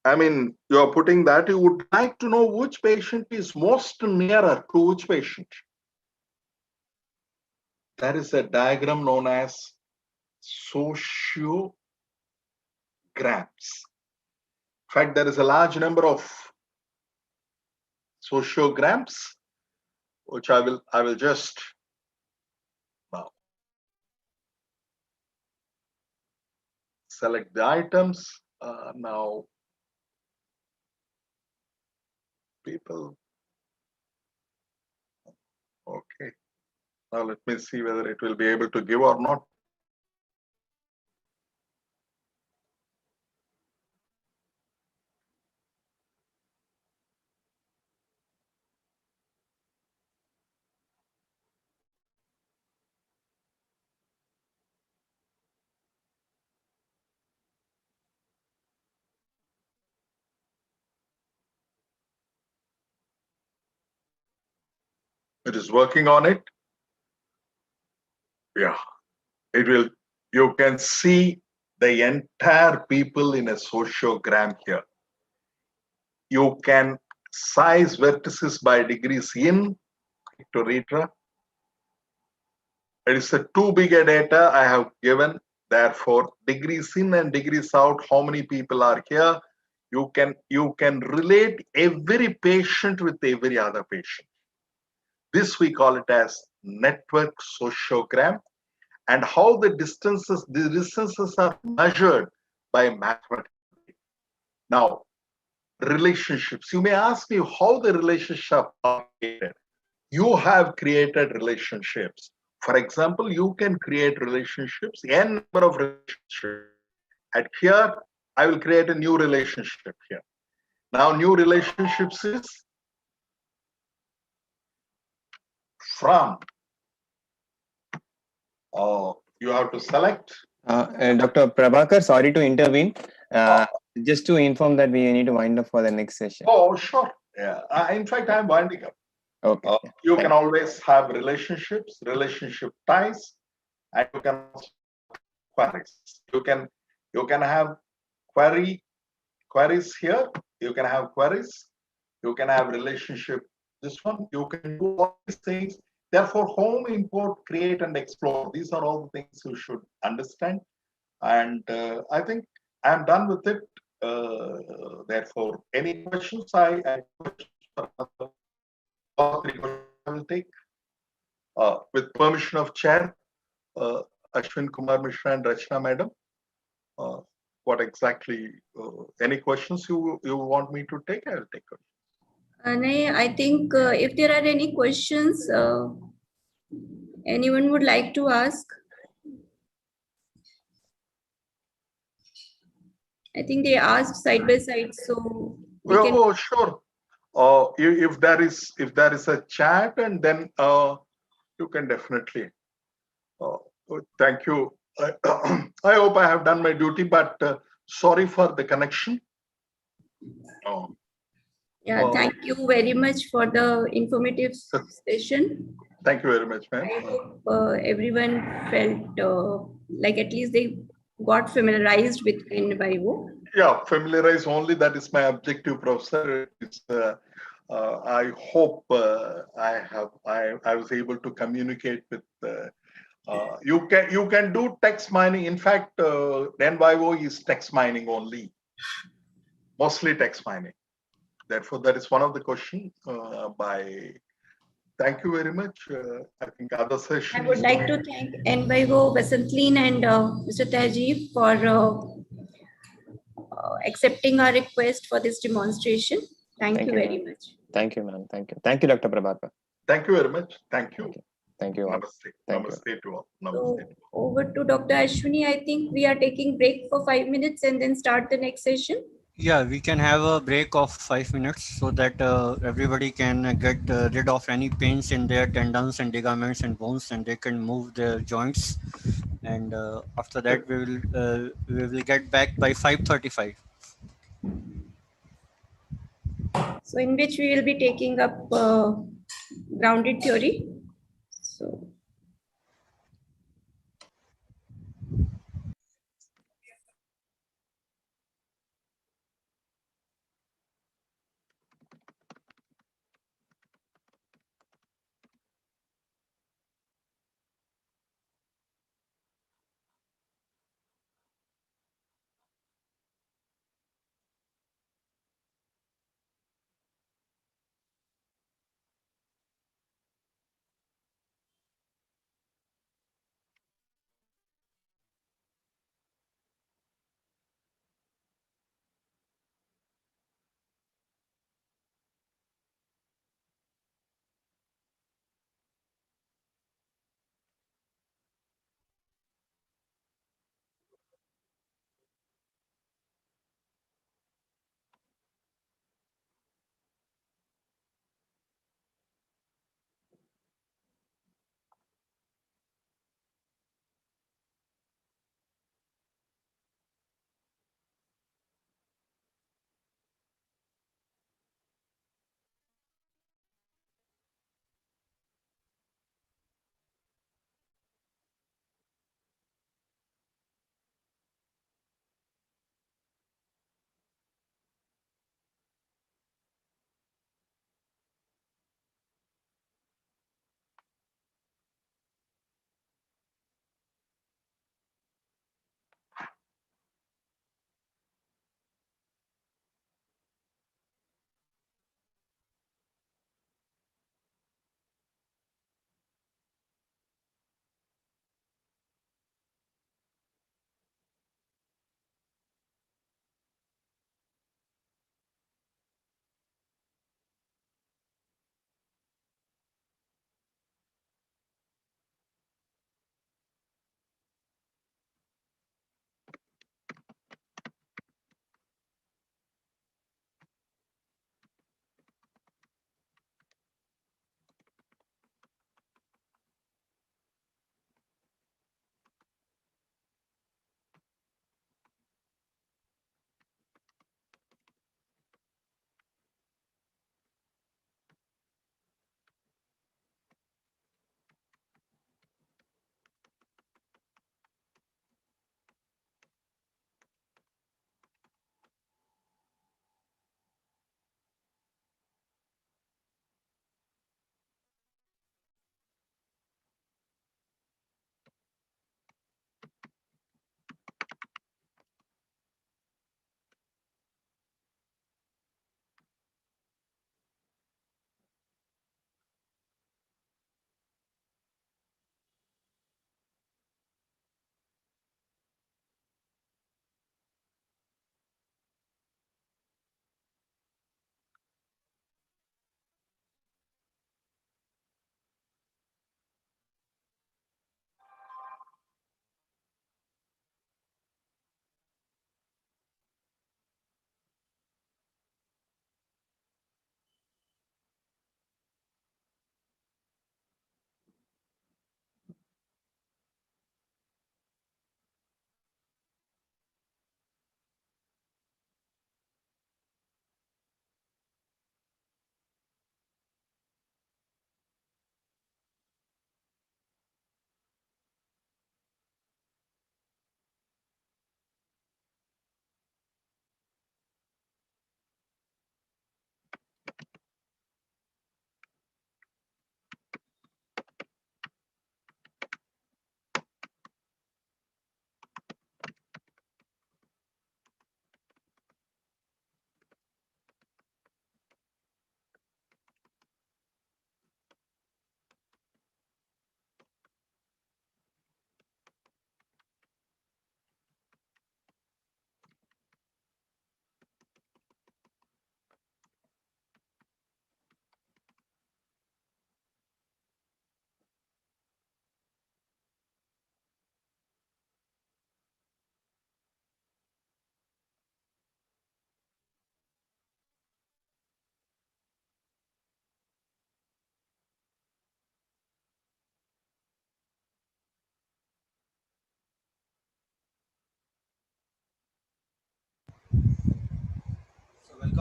F: I mean, you are putting that, you would like to know which patient is most nearer to which patient. That is a diagram known as sociograms. In fact, there is a large number of sociograms, which I will just now select the items. Now, people. Okay. Now let me see whether it will be able to give or not. It is working on it. Yeah, it will. You can see the entire people in a sociogram here. You can size vertices by degrees in to Ritra. It is a too big a data I have given. Therefore, degrees in and degrees out, how many people are here? You can relate every patient with every other patient. This we call it as network sociogram, and how the distances are measured by mathematics. Now, relationships. You may ask me how the relationships are created. You have created relationships. For example, you can create relationships, n number of relationships. And here, I will create a new relationship here. Now, new relationships is from. You have to select.
E: Dr. Prabhakar, sorry to intervene. Just to inform that we need to wind up for the next session.
F: Oh, sure. Yeah. In fact, I'm winding up.
E: Okay.
F: You can always have relationships, relationship ties, and you can also queries. You can have queries here. You can have queries. You can have relationship. This one, you can do all these things. Therefore, home, import, create, and explore. These are all the things you should understand. And I think I'm done with it. Therefore, any questions I will take. With permission of Chair, Ashwin Kumar Mishra and Rachna Madam. What exactly, any questions you want me to take? I will take it.
B: I think if there are any questions, Anyone would like to ask? I think they asked side by side, so we can.
F: Oh, sure. If there is a chat, and then you can definitely. Thank you. I hope I have done my duty, but sorry for the connection. Oh.
B: Yeah, thank you very much for the informative session.
F: Thank you very much, ma'am.
B: I hope everyone felt like at least they got familiarized with NYO.
F: Yeah, familiarize only. That is my objective, Professor. I hope I was able to communicate with. You can do text mining. In fact, NYO is text mining only, mostly text mining. Therefore, that is one of the questions by. Thank you very much. I think other sessions.
B: I would like to thank NYO, Vasantlin and Mr. Tajib for accepting our request for this demonstration. Thank you very much.
E: Thank you, ma'am. Thank you. Thank you, Dr. Prabhakar.
F: Thank you very much. Thank you.
E: Thank you.
F: Namaste. Namaste to all. Namaste.
B: So over to Dr. Ashwini. I think we are taking break for 5 minutes and then start the next session.
A: Yeah, we can have a break of 5 minutes so that everybody can get rid of any pains in their tendons and ligaments and bones, and they can move their joints. And after that, we will get back by 5:35.
B: So in which we will be taking up grounded theory. So.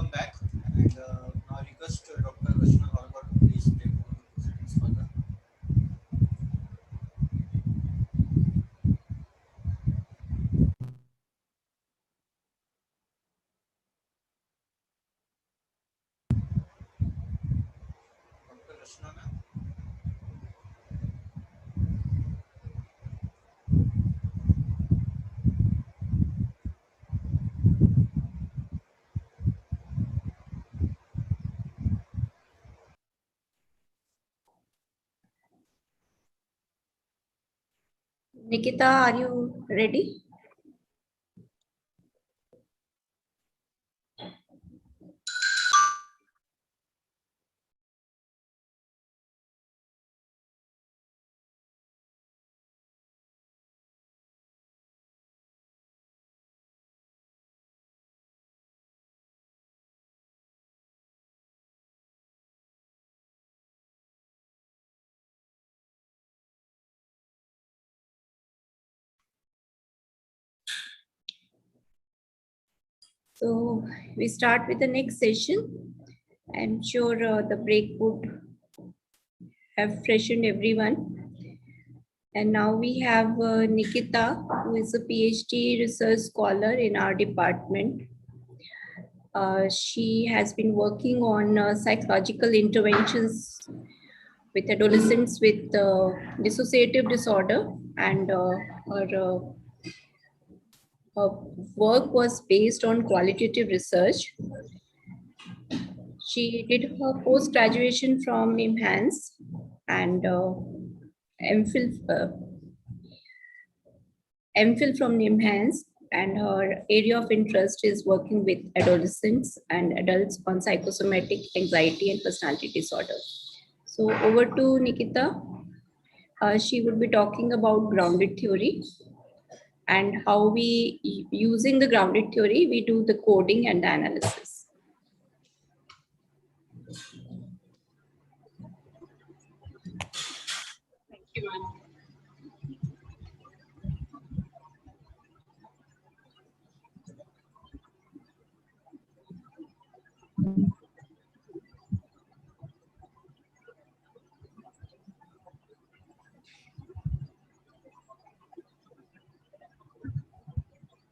A: welcome back. And now I request Dr. Rachna Varma to please take over proceedings further. Dr. Rachna ma'am.
B: Nikita, are you ready? So we start with the next session. I'm sure the break would have freshened everyone. And now we have Nikita, who is a PhD research scholar in our department. She has been working on psychological interventions with adolescents with dissociative disorder, and her work was based on qualitative research. She did her post-graduation from NIMHANS and MPhil from NIMHANS, and her area of interest is working with adolescents and adults on psychosomatic anxiety and personality disorder. So over to Nikita. She would be talking about grounded theory and how we, using the grounded theory, we do the coding and the analysis.
I: Thank you, ma'am.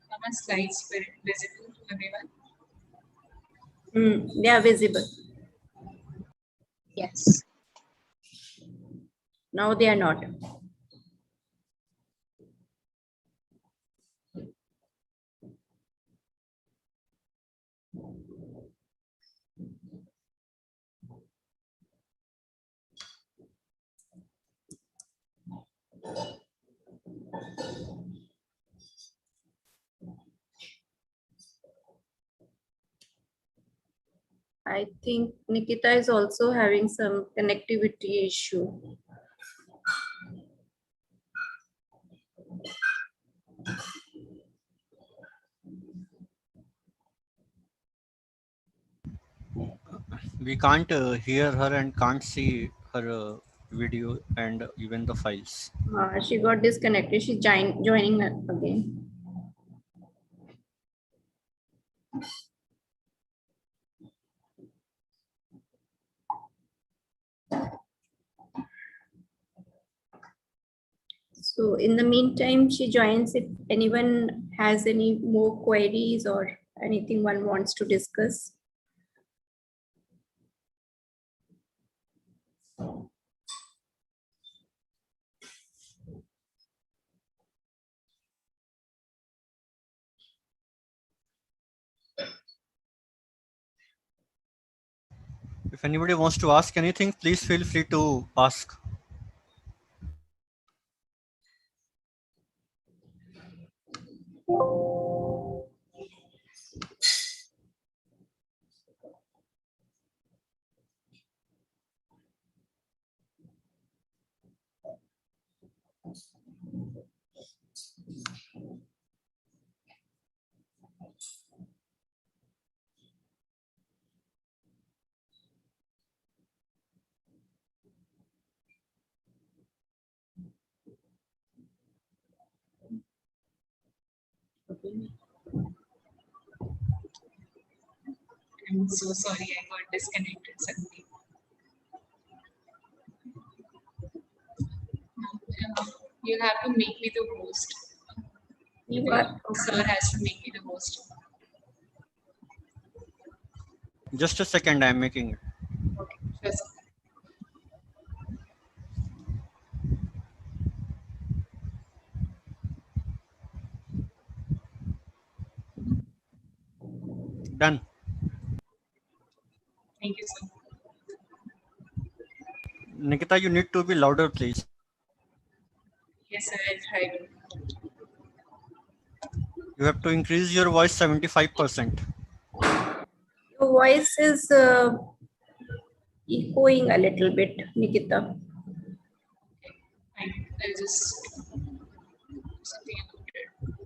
I: Are my slides visible to everyone?
B: They are visible.
I: Yes.
B: Now they are not. I think Nikita is also having some connectivity issue.
A: We can't hear her and can't see her video and even the files.
B: She got disconnected. She's joining again. So in the meantime, she joins. If anyone has any more queries or anything one wants to discuss.
A: If anybody wants to ask anything, please feel free to ask.
I: I'm so sorry I got disconnected suddenly. You have to make me the host.
B: You are
I: Sir has to make me the host.
A: Just a second, I'm making it.
I: Okay, sure, sir.
A: Done.
I: Thank you, sir.
A: Nikita, you need to be louder, please.
I: Yes, sir, I'll try to.
A: You have to increase your voice 75%.
B: your voice is echoing a little bit, Nikita.
I: Fine. I'll just something about it.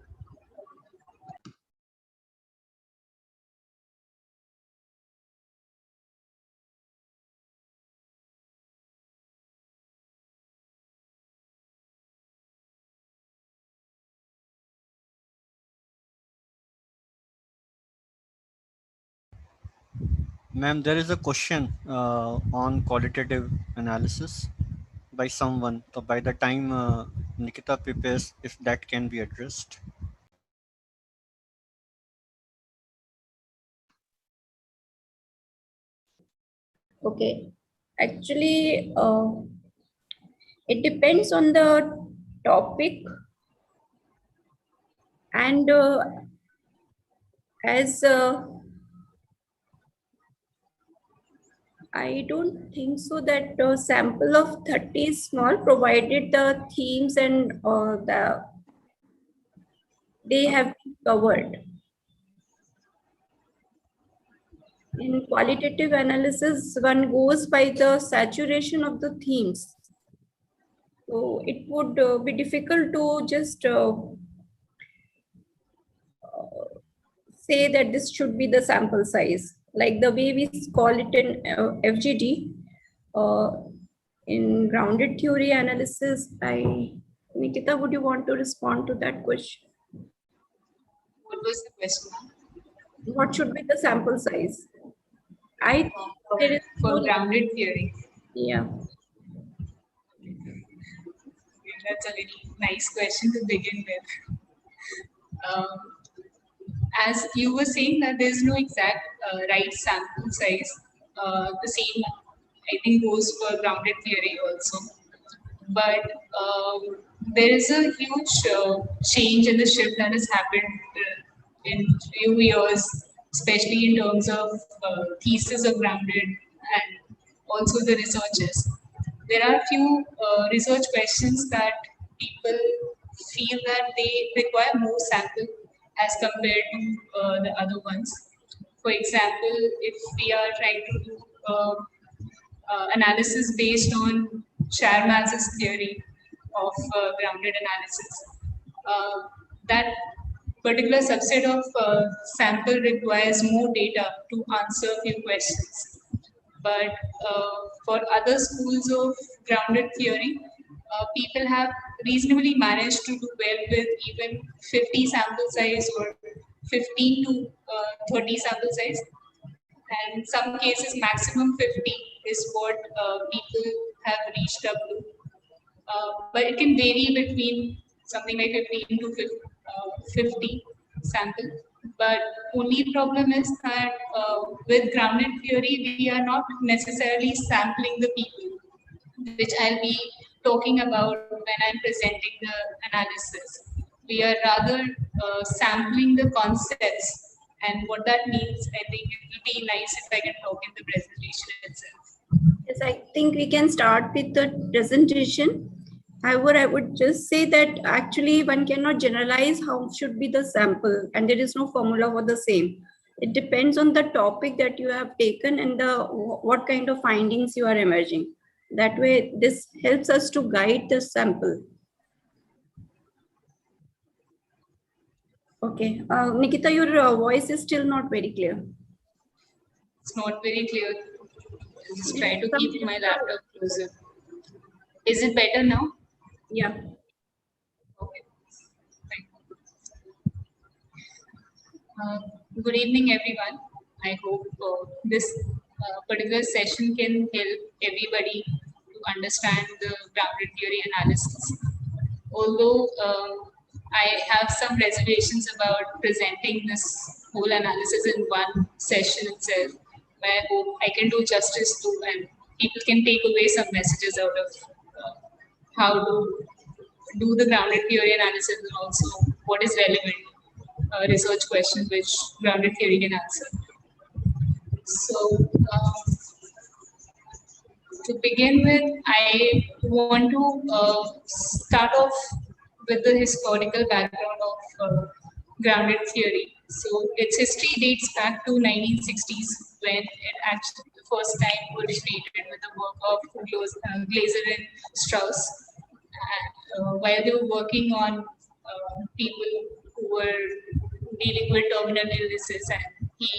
A: Ma'am, there is a question on qualitative analysis by someone. So by the time Nikita prepares, if that can be addressed.
B: Okay. Actually, it depends on the topic, and as I don't think so that sample of 30 is small, provided the themes and they have been covered. In qualitative analysis, one goes by the saturation of the themes. So it would be difficult to just say that this should be the sample size. Like the way we call it in FGD, uh, in grounded theory analysis. Nikita, would you want to respond to that question?
I: What was the question?
B: What should be the sample size? I think there is
I: For
B: no,
I: grounded theory.
B: yeah.
I: That's a very nice question to begin with. Um, as you were saying that there's no exact right sample size, the same I think goes for grounded theory also. But there is a huge change in the shift that has happened in few years, especially in terms of thesis of grounded and also the researchers. There are few research questions that people feel that they require more sample as compared to the other ones. For example, if we are trying to do analysis based on Sharma's theory of grounded analysis, that particular subset of sample requires more data to answer few questions. But for other schools of grounded theory, people have reasonably managed to do well with even 50 sample size or 15 to 30 sample size. And in some cases, maximum 50 is what people have reached up to. But it can vary between something like 15 to 50 sample. But only problem is that with grounded theory, we are not necessarily sampling the people, which I'll be talking about when I'm presenting the analysis. We are rather sampling the concepts, and what that means, I think it will be nice if I can talk in the presentation itself.
B: Yes, I think we can start with the presentation. However, I would just say that actually one cannot generalize how should be the sample, and there is no formula for the same. It depends on the topic that you have taken and the what kind of findings you are emerging. That way, this helps us to guide the sample. Okay, Nikita, your voice is still not very clear.
I: It's not very clear. I'll just try to keep my laptop closer. Is it better now?
B: Yeah.
I: Okay. Good evening, everyone. I hope this particular session can help everybody to understand the grounded theory analysis. Although I have some reservations about presenting this whole analysis in one session itself, but I hope I can do justice to and people can take away some messages out of how to do the grounded theory analysis and also what is relevant research questions which grounded theory can answer. So to begin with, I want to start off with the historical background of grounded theory. So its history dates back to 1960s when it actually the first time originated with the work of Glaser and Strauss. And, while they were working on people who were dealing with terminal illnesses, and he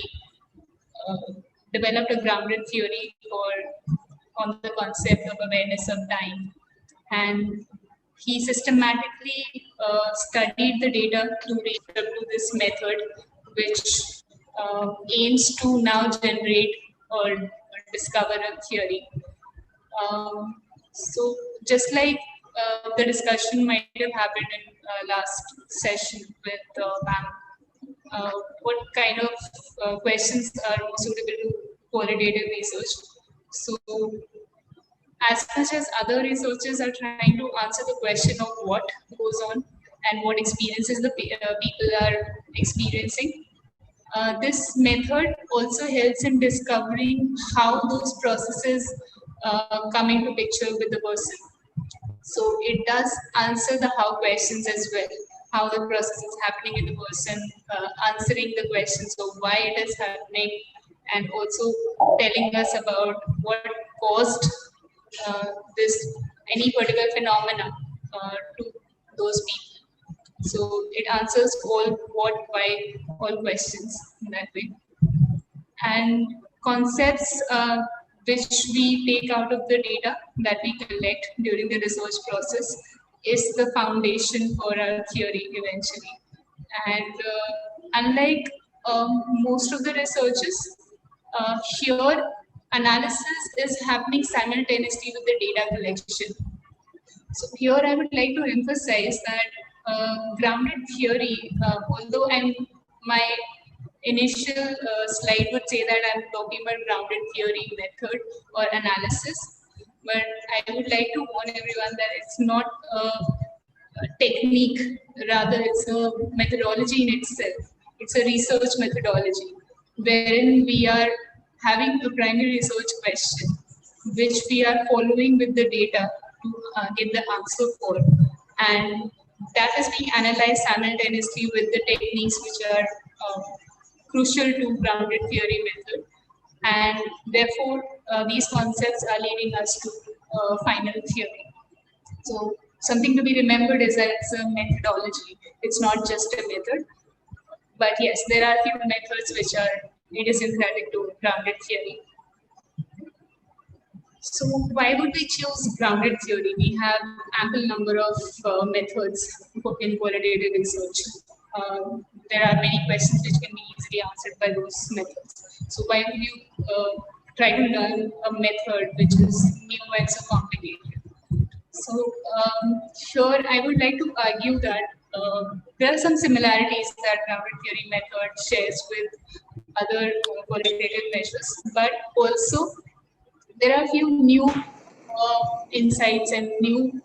I: developed a grounded theory on the concept of awareness of time. And he systematically studied the data to reach up to this method, which aims to now generate or discover a theory. So just like the discussion might have happened in last session with Pam, what kind of questions are more suitable to qualitative research. So as much as other researchers are trying to answer the question of what goes on and what experiences the people are experiencing, this method also helps in discovering how those processes come into picture with the person. So it does answer the how questions as well, how the process is happening in the person, answering the questions of why it is happening, and also telling us about what caused this any particular phenomena to those people. So it answers all what, why, all questions in that way. And concepts which we take out of the data that we collect during the research process is the foundation for our theory eventually. And unlike most of the researches, here analysis is happening simultaneously with the data collection. So here I would like to emphasize that grounded theory, although my initial slide would say that I'm talking about grounded theory method or analysis, but I would like to warn everyone that it's not a technique, rather it's a methodology in itself. It's a research methodology wherein we are having a primary research question which we are following with the data to get the answer for, and that is being analyzed simultaneously with the techniques which are crucial to grounded theory method, and therefore these concepts are leading us to final theory. So something to be remembered is that it's a methodology, it's not just a method. But yes, there are few methods which are idiosyncratic to grounded theory. So why would we choose grounded theory? We have ample number of methods in qualitative research. There are many questions which can be easily answered by those methods. So why would you try to learn a method which is new and so complicated? So here I would like to argue that there are some similarities that grounded theory method shares with other qualitative measures, but also there are a few new insights and new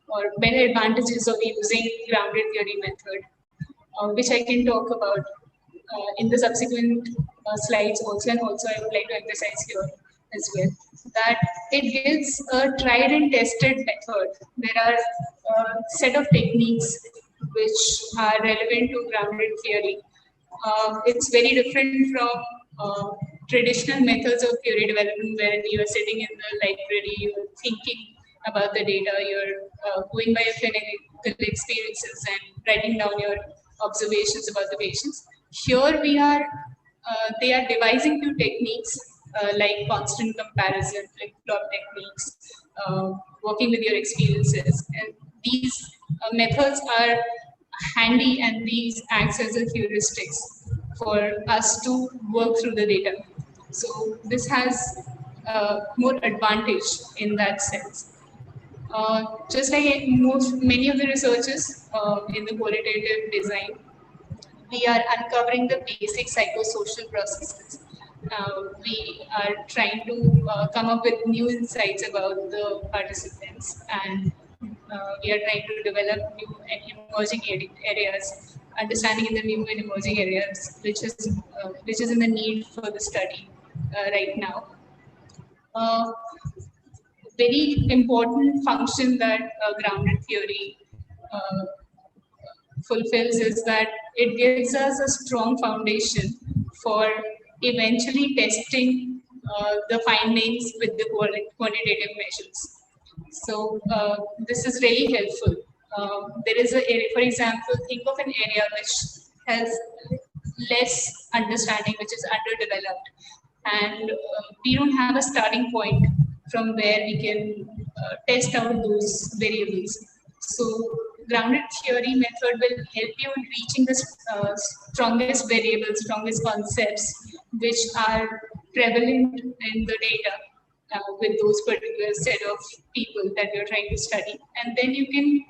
I: or better advantages of using grounded theory method, which I can talk about in the subsequent slides also, and also I would like to emphasize here as well that it gives a tried and tested method. There are a set of techniques which are relevant to grounded theory. It's very different from traditional methods of theory development where you are sitting in the library, you're thinking about the data, you're going by your clinical experiences and writing down your observations about the patients. Here we are, they are devising few techniques like constant comparison, like plot techniques, working with your experiences. And these methods are handy and these acts as a heuristics for us to work through the data. So this has more advantage in that sense. Just like many of the researchers in the qualitative design, we are uncovering the basic psychosocial processes. We are trying to come up with new insights about the participants, and we are trying to develop new and emerging areas, understanding in the new and emerging areas, which is in the need for the study right now. Very important function that grounded theory uh, fulfills is that it gives us a strong foundation for eventually testing the findings with the quantitative measures. So this is really helpful. There is a area, for example, think of an area which has less understanding, which is underdeveloped, and we don't have a starting point from where we can test out those variables. So grounded theory method will help you in reaching the strongest variables, strongest concepts, which are prevalent in the data with those particular set of people that you're trying to study. And then you can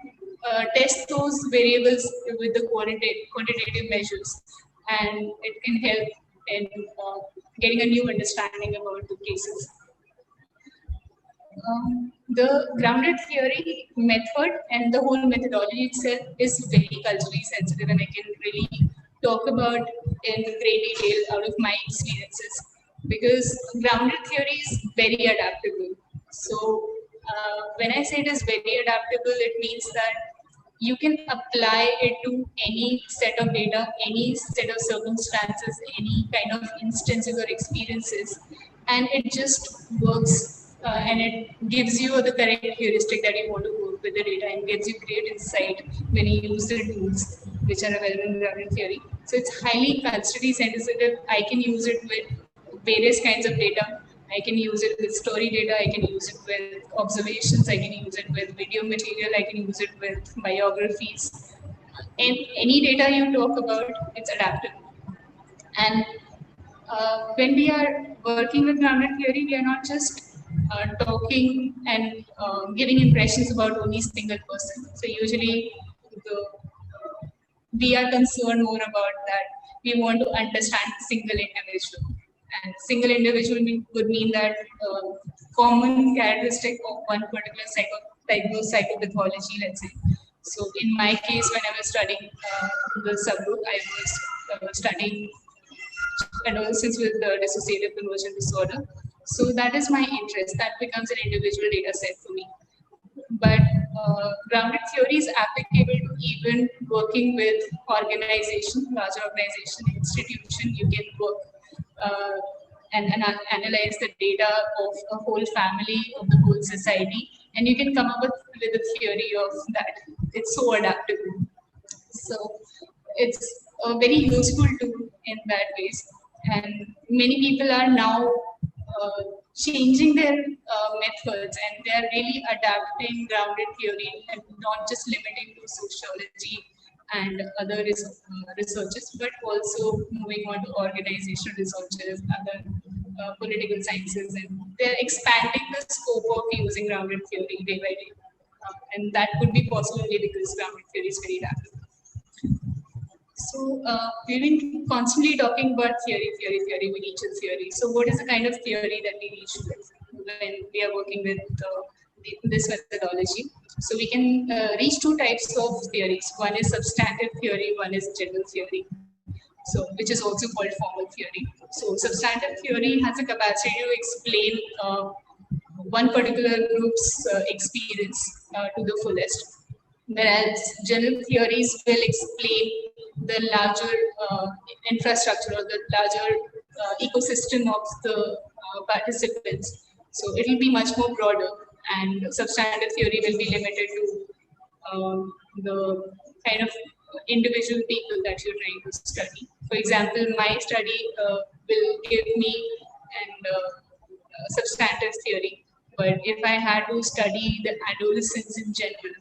I: test those variables with the quantitative measures, and it can help in getting a new understanding about the cases. The grounded theory method and the whole methodology itself is very culturally sensitive, and I can really talk about in great detail out of my experiences, because grounded theory is very adaptable. So when I say it is very adaptable, it means that you can apply it to any set of data, any set of circumstances, any kind of instances or experiences, and it just works and it gives you the correct heuristic that you want to work with the data, and gives you great insight when you use the tools which are available in grounded theory. So it's highly culturally sensitive. I can use it with various kinds of data. I can use it with story data, I can use it with observations, I can use it with video material, I can use it with biographies. And any data you talk about, it's adaptable. And when we are working with grounded theory, we are not just talking and giving impressions about only single person. So usually we are concerned more about that. We want to understand single individual. And single individual would mean that common characteristic of one particular type of psychopathology, let's say. So in my case, when I was studying the subgroup, I was studying adolescents with dissociative conversion disorder. So that is my interest. That becomes an individual data set for me. But grounded theory is applicable to even working with organization, larger organization, institution. You can work and analyze the data of a whole family, of the whole society, and you can come up with a theory of that. It's so adaptable. So it's a very useful tool in that ways. And many people are now changing their methods, and they are really adapting grounded theory and not just limiting to sociology and other researches, but also moving on to organizational researches, other political sciences, and they're expanding the scope of using grounded theory day by day. And that could be possible only because grounded theory is very adaptable. So we've been constantly talking about theory, we reach a theory. So what is the kind of theory that we reach with when we are working with this methodology? So we can reach two types of theories. One is substantive theory, one is general theory. So which is also called formal theory. So substantive theory has a capacity to explain one particular group's experience to the fullest, whereas general theories will explain the larger infrastructure or the larger ecosystem of the participants. So it will be much more broader, and substantive theory will be limited to the kind of individual people that you're trying to study. For example, my study will give me an substantive theory, but if I had to study the adolescents in general,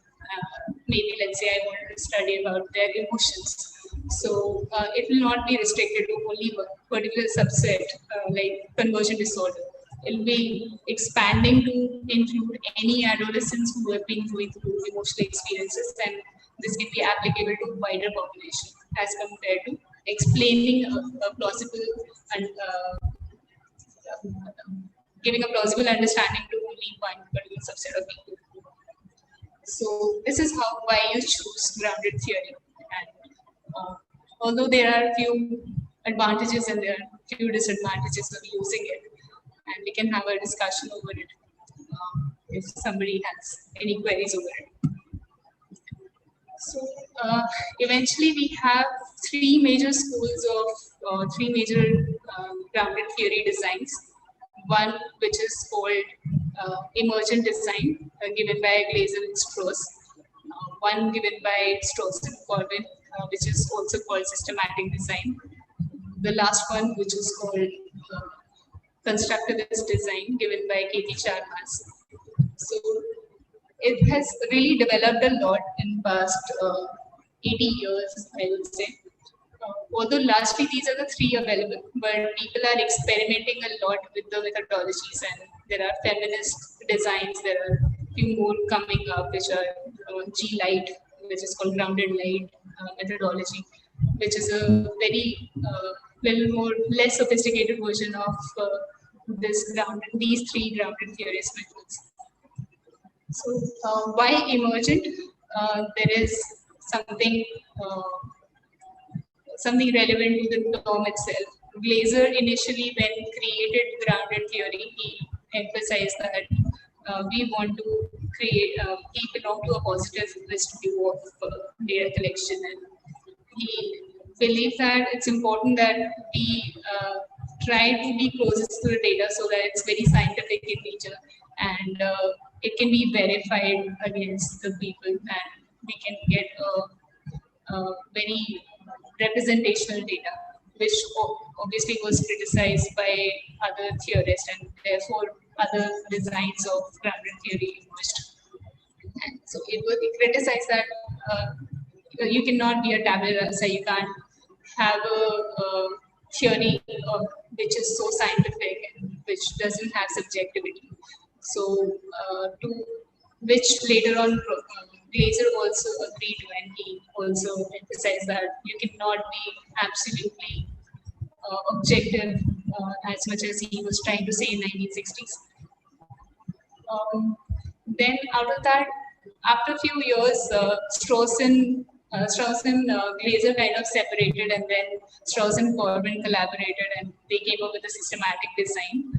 I: maybe let's say I wanted to study about their emotions, So it will not be restricted to only one particular subset like conversion disorder. It will be expanding to include any adolescents who have been going through emotional experiences, and this can be applicable to wider population as compared to explaining a plausible and giving a plausible understanding to only one particular subset of people. So this is how why you choose grounded theory. And although there are few advantages and there are few disadvantages of using it, and we can have a discussion over it if somebody has any queries over it. So eventually we have three major schools of three major grounded theory designs. One which is called emergent design, given by Glaser and Strauss. One given by Strauss and Corbin, which is also called systematic design. The last one, which is called constructivist design, given by Katie Charmas. So it has really developed a lot in past 80 years, I would say. Although largely these are the three available, but people are experimenting a lot with the methodologies, and there are feminist designs. There are few more coming up, which are G Light, which is called grounded light methodology, which is a very little more less sophisticated version of these three grounded theories methods. So why emergent? There is something something relevant to the term itself. Glaser initially, when created grounded theory, he emphasized that we want to create, he belonged to a positivist view of data collection, and he believed that it's important that we try to be closest to the data so that it's very scientific in nature, and it can be verified against the people, and we can get a very representational data, which obviously was criticized by other theorists, and therefore other designs of grounded theory emerged. And so it was criticized that you cannot be a tabula rasa, you can't have a theory which is so scientific and which doesn't have subjectivity. So to which later on Glaser also agreed when he also emphasized that you cannot be absolutely objective as much as he was trying to say in 1960s. Then out of that, after a few years, Strauss and Glaser kind of separated, and then Strauss and Corbin collaborated, and they came up with a systematic design.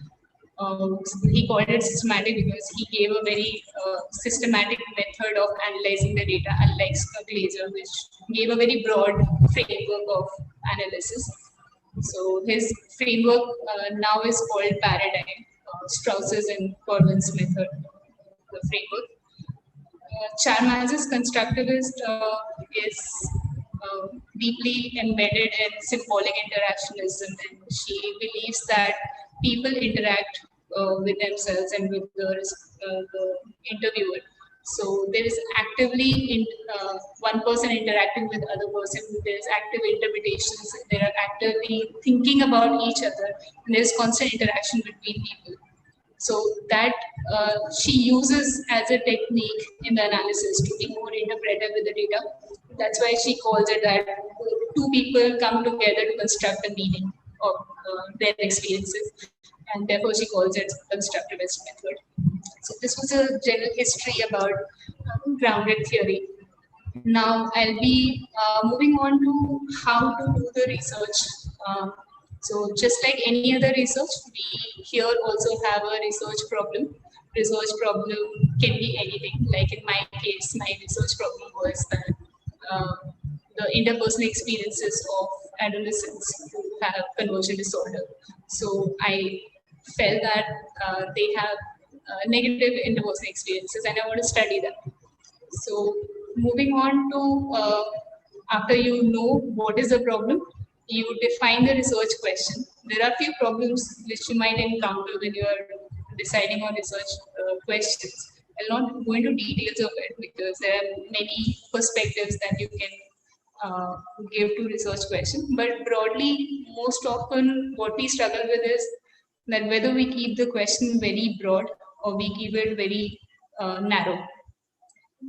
I: He called it systematic because he gave a very systematic method of analyzing the data, unlike Glaser, which gave a very broad framework of analysis. So his framework now is called paradigm, Strauss's and Corbin's method, the framework. Charmas's constructivist is deeply embedded in symbolic interactionism, and she believes that people interact with themselves and with the interviewer. So there is actively one person interacting with other person. There is active interpretations. They are actively thinking about each other, and there is constant interaction between people. So that she uses as a technique in the analysis to be more interpretive with the data. That's why she calls it that two people come together to construct a meaning of their experiences, and therefore she calls it constructivist method. So this was a general history about grounded theory. Now I'll be moving on to how to do the research. So just like any other research, we here also have a research problem. Research problem can be anything. Like in my case, my research problem was that the interpersonal experiences of adolescents who have conversion disorder. So I felt that they have negative interpersonal experiences, and I want to study them. So moving on to after you know what is the problem, you define the research question. There are few problems which you might encounter when you are deciding on research questions. I'll not go into details of it because there are many perspectives that you can give to research question. But broadly, most often what we struggle with is that whether we keep the question very broad or we keep it very narrow.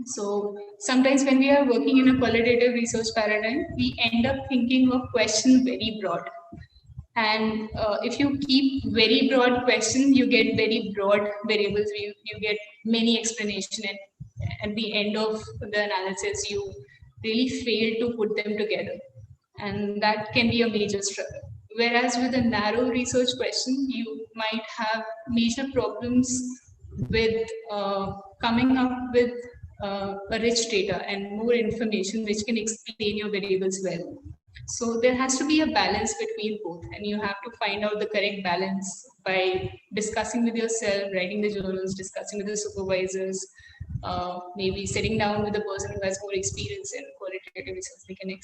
I: So sometimes when we are working in a qualitative research paradigm, we end up thinking of question very broad. And if you keep very broad question, you get very broad variables. You get many explanation, and at the end of the analysis, you really fail to put them together, and that can be a major struggle. Whereas with a narrow research question, you might have major problems with coming up with a rich data and more information which can explain your variables well. So there has to be a balance between both, and you have to find out the correct balance by discussing with yourself, writing the journals, discussing with the supervisors, maybe sitting down with a person who has more experience in qualitative research. They can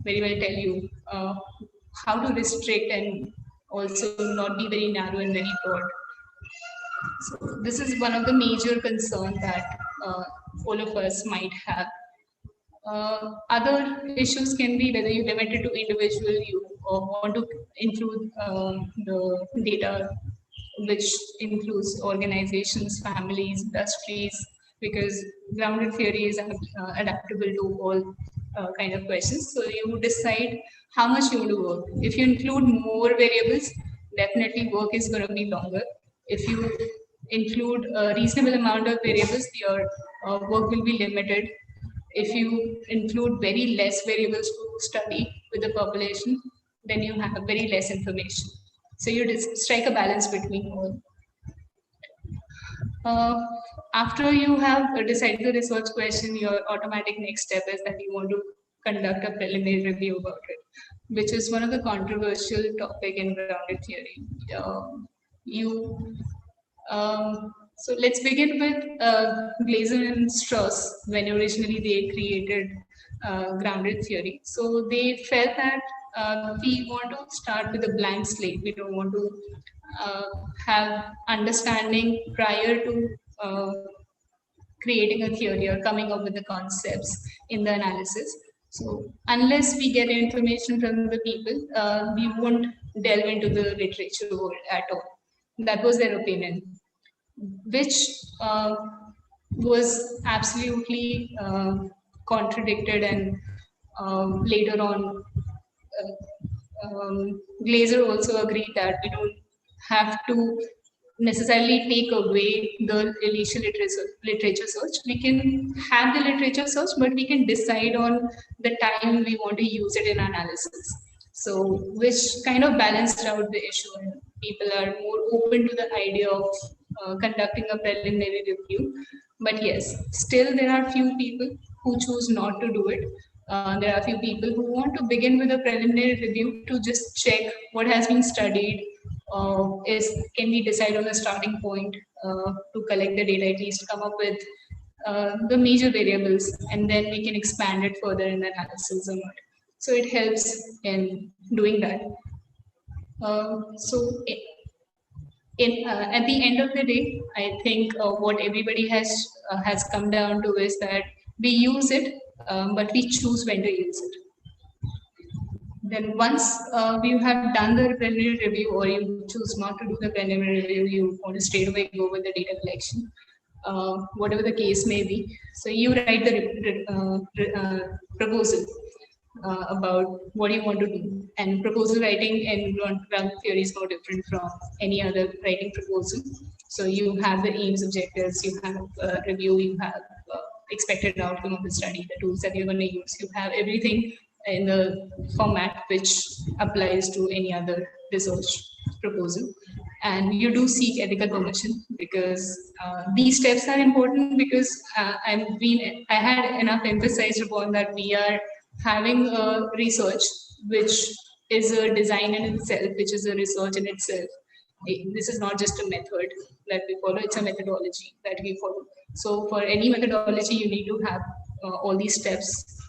I: very well tell you how to restrict and also not be very narrow and very broad. So this is one of the major concerns that all of us might have. Other issues can be whether you limit it to individual, you want to include the data which includes organizations, families, industries, because grounded theory is adaptable to all kind of questions. So you decide how much you want to work. If you include more variables, definitely work is going to be longer. If you include a reasonable amount of variables, your work will be limited. If you include very less variables to study with the population, then you have very less information. So you strike a balance between all. After you have decided the research question, your automatic next step is that you want to conduct a preliminary review about it, which is one of the controversial topic in grounded theory. So let's begin with Glaser and Strauss when originally they created grounded theory. So they felt that we want to start with a blank slate. We don't want to have understanding prior to creating a theory or coming up with the concepts in the analysis. So unless we get information from the people, we won't delve into the literature world at all. That was their opinion, which was absolutely contradicted, and later on Glaser also agreed that we don't have to necessarily take away the initial literature search. We can have the literature search, but we can decide on the time we want to use it in analysis. So which kind of balanced out the issue, and people are more open to the idea of conducting a preliminary review. But yes, still there are few people who choose not to do it. There are few people who want to begin with a preliminary review to just check what has been studied. Can we decide on a starting point to collect the data, at least come up with the major variables, and then we can expand it further in the analysis or not. So it helps in doing that. At the end of the day, I think what everybody has come down to is that we use it, but we choose when to use it. Then once you have done the preliminary review, or you choose not to do the preliminary review, you want to straight away go with the data collection, whatever the case may be. So you write the proposal about what you want to do. And proposal writing in ground theory is no different from any other writing proposal. So you have the aims, objectives, you have review, you have expected outcome of the study, the tools that you're going to use. You have everything in the format which applies to any other research proposal. And you do seek ethical permission, because these steps are important, because I had enough emphasized upon that we are having a research which is a design in itself, which is a research in itself. This is not just a method that we follow, it's a methodology that we follow. So for any methodology, you need to have all these steps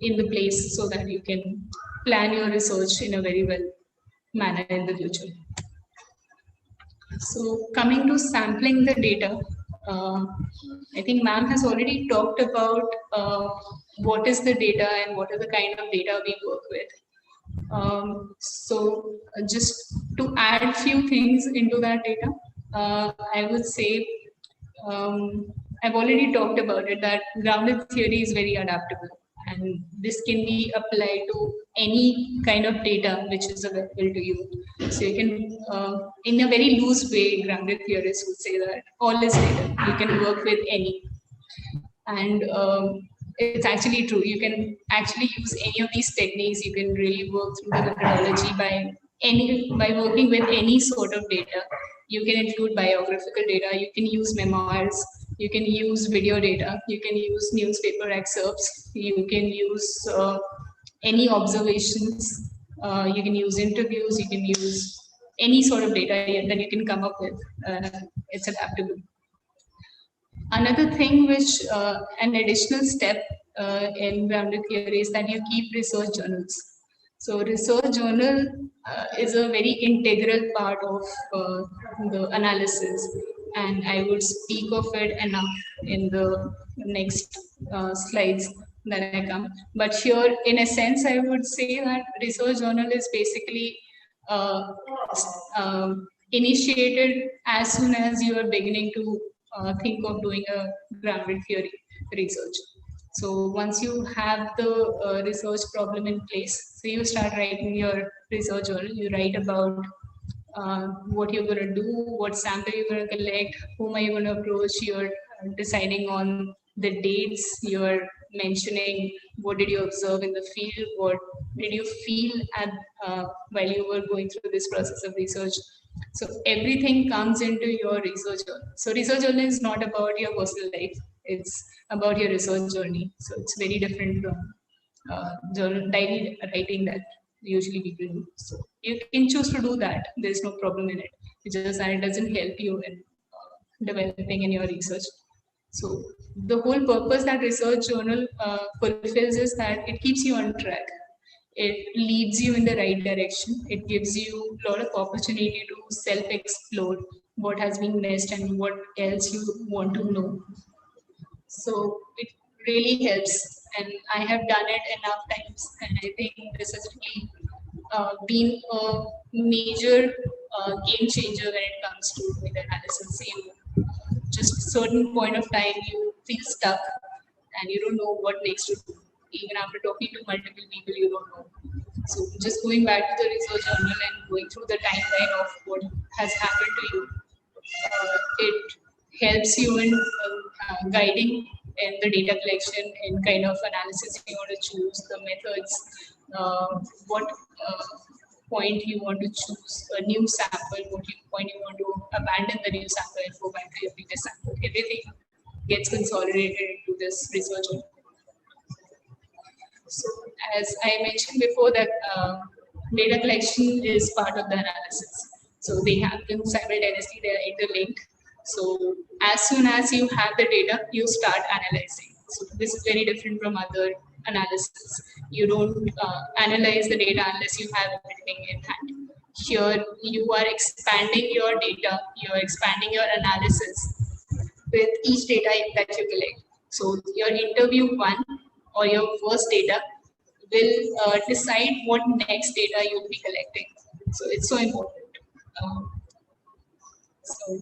I: in the place so that you can plan your research in a very well manner in the future. So coming to sampling the data, I think ma'am has already talked about what is the data and what are the kind of data we work with. Just to add few things into that data, I would say I've already talked about it that grounded theory is very adaptable, and this can be applied to any kind of data which is available to you. So you can, in a very loose way, grounded theorists would say that all is data. You can work with any, and it's actually true. You can actually use any of these techniques. You can really work through the methodology by working with any sort of data. You can include biographical data. You can use memoirs. You can use video data. You can use newspaper excerpts. You can use any observations. You can use interviews. You can use any sort of data that you can come up with. It's adaptable. Another thing which an additional step in grounded theory is that you keep research journals. So research journal is a very integral part of the analysis, and I would speak of it enough in the next slides that I come. But here, in a sense, I would say that research journal is basically uh, initiated as soon as you are beginning to think of doing a grounded theory research. So once you have the research problem in place, so you start writing your research journal. You write about what you're going to do, what sample you're going to collect, whom are you going to approach. You're deciding on the dates. You're mentioning what did you observe in the field, what did you feel at while you were going through this process of research. So everything comes into your research journal. So research journal is not about your personal life; it's about your research journey. So it's very different from journal diary writing that usually people do. So you can choose to do that. There's no problem in it. It's just that it doesn't help you in developing in your research. So the whole purpose that research journal fulfills is that it keeps you on track. It leads you in the right direction. It gives you a lot of opportunity to self-explore what has been missed and what else you want to know. So it really helps, and I have done it enough times, and I think this has really been a major game changer when it comes to data analysis. You just certain point of time you feel stuck, and you don't know what next to do. Even after talking to multiple people, you don't know. So just going back to the research journal and going through the timeline of what has happened to you, it helps you in guiding in the data collection and kind of analysis you want to choose, the methods, what point you want to choose a new sample, point you want to abandon the new sample and go back to your previous sample. Everything gets consolidated into this research. So as I mentioned before that data collection is part of the analysis. So they happen simultaneously, they are interlinked. So as soon as you have the data, you start analyzing. So this is very different from other analysis. You don't analyze the data unless you have everything in hand. Here you are expanding your data, you are expanding your analysis with each data that you collect. So your interview one or your first data will decide what next data you'll be collecting. So it's so important. So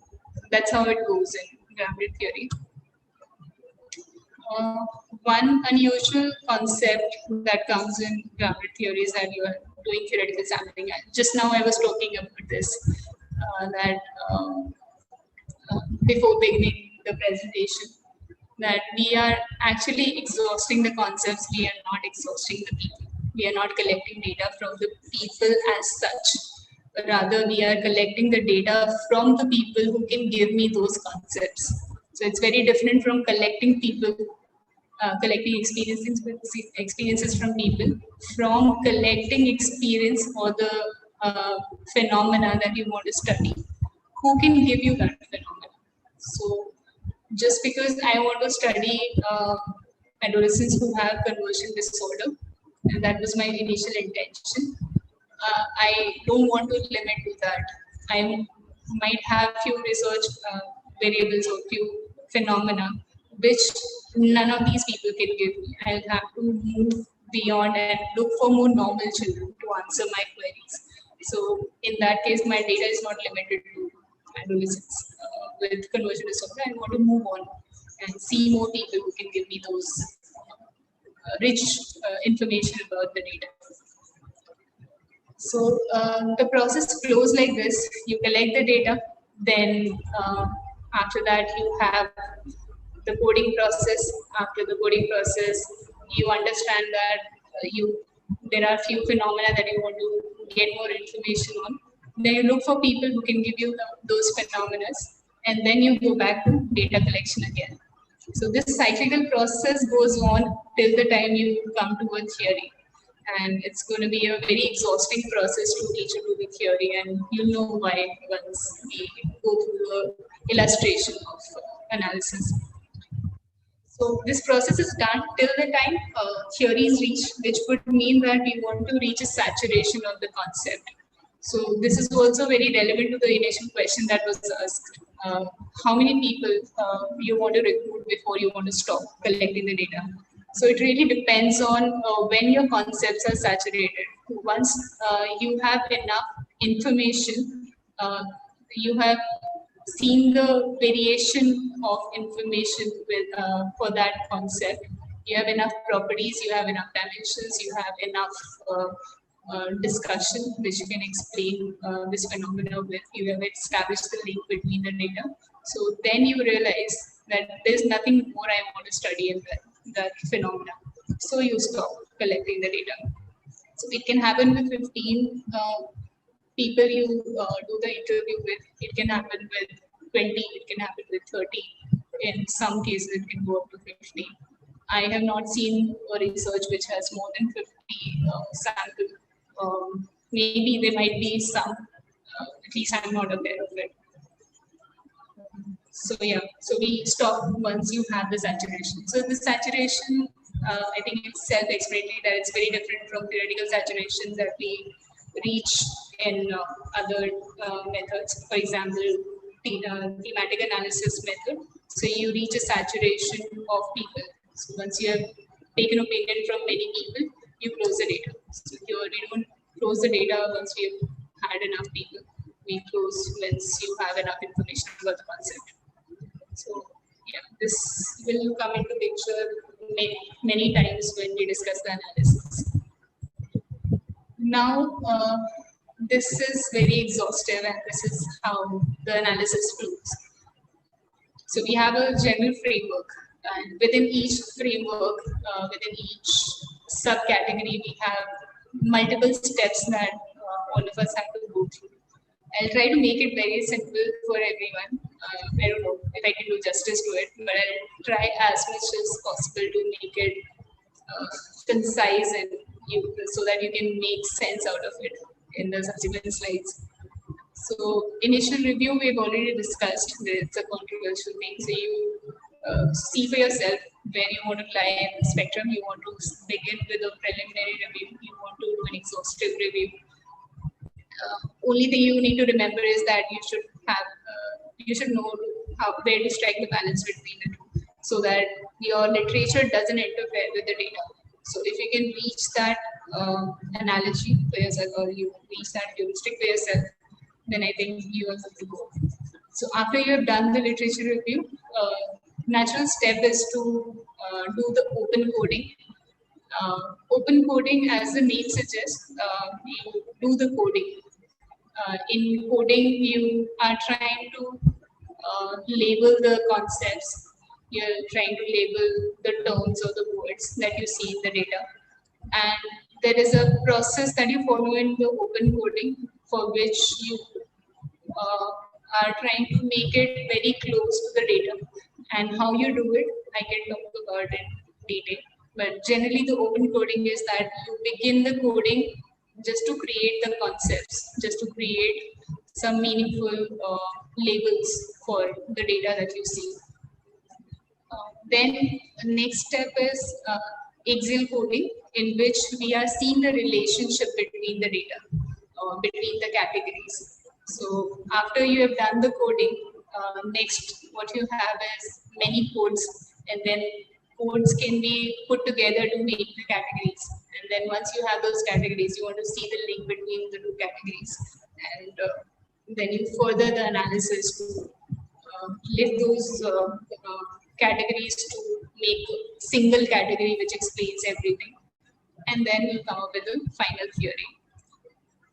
I: that's how it goes in grounded theory. One unusual concept that comes in grounded theory is that you are doing theoretical sampling. Just now I was talking about this, that before beginning the presentation, that we are actually exhausting the concepts, we are not exhausting the people. We are not collecting data from the people as such. Rather, we are collecting the data from the people who can give me those concepts. So it's very different from collecting people, collecting experiences from people, from collecting experience or the phenomena that you want to study. Who can give you that phenomena? So just because I want to study adolescents who have conversion disorder, and that was my initial intention, I don't want to limit to that. I might have few research variables or few phenomena which none of these people can give me. I'll have to move beyond and look for more normal children to answer my queries. So in that case, my data is not limited to adolescents with conversion disorder. I want to move on and see more people who can give me those rich information about the data. So the process flows like this. You collect the data, then after that you have the coding process. After the coding process, you understand that there are few phenomena that you want to get more information on. Then you look for people who can give you those phenomena, and then you go back to data collection again. So this cyclical process goes on till the time you come to a theory. And it's going to be a very exhausting process to teach you the theory, and you'll know why once we go through the illustration of analysis. So this process is done till the time theory is reached, which would mean that we want to reach a saturation of the concept. So this is also very relevant to the initial question that was asked. How many people you want to recruit before you want to stop collecting the data? So it really depends on when your concepts are saturated. Once you have enough information, you have seen the variation of information with for that concept. You have enough properties, you have enough dimensions, you have enough discussion which you can explain this phenomena with. You have established the link between the data. So then you realize that there's nothing more I want to study in that phenomena. So you stop collecting the data. So it can happen with 15 people you do the interview with. It can happen with 20, it can happen with 30. In some cases, it can go up to 50. I have not seen a research which has more than 50 sample. Maybe there might be some, at least I'm not aware of it. So yeah, so we stop once you have the saturation. So the saturation, I think it's self-explanatory that it's very different from theoretical saturation that we reach in other methods. For example, thematic analysis method. So you reach a saturation of people. So once you have taken opinion from many people, you close the data. So here we don't close the data once we have had enough people. We close once you have enough information about the concept. So yeah, this will come into picture many times when we discuss the analysis. Now, this is very exhaustive, and this is how the analysis flows. So we have a general framework, and within each framework, within each subcategory, we have multiple steps that all of us have to go through. I'll try to make it very simple for everyone. I don't know if I can do justice to it, but I'll try as much as possible to make it concise and so that you can make sense out of it in the subsequent slides. So initial review we've already discussed. It's a controversial thing. So you see for yourself where you want to lie in the spectrum. You want to begin with a preliminary review. You want to do an exhaustive review. Only thing you need to remember is that you should know where to strike the balance between the two, so that your literature doesn't interfere with the data. So if you can reach that analogy for yourself, or you reach that heuristic for yourself, then I think you are good to go. So after you have done the literature review, natural step is to do the open coding. Open coding, as the name suggests, you do the coding. In coding, you are trying to label the concepts. You're trying to label the terms or the words that you see in the data. And there is a process that you follow in the open coding for which you are trying to make it very close to the data. And how you do it, I can talk about in detail. But generally, the open coding is that you begin the coding just to create the concepts, just to create some meaningful labels for the data that you see. Then the next step is axial coding, in which we are seeing the relationship between the data, between the categories. So after you have done the coding, next, what you have is many codes, and then codes can be put together to make the categories. And then once you have those categories, you want to see the link between the two categories, and then you further the analysis to lift those categories to make a single category which explains everything, and then you come up with a final theory.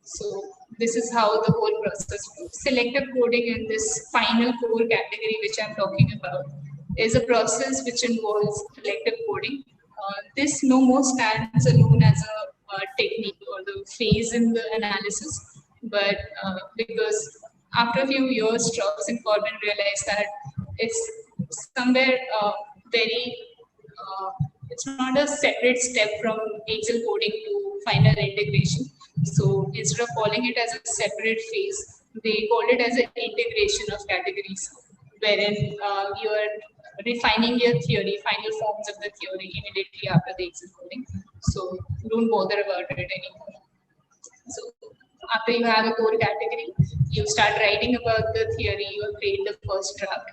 I: So this is how the whole process works. Selective coding in this final core category which I'm talking about is a process which involves selective coding. This no more stands alone as a technique or the phase in the analysis, but because after a few years, Strauss and Corbin realized that it's somewhere very it's not a separate step from Excel coding to final integration. So instead of calling it as a separate phase, they called it as an integration of categories, wherein you are refining your theory, final forms of the theory immediately after the Excel coding. So don't bother about it anymore. So after you have a core category, you start writing about the theory, you create the first draft.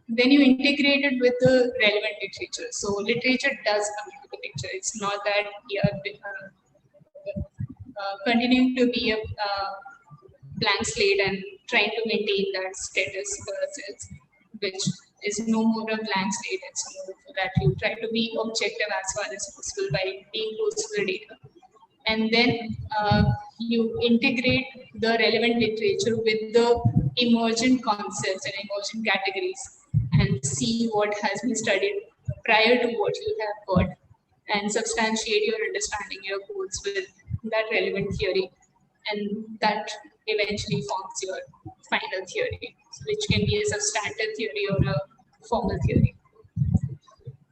I: Then you integrate it with the relevant literature. So literature does come into the picture. It's not that you are continuing to be a blank slate and trying to maintain that status for ourselves, which is no more a blank slate. It's more that you try to be objective as far as possible by being close to the data. And then you integrate the relevant literature with the emergent concepts and emergent categories and see what has been studied prior to what you have got, and substantiate your understanding, your goals with that relevant theory, and that eventually forms your final theory, which can be a substantive theory or a formal theory.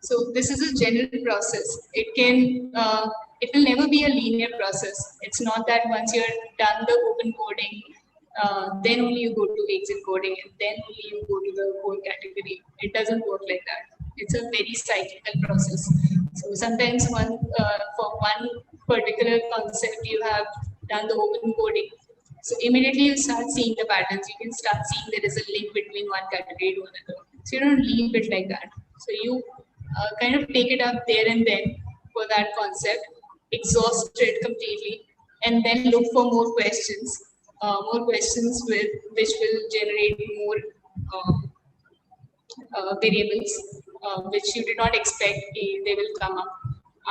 I: So this is a general process. It will never be a linear process. It's not that once you're done the open coding, then only you go to exit coding, and then only you go to the core category. It doesn't work like that. It's a very cyclical process. So sometimes for one particular concept, you have done the open coding. So immediately you start seeing the patterns. You can start seeing there is a link between one category to another. So you don't leave it like that. So you kind of take it up there and then for that concept, exhaust it completely, and then look for more questions with which will generate more variables which you did not expect they will come up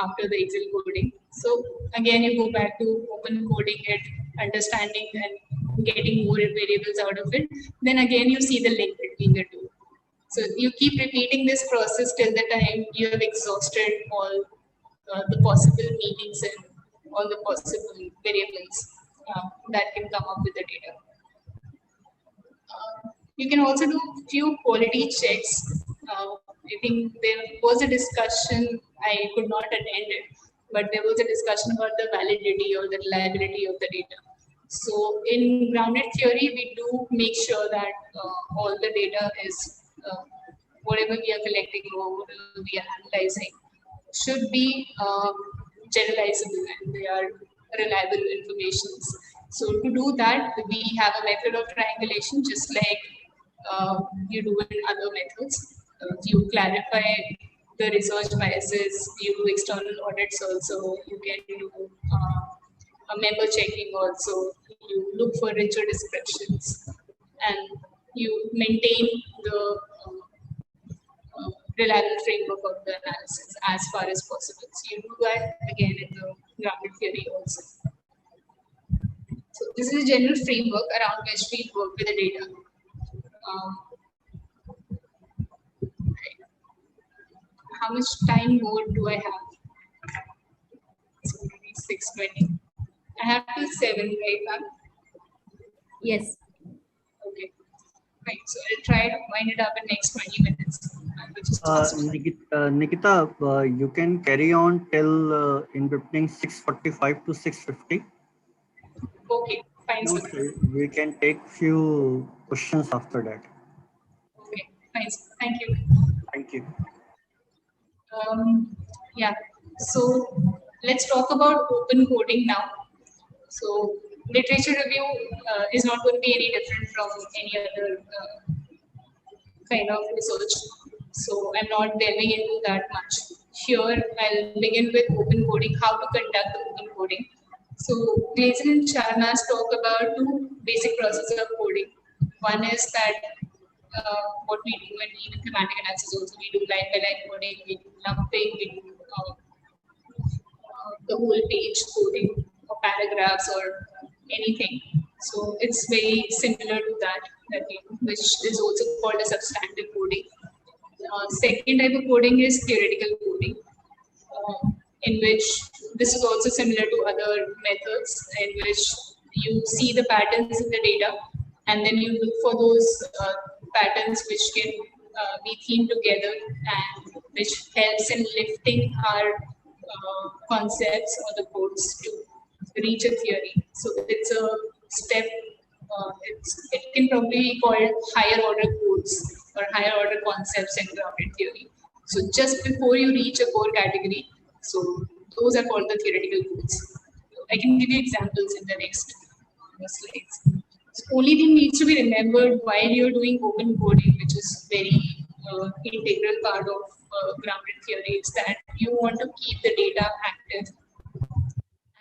I: after the Excel coding. So again, you go back to open coding it, understanding and getting more variables out of it. Then again, you see the link between the two. So you keep repeating this process till the time you have exhausted all the possible meanings and all the possible variables that can come up with the data. You can also do few quality checks. I think there was a discussion, I could not attend it, but there was a discussion about the validity or the reliability of the data. So in grounded theory, we do make sure that all the data is, whatever we are collecting or whatever we are analyzing should be generalizable and they are reliable informations. So to do that, we have a method of triangulation, just like you do in other methods. You clarify the research biases, you do external audits also, you can do a member checking also, you look for richer descriptions, and you maintain the reliable framework of the analysis as far as possible. So you do that again in the grounded theory also. So this is a general framework around which we work with the data. How much time more do I have? It's already 6:20. I have till 7, right, ma'am?
B: Yes.
I: Okay. Right. So I'll try to wind it up in next 20 minutes. Which is
A: Nikita, you can carry on till in between 6:45 to 6:50.
I: Okay, fine.
A: No,
I: Sir.
A: we can take few questions after that.
I: Okay, fine. Sir. Thank you.
A: Thank you.
I: Yeah. So let's talk about open coding now. So literature review is not going to be any different from any other kind of research. So I'm not delving into that much. Here, I'll begin with open coding, how to conduct open coding. So Glazer and Charnas talk about two basic processes of coding. One is that what we do, and even thematic analysis also, we do line by line coding, we do lumping, we do the whole page coding or paragraphs or anything. So it's very similar to that which is also called a substantive coding. Second type of coding is theoretical coding, in which this is also similar to other methods in which you see the patterns in the data and then you look for those patterns which can be themed together and which helps in lifting our concepts or the codes to reach a theory. So it's a step, it can probably be called higher order codes or higher order concepts in grounded theory. So just before you reach a core category, so those are called the theoretical codes. I can give you examples in the next slides. So only thing needs to be remembered while you're doing open coding, which is very integral part of grounded theory, is that you want to keep the data active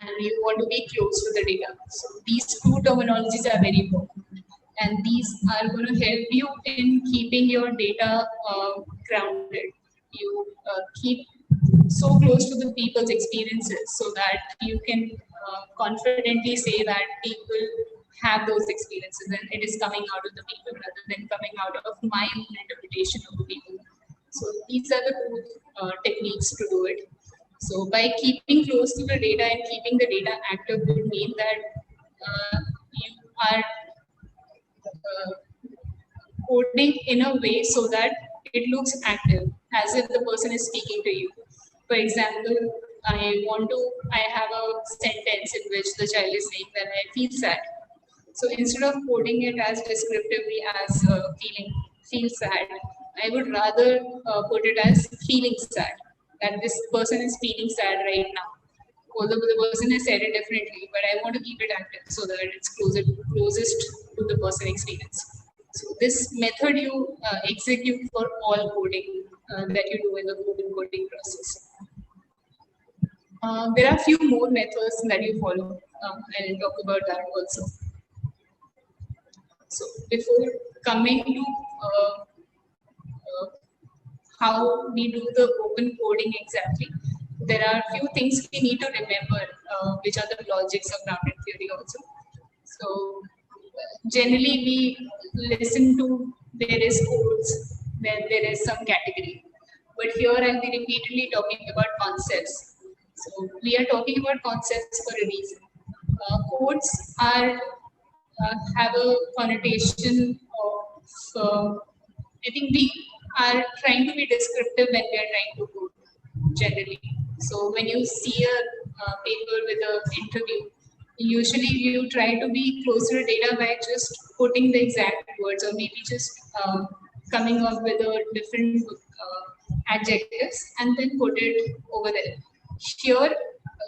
I: and you want to be close to the data. So these two terminologies are very important, and these are going to help you in keeping your data grounded. You keep so close to the people's experiences so that you can confidently say that people have those experiences and it is coming out of the people rather than coming out of my own interpretation of the people. So these are the two techniques to do it. So by keeping close to the data and keeping the data active would mean that you are coding in a way so that it looks active, as if the person is speaking to you. For example, I have a sentence in which the child is saying that I feel sad. So instead of coding it as descriptively as feel sad, I would rather put it as feeling sad, that this person is feeling sad right now. Although the person has said it differently, but I want to keep it active so that it's closest to the person experience. So this method you execute for all coding that you do in the open coding process. There are a few more methods that you follow. I'll talk about that also. So before coming to how we do the open coding exactly, there are a few things we need to remember, which are the logics of grounded theory also. So generally we listen to various codes when there is some category. But here I'll be repeatedly talking about concepts. So we are talking about concepts for a reason. Codes are have a connotation of, I think we are trying to be descriptive when we are trying to code generally. So when you see a paper with an interview, usually you try to be closer to data by just putting the exact words or maybe just coming up with a different adjectives and then put it over there. Here,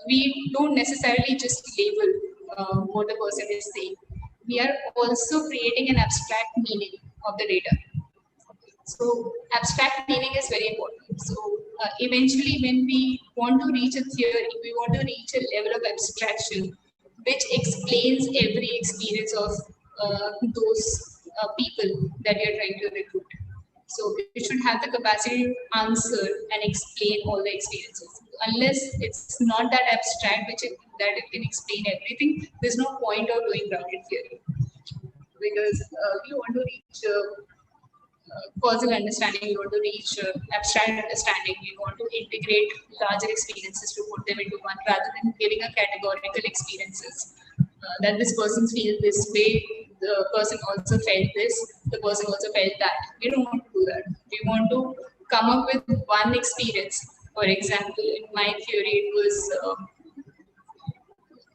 I: we don't necessarily just label what the person is saying. We are also creating an abstract meaning of the data. So abstract meaning is very important. So eventually when we want to reach a theory, we want to reach a level of abstraction which explains every experience of those people that we are trying to recruit. So it should have the capacity to answer and explain all the experiences. Unless it's not that abstract that it can explain everything, there's no point of doing grounded theory. Because we want to reach causal understanding, we want to reach abstract understanding, we want to integrate larger experiences to put them into one rather than giving a categorical experiences. That this person feels this way, the person also felt this, the person also felt that. We don't want to do that. We want to come up with one experience. For example, in my theory, it was,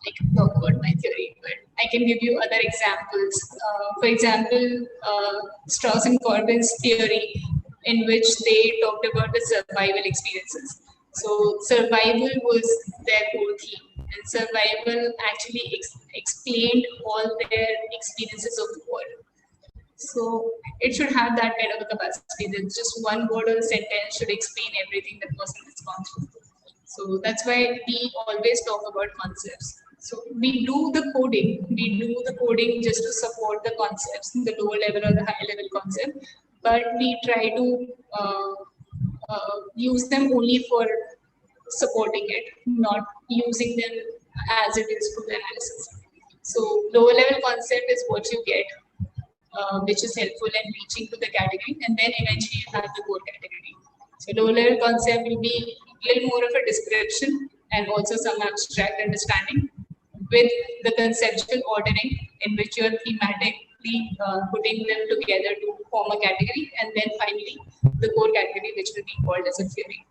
I: I can talk about my theory, but I can give you other examples. For example, Strauss and Corbin's theory, in which they talked about the survival experiences. So survival was their core theme, and survival actually explained all their experiences of war. So it should have that kind of a capacity that just one word or a sentence should explain everything that person has gone through. So that's why we always talk about concepts. So we do the coding just to support the concepts, the lower level or the higher level concept, but we try to use them only for supporting it, not using them as it is for the analysis. So lower level concept is what you get, which is helpful in reaching to the category, and then eventually you have the core category. So lower level concept will be a little more of a description and also some abstract understanding with the conceptual ordering in which you are thematically putting them together to form a category, and then finally the core category, which will be called as a theory.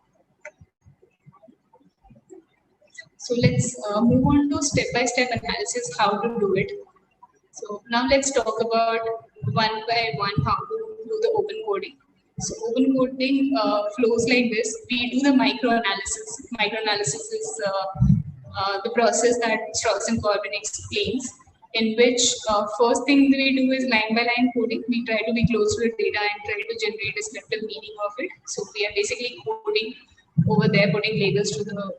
I: So let's move on to step-by-step analysis, how to do it. So now let's talk about one by one how to do the open coding. So open coding flows like this. We do the micro-analysis. Micro-analysis is the process that Strauss and Corbin explains, in which first thing we do is line by line coding. We try to be close to the data and try to generate a descriptive meaning of it. So we are basically coding over there, putting labels to the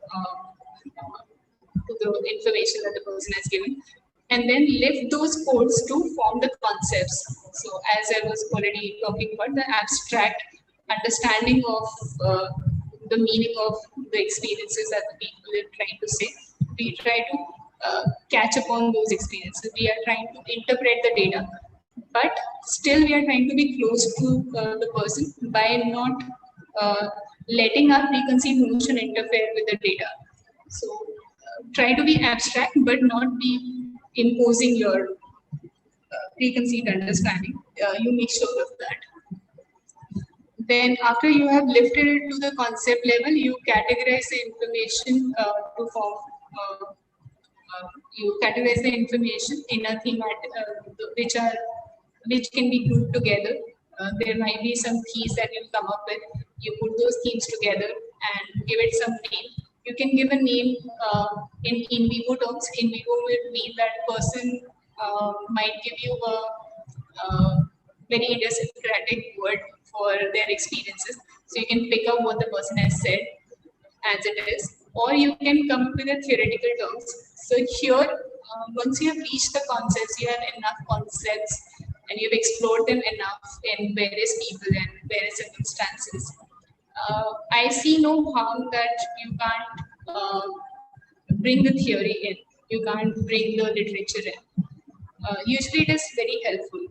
I: information that the person has given, and then lift those codes to form the concepts. So as I was already talking about, the abstract understanding of the meaning of the experiences that the people are trying to say, we try to catch upon those experiences. We are trying to interpret the data, but still we are trying to be close to the person by not letting our preconceived notion interfere with the data. So try to be abstract, but not be imposing your preconceived understanding. You make sure of that. Then after you have lifted it to the concept level, you categorize the information to form, you categorize the information in a thematic, which can be grouped together. There might be some keys that you come up with. You put those themes together and give it some name. You can give a name in vivo terms. In vivo will mean that person might give you a very idiosyncratic word for their experiences. So you can pick up what the person has said as it is, or you can come up with a theoretical terms. So here, once you have reached the concepts, you have enough concepts and you've explored them enough in various people and various circumstances. I see no harm that you can't bring the theory in, you can't bring the literature in. Usually it is very helpful.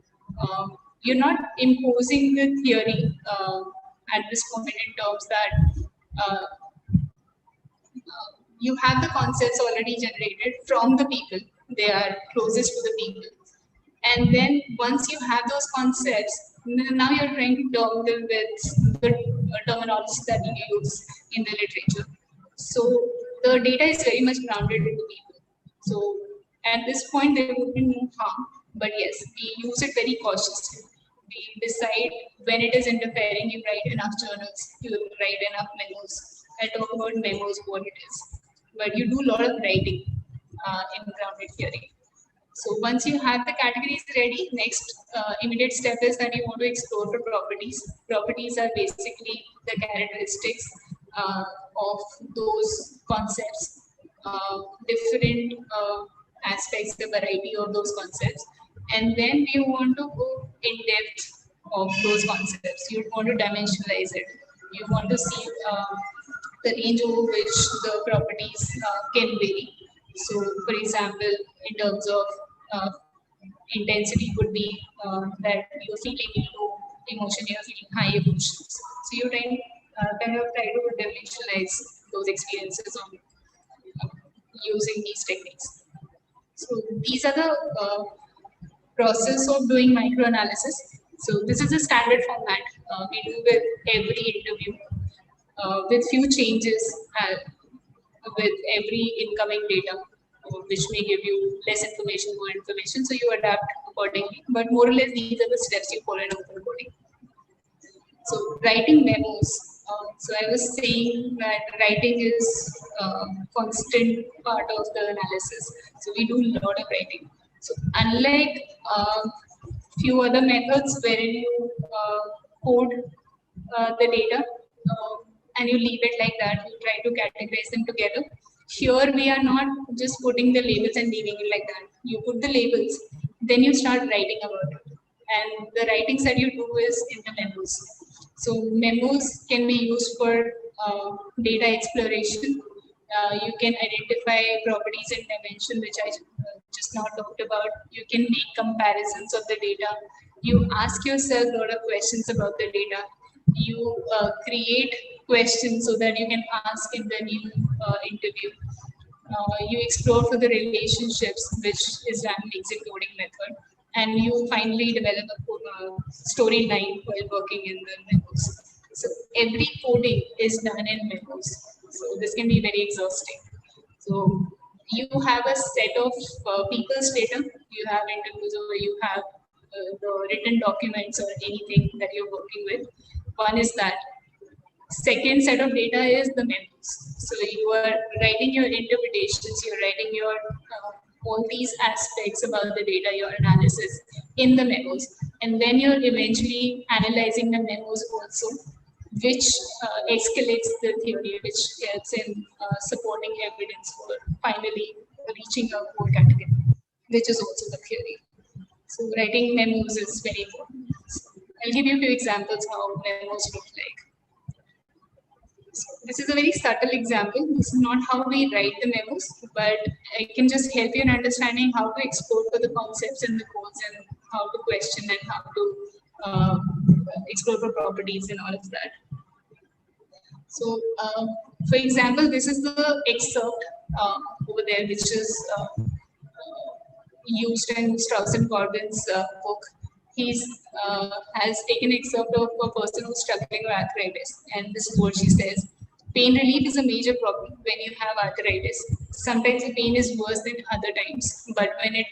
I: You're not imposing the theory at this point in terms that you have the concepts already generated from the people, they are closest to the people. And then once you have those concepts, now you're trying to term them with the terminology that you use in the literature. So the data is very much grounded in the people. So at this point, there would be no harm, but yes, we use it very cautiously. We decide when it is interfering, you write enough journals, you write enough memos. I'll talk about memos, what it is. But you do a lot of writing in grounded theory. So once you have the categories ready, next immediate step is that you want to explore the properties. Properties are basically the characteristics of those concepts, different aspects, the variety of those concepts. And then you want to go in depth of those concepts. You want to dimensionalize it. You want to see the range over which the properties can vary. So, for example, in terms of intensity would be that you're feeling low emotion, you're feeling high emotions. So you kind of try to dimensionalize those experiences on using these techniques. So these are the process of doing microanalysis. So this is a standard format we do with every interview with few changes with every incoming data, which may give you less information, more information. So you adapt accordingly. But more or less, these are the steps you follow in open coding. So writing memos. So I was saying that writing is a constant part of the analysis. So we do a lot of writing. So unlike few other methods wherein you code the data and you leave it like that. You try to categorize them together. Here we are not just putting the labels and leaving it like that. You put the labels, then you start writing about it. And the writings that you do is in the memos. So memos can be used for data exploration. You can identify properties and dimension, which I just now talked about. You can make comparisons of the data. You ask yourself a lot of questions about the data. You create questions so that you can ask in the new interview. You explore for the relationships, which is done in exit coding method, and you finally develop a storyline while working in the memos. So every coding is done in memos. So this can be very exhausting. So you have a set of people's data. You have interviews, or you have the written documents or anything that you're working with. One is that. Second set of data is the memos. So you are writing your interpretations, you're writing your all these aspects about the data, your analysis in the memos. And then you're eventually analyzing the memos also, which escalates the theory, which helps in supporting evidence for finally reaching a core category, which is also the theory. So writing memos is very important. So I'll give you a few examples how memos look like. This is a very subtle example. This is not how we write the memos, but I can just help you in understanding how to explore for the concepts and the codes and how to question and how to explore for properties and all of that. So, for example, this is the excerpt over there, which is used in Strauss and Corbin's book. He's has taken excerpt of a person who's struggling with arthritis, and this is what she says: pain relief is a major problem when you have arthritis. Sometimes the pain is worse than other times, but when it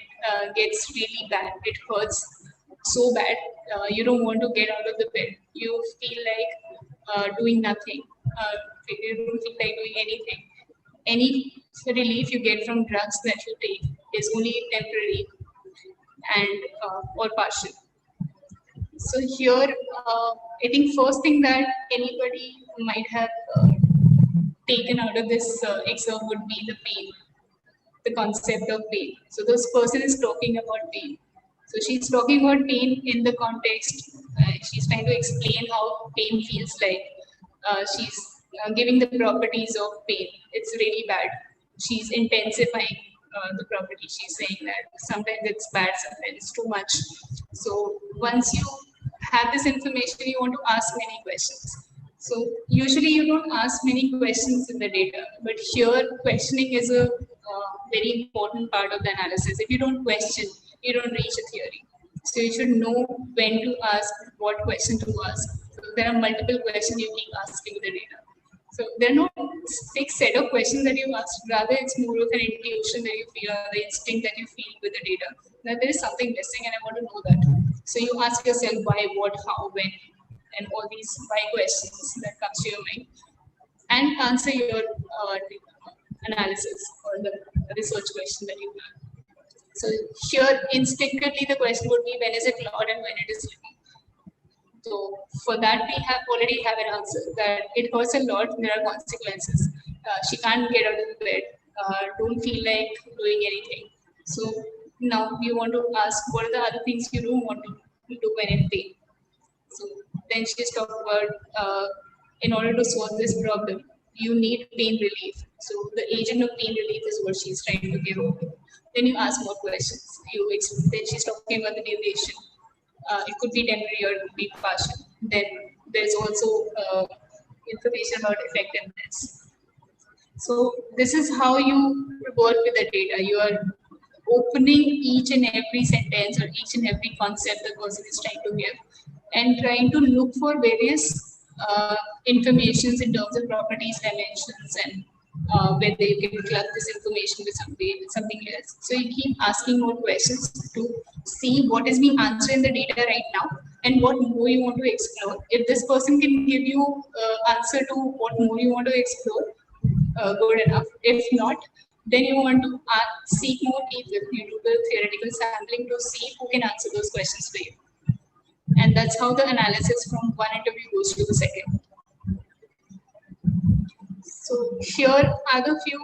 I: gets really bad, it hurts so bad, you don't want to get out of the bed. You feel like doing nothing. You don't feel like doing anything. Any relief you get from drugs that you take is only temporary and or partial. So here, I think first thing that anybody might have taken out of this excerpt would be the pain, the concept of pain. So this person is talking about pain. So she's talking about pain in the context. She's trying to explain how pain feels like. She's giving the properties of pain. It's really bad. She's intensifying the property. She's saying that sometimes it's bad, sometimes it's too much. So once you have this information, you want to ask many questions. So usually you don't ask many questions in the data, but here questioning is a very important part of the analysis. If you don't question, you don't reach a theory. So you should know when to ask, what question to ask. So there are multiple questions you keep asking the data. So there are no fixed set of questions that you ask. Rather, it's more of an intuition that you feel, or the instinct that you feel with the data, that there is something missing and I want to know that. So you ask yourself why, what, how, when, and all these why questions that comes to your mind, and answer your analysis or the research question that you have. So here, instinctively, the question would be, when is it loud and when it is living? So for that, we already have an answer that it hurts a lot. There are consequences. She can't get out of bed. Don't feel like doing anything. So now we want to ask, what are the other things you don't want to do when in pain? So then she's talking about, in order to solve this problem, you need pain relief. So the agent of pain relief is what she's trying to give over. Then you ask more questions. Then she's talking about the duration. It could be temporary or it could be partial. Then there's also information about effectiveness. So this is how you work with the data. You are opening each and every sentence or each and every concept the person is trying to give, and trying to look for various informations in terms of properties, dimensions, and whether you can club this information with something else. So you keep asking more questions to see what is being answered in the data right now and what more you want to explore. If this person can give you answer to what more you want to explore, good enough. If not, Then you want to seek more people. You do the theoretical sampling to see who can answer those questions for you. And that's how the analysis from one interview goes to the second. So here are the few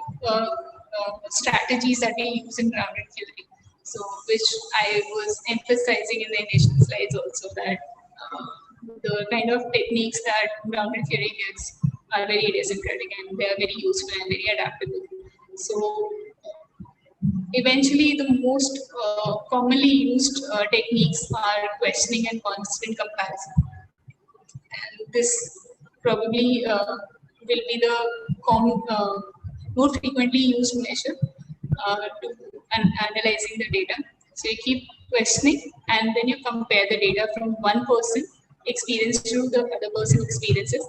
I: strategies that we use in grounded theory. So which I was emphasizing in the initial slides also, that the kind of techniques that grounded theory gives are very idiosyncratic and they are very useful and very adaptable. So eventually the most commonly used techniques are questioning and constant comparison. And this probably will be the more frequently used measure to analyzing the data. So you keep questioning and then you compare the data from one person experience to the other person's experiences,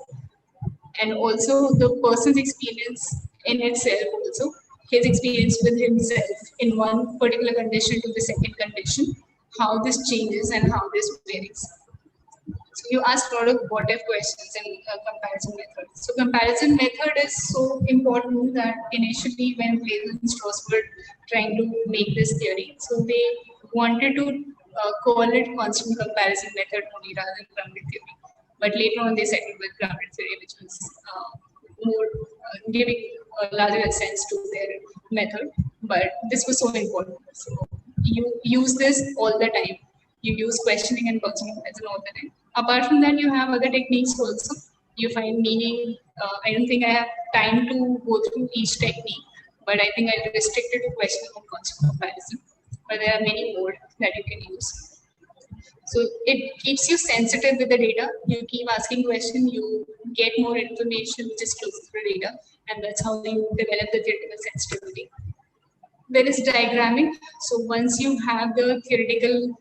I: and also the person's experience in itself also, his experience with himself in one particular condition to the second condition, how this changes and how this varies. So you ask a lot of what if questions in comparison method. So comparison method is so important that initially when Blaise and Strauss were trying to make this theory, so they wanted to call it constant comparison method only rather than grounded theory. But later on they settled with grounded theory, which was more giving a larger sense to their method. But this was so important. So you use this all the time. You use questioning and constant comparison all the time. Apart from that, you have other techniques also. You find meaning. I don't think I have time to go through each technique, but I think I'll restrict it to questioning and constant comparison. But there are many more that you can use. So it keeps you sensitive with the data. You keep asking questions, you get more information which is close to the data, and that's how you develop the theoretical sensitivity. There is diagramming. So once you have the theoretical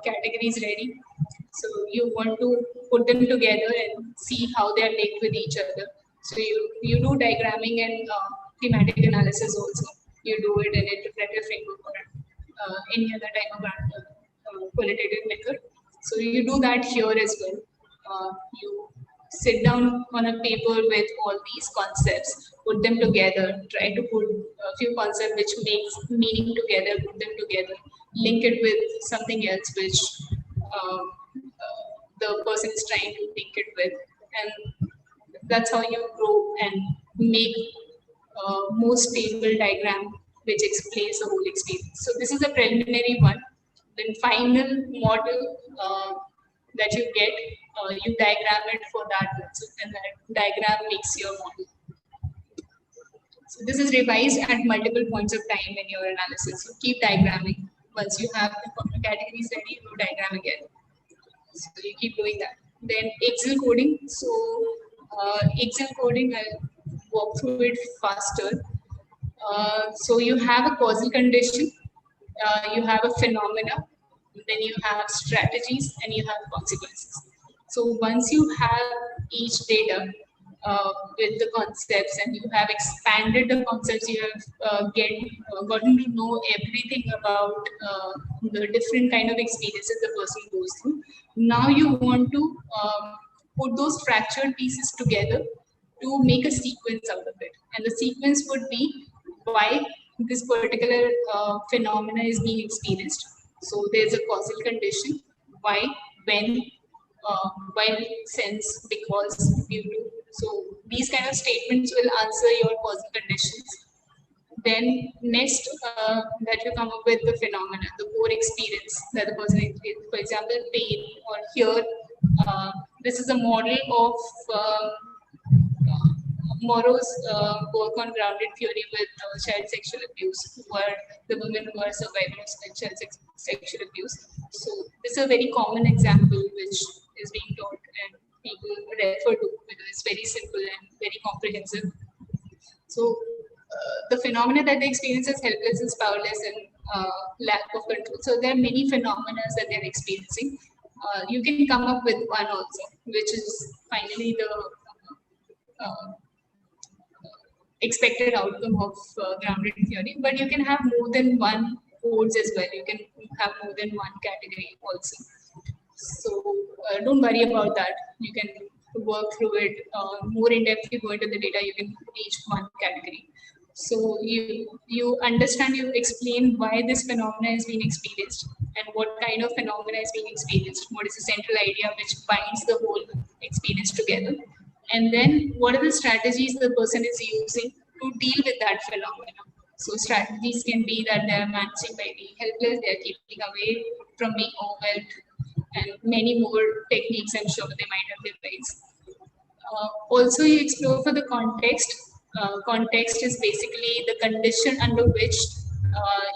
I: categories ready, so you want to put them together and see how they are linked with each other. So you do diagramming and thematic analysis also. You do it in interpretive framework or any other type of qualitative method. So you do that here as well. You sit down on a paper with all these concepts, put them together, try to put a few concepts which makes meaning together, put them together, link it with something else which the person is trying to link it with, and that's how you grow and make a more stable diagram which explains the whole experience. So this is a preliminary one. Then final model that you get, you diagram it for that, and that diagram makes your model. So this is revised at multiple points of time in your analysis. So keep diagramming. Once you have the categories ready, you diagram again. So you keep doing that. Then Excel coding. So Excel coding, I'll walk through it faster. So you have a causal condition, you have a phenomena, then you have strategies, and you have consequences. So once you have each data with the concepts and you have expanded the concepts, you have gotten to know everything about the different kind of experiences the person goes through. Now you want to put those fractured pieces together to make a sequence out of it. And the sequence would be why this particular phenomena is being experienced. So there's a causal condition, why, when, why, since, because, due to. So these kind of statements will answer your causal conditions. Then next that you come up with the phenomena, the core experience that the person experiences. For example, pain, or here this is a model of Morrow's work on grounded theory with child sexual abuse, who are the women who are survivors of child sexual abuse. So this is a very common example which is being taught and people refer to because it's very simple and very comprehensive. So the phenomena that they experience is helplessness, powerless, and lack of control. So there are many phenomena that they're experiencing. You can come up with one also, which is finally the expected outcome of grounded theory, but you can have more than one codes as well. You can have more than one category also. So don't worry about that. You can work through it more in depth. You go into the data, you can reach one category. So you understand, you explain why this phenomena is being experienced and what kind of phenomena is being experienced. What is the central idea which binds the whole experience together? And then what are the strategies the person is using to deal with that phenomena? So strategies can be that they are managing by being helpless, they are keeping away from being overwhelmed, and many more techniques I'm sure they might have devised. Also, you explore for the context. Context is basically the condition under which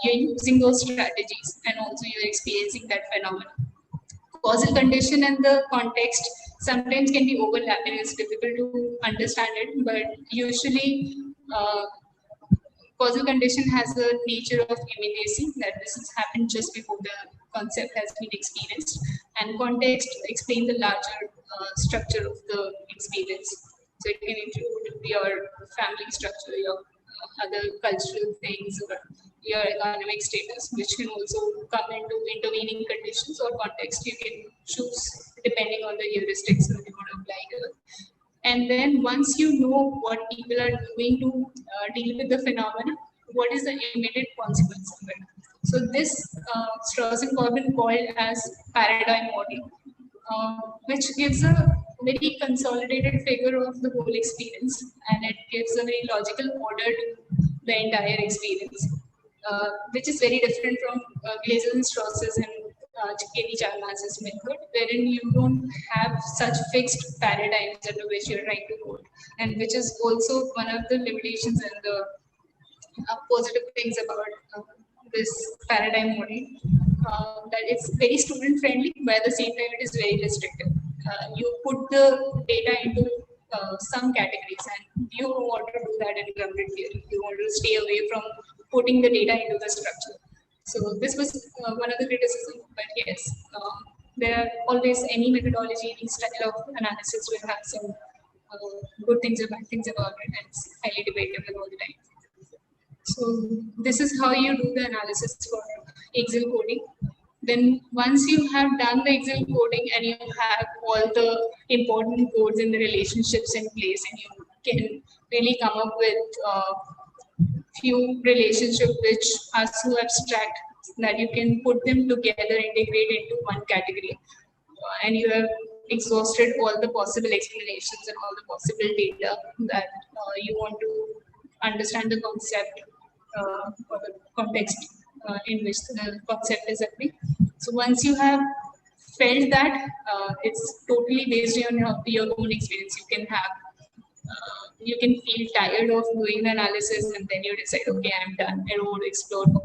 I: you're using those strategies, and also you're experiencing that phenomenon. Causal condition and the context sometimes can be overlapping. It's difficult to understand it, but usually causal condition has a nature of immediacy, that this has happened just before the concept has been experienced, and context explain the larger structure of the experience. So it can include your family structure, your other cultural things, or your economic status, which can also come into intervening conditions or context. You can choose depending on the heuristics that you want to apply here. And then once you know what people are doing to deal with the phenomena, what is the immediate consequence of it? So this Strauss and Corbin called as paradigm model, which gives a very consolidated figure of the whole experience, and it gives a very logical order to the entire experience, which is very different from Glaser's and Strauss's and K.D. Chalmers's method, wherein you don't have such fixed paradigms under which you're trying to hold, and which is also one of the limitations and the positive things about this paradigm model. That it's very student friendly, but at the same time it is very restrictive. You put the data into some categories, and you don't want to do that in grounded theory. You want to stay away from putting the data into the structure. So this was one of the criticisms, but yes, there are always any methodology, any style of analysis will have some good things or bad things about it, and it's highly debatable all the time. So this is how you do the analysis for Excel coding. Then once you have done the Excel coding and you have all the important codes and the relationships in place, and you can really come up with few relationships which are so abstract that you can put them together, integrate into one category, and you have exhausted all the possible explanations and all the possible data that you want to understand the concept or the context in which the concept is applied. So once you have felt that, it's totally based on your own experience. You can feel tired of doing the analysis, and then you decide, okay, I'm done. I don't want to explore more.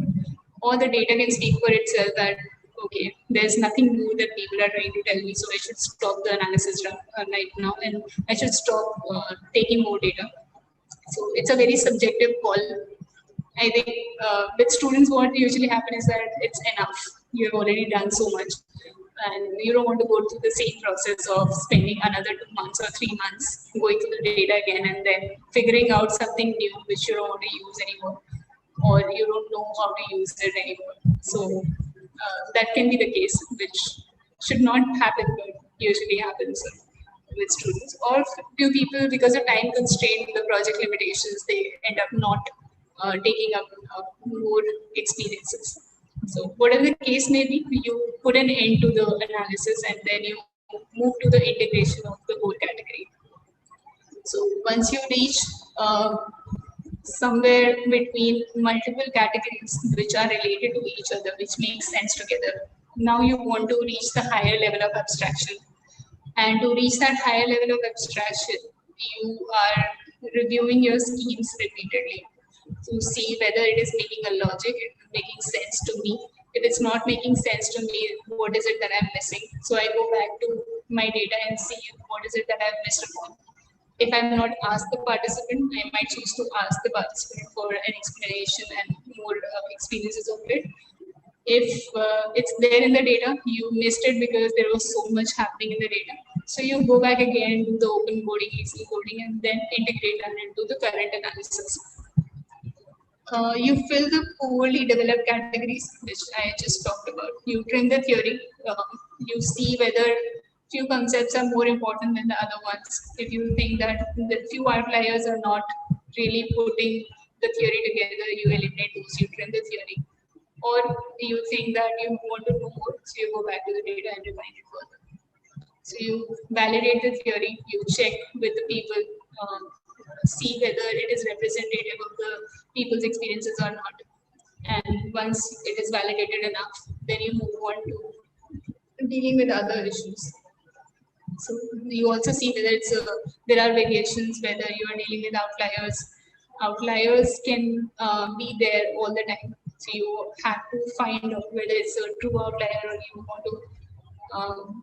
I: Or the data can speak for itself that, okay, there's nothing new that people are trying to tell me, so I should stop the analysis right now, and I should stop taking more data. So it's a very subjective call. I think with students, what usually happens is that it's enough. You've already done so much, and you don't want to go through the same process of spending another 2 months or 3 months going through the data again and then figuring out something new which you don't want to use anymore, or you don't know how to use it anymore. So that can be the case, which should not happen, but usually happens with students. Or few people, because of time constraint, the project limitations, they end up not taking up more experiences. So whatever the case may be, you put an end to the analysis and then you move to the integration of the whole category. So once you reach somewhere between multiple categories which are related to each other, which makes sense together, now you want to reach the higher level of abstraction. And to reach that higher level of abstraction, you are reviewing your schemes repeatedly to see whether it is making a logic, making sense to me. If it's not making sense to me, what is it that I'm missing? So I go back to my data and see what is it that I've missed upon. If I'm not asked the participant, I might choose to ask the participant for an explanation and more experiences of it. If it's there in the data, you missed it because there was so much happening in the data. So you go back again, do the open coding, easy coding, and then integrate that into the current analysis. You fill the poorly developed categories, which I just talked about. You trim the theory. You see whether few concepts are more important than the other ones. If you think that the few outliers are not really putting the theory together, you eliminate those, you trim the theory. Or you think that you want to know more, so you go back to the data and refine it further. So you validate the theory, you check with the people, see whether it is representative of the people's experiences or not. And once it is validated enough, then you move on to dealing with other issues. So you also see whether there are variations, whether you are dealing with outliers. Outliers can be there all the time. So you have to find out whether it's a true outlier or you want to.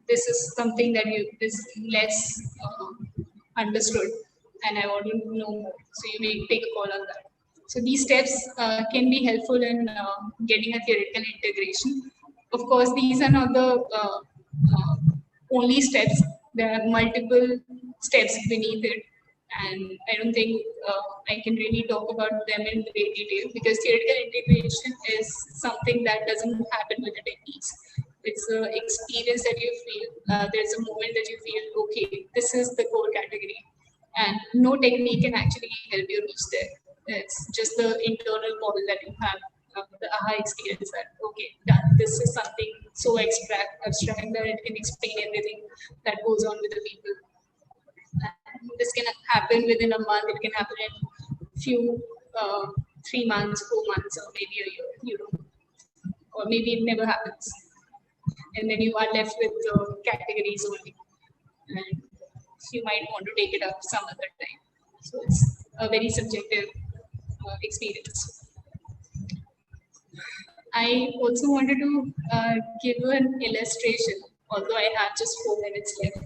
I: This is something that is less understood, and I want to know more. So you may take a call on that. So these steps can be helpful in getting a theoretical integration. Of course, these are not the only steps. There are multiple steps beneath it, and I don't think I can really talk about them in great detail because theoretical integration is something that doesn't happen with the techniques. It's an experience that you feel. There's a moment that you feel, okay, this is the core category, and no technique can actually help you reach there. It's just the internal model that you have, the aha experience that, okay, done. This is something so abstract that it can explain everything that goes on with the people. And this can happen within a month, it can happen in few, 3 months, 4 months, or maybe a year, you don't know. Or maybe it never happens. And then you are left with the categories only. And you might want to take it up some other time. So it's a very subjective experience. I also wanted to give an illustration, although I have just 4 minutes left.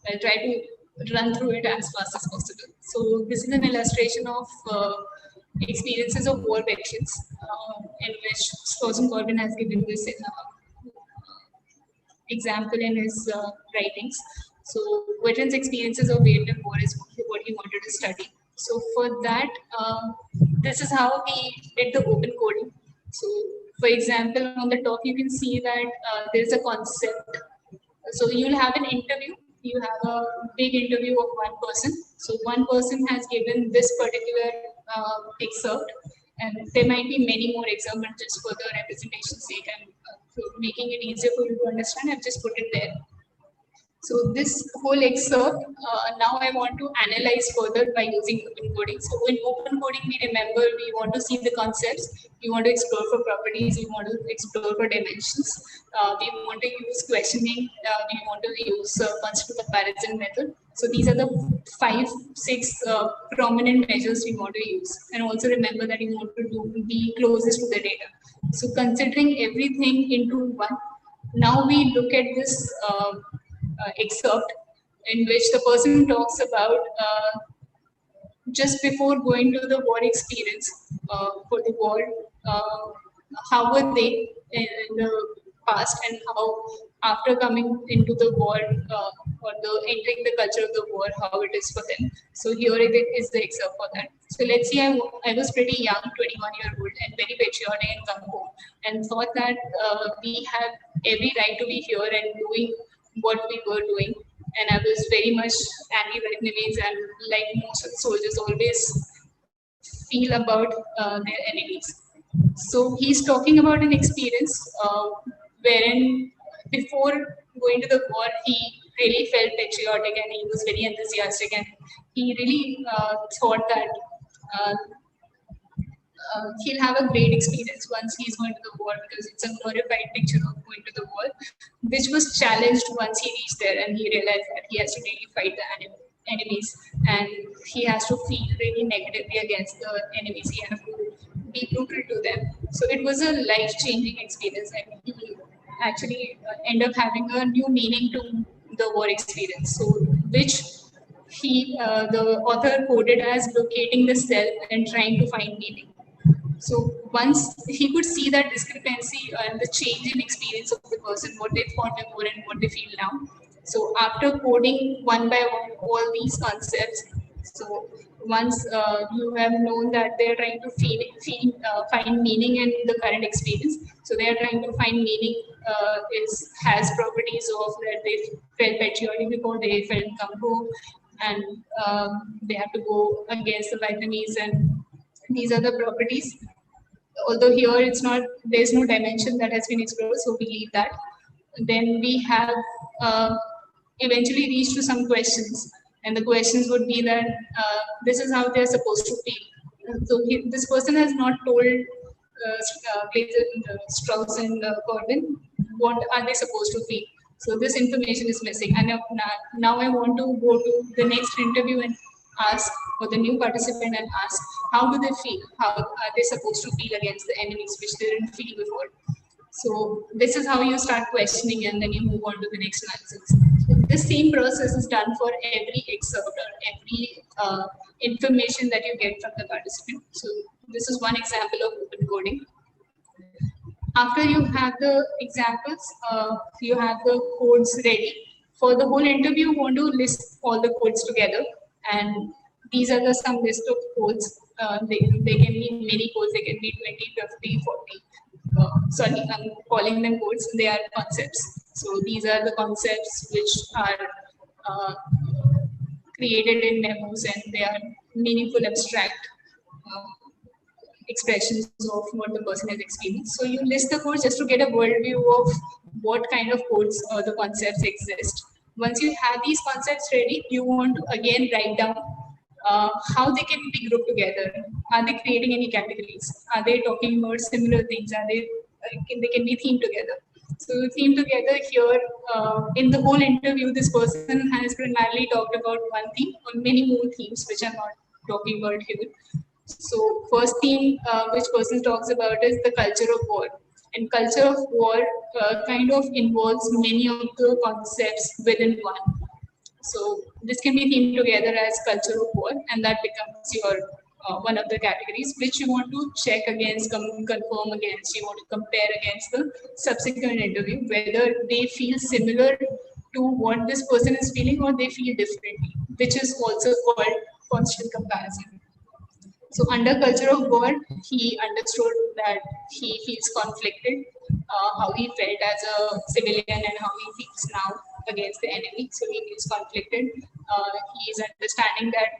I: I'll try to run through it as fast as possible. So this is an illustration of experiences of war veterans, in which Slozen Corbin has given this example in his writings. So veterans' experiences of Vietnam War is what he wanted to study. So for that, this is how he did the open coding. So for example, on the top, you can see that there is a concept. So you'll have an interview. You have a big interview of one person. So one person has given this particular excerpt, and there might be many more excerpts, but just for the representation's sake and for making it easier for you to understand, I've just put it there. So this whole excerpt, now I want to analyze further by using open coding. So in open coding, we remember we want to see the concepts, we want to explore for properties, we want to explore for dimensions, we want to use questioning, we want to use constant comparison method. So these are the 5, 6 prominent measures we want to use. And also remember that you want to be closest to the data. So considering everything into one, now we look at this excerpt in which the person talks about just before going to the war experience for the war, how were they in the past and how after coming into the war or entering the culture of the war, how it is for them. So here it is the excerpt for that. So let's say I was pretty young, 21-year-old, and very patriotic and come home, and thought that we have every right to be here and doing what we were doing. And I was very much anti-Vietnamese, and like most of the soldiers, always feel about their enemies. So he's talking about an experience wherein before going to the war, he really felt patriotic and he was very enthusiastic, and he really thought that he'll have a great experience once he's going to the war, because it's a glorified picture of going to the war, which was challenged once he reached there and he realized that he has to really fight the enemies, and he has to feel really negatively against the enemies. He has to be brutal to them. So it was a life-changing experience, and he actually ended up having a new meaning to the war experience. So which the author coded as locating the self and trying to find meaning. So once he could see that discrepancy and the change in experience of the person, what they thought before and what they feel now. So after coding one by one all these concepts, so once you have known that they're trying to find meaning in the current experience, so they're trying to find meaning has properties of that they felt patriotic before, they felt come home, and they have to go against the Vietnamese and These are the properties. Although here there's no dimension that has been explored, so we leave that. Then we have eventually reached to some questions, and the questions would be that this is how they're supposed to feel. So this person has not told Strauss and Corbin what are they supposed to feel. So this information is missing, and now I want to go to the next interview and ask, or the new participant and ask, how do they feel? How are they supposed to feel against the enemies which they didn't feel before? So this is how you start questioning, and then you move on to the next analysis. So this same process is done for every excerpt or every information that you get from the participant. So this is one example of open coding. After you have the examples, you have the codes ready. For the whole interview, you want to list all the codes together, and these are some list of codes. They can be many codes, they can be 20, 50, 40. Sorry, I'm calling them codes, they are concepts. So these are the concepts which are created in memos, and they are meaningful abstract expressions of what the person has experienced. So you list the codes just to get a worldview of what kind of codes or the concepts exist. Once you have these concepts ready, you want to again write down how they can be grouped together. Are they creating any categories? Are they talking about similar things? Are they can be themed together? So themed together here in the whole interview, this person has primarily talked about one theme or many more themes which I'm not talking about here. So first theme which person talks about is the culture of war. And culture of war kind of involves many of the concepts within one. So this can be themed together as culture of war, and that becomes your one of the categories which you want to check against, confirm against, you want to compare against the subsequent interview, whether they feel similar to what this person is feeling or they feel differently, which is also called constant comparison. So under culture of war, he understood that he feels conflicted, how he felt as a civilian and how he feels now against the enemy. So he feels conflicted. He is understanding that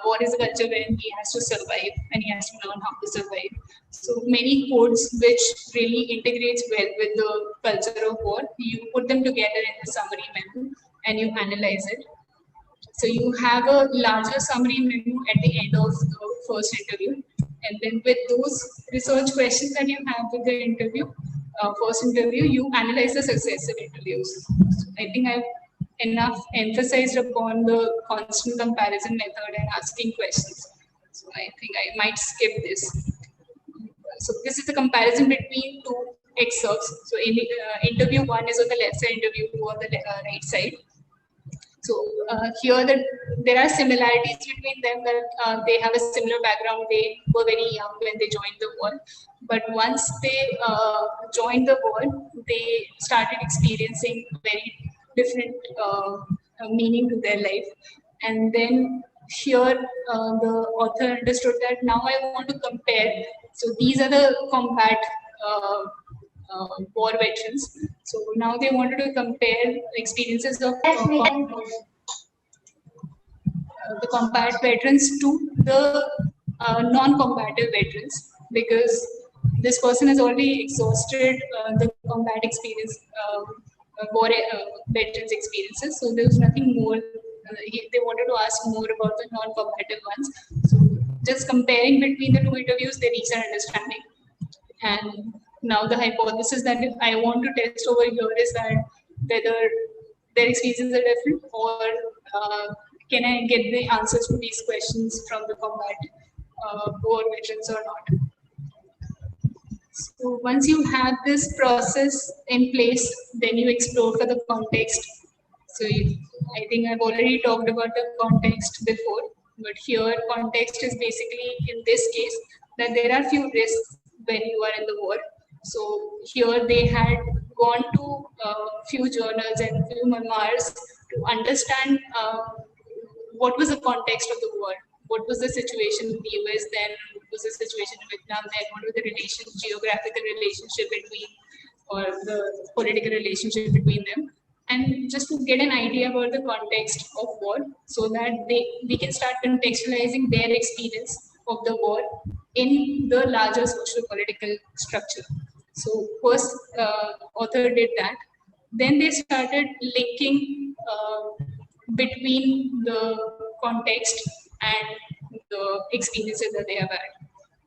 I: war is a culture wherein he has to survive and he has to learn how to survive. So many codes which really integrates well with the culture of war, you put them together in the summary memo and you analyze it. So you have a larger summary memo at the end of the first interview. And then with those research questions that you have with the interview, first interview, you analyze the successive interviews. So I think I've enough emphasized upon the constant comparison method and asking questions. So I think I might skip this. So this is the comparison between two excerpts. So in interview one is on the left side, interview two on the right side. So here there are similarities between them, that they have a similar background. They were very young when they joined the war, but once they joined the war, they started experiencing very different meaning to their life. And then here the author understood that now I want to compare. So these are the combat war veterans. So now they wanted to compare experiences of the combat veterans to the non-combative veterans, because this person has already exhausted the combat experience, war veterans experiences. So there was nothing more. They wanted to ask more about the non-combative ones. So just comparing between the two interviews, they reached an understanding. And now the hypothesis that I want to test over here is that whether their experiences are different, or can I get the answers to these questions from the combat war veterans or not. So once you have this process in place, then you explore for the context. So I think I've already talked about the context before, but here context is basically, in this case, that there are few risks when you are in the war. So here they had gone to few journals and few memoirs to understand what was the context of the war, what was the situation in the US then, what was the situation in Vietnam then, what was the geographical relationship between, or the political relationship between them, and just to get an idea about the context of war, so that we can start contextualizing their experience of the war in the larger socio-political structure. So first author did that. Then they started linking between the context and the experiences that they have had.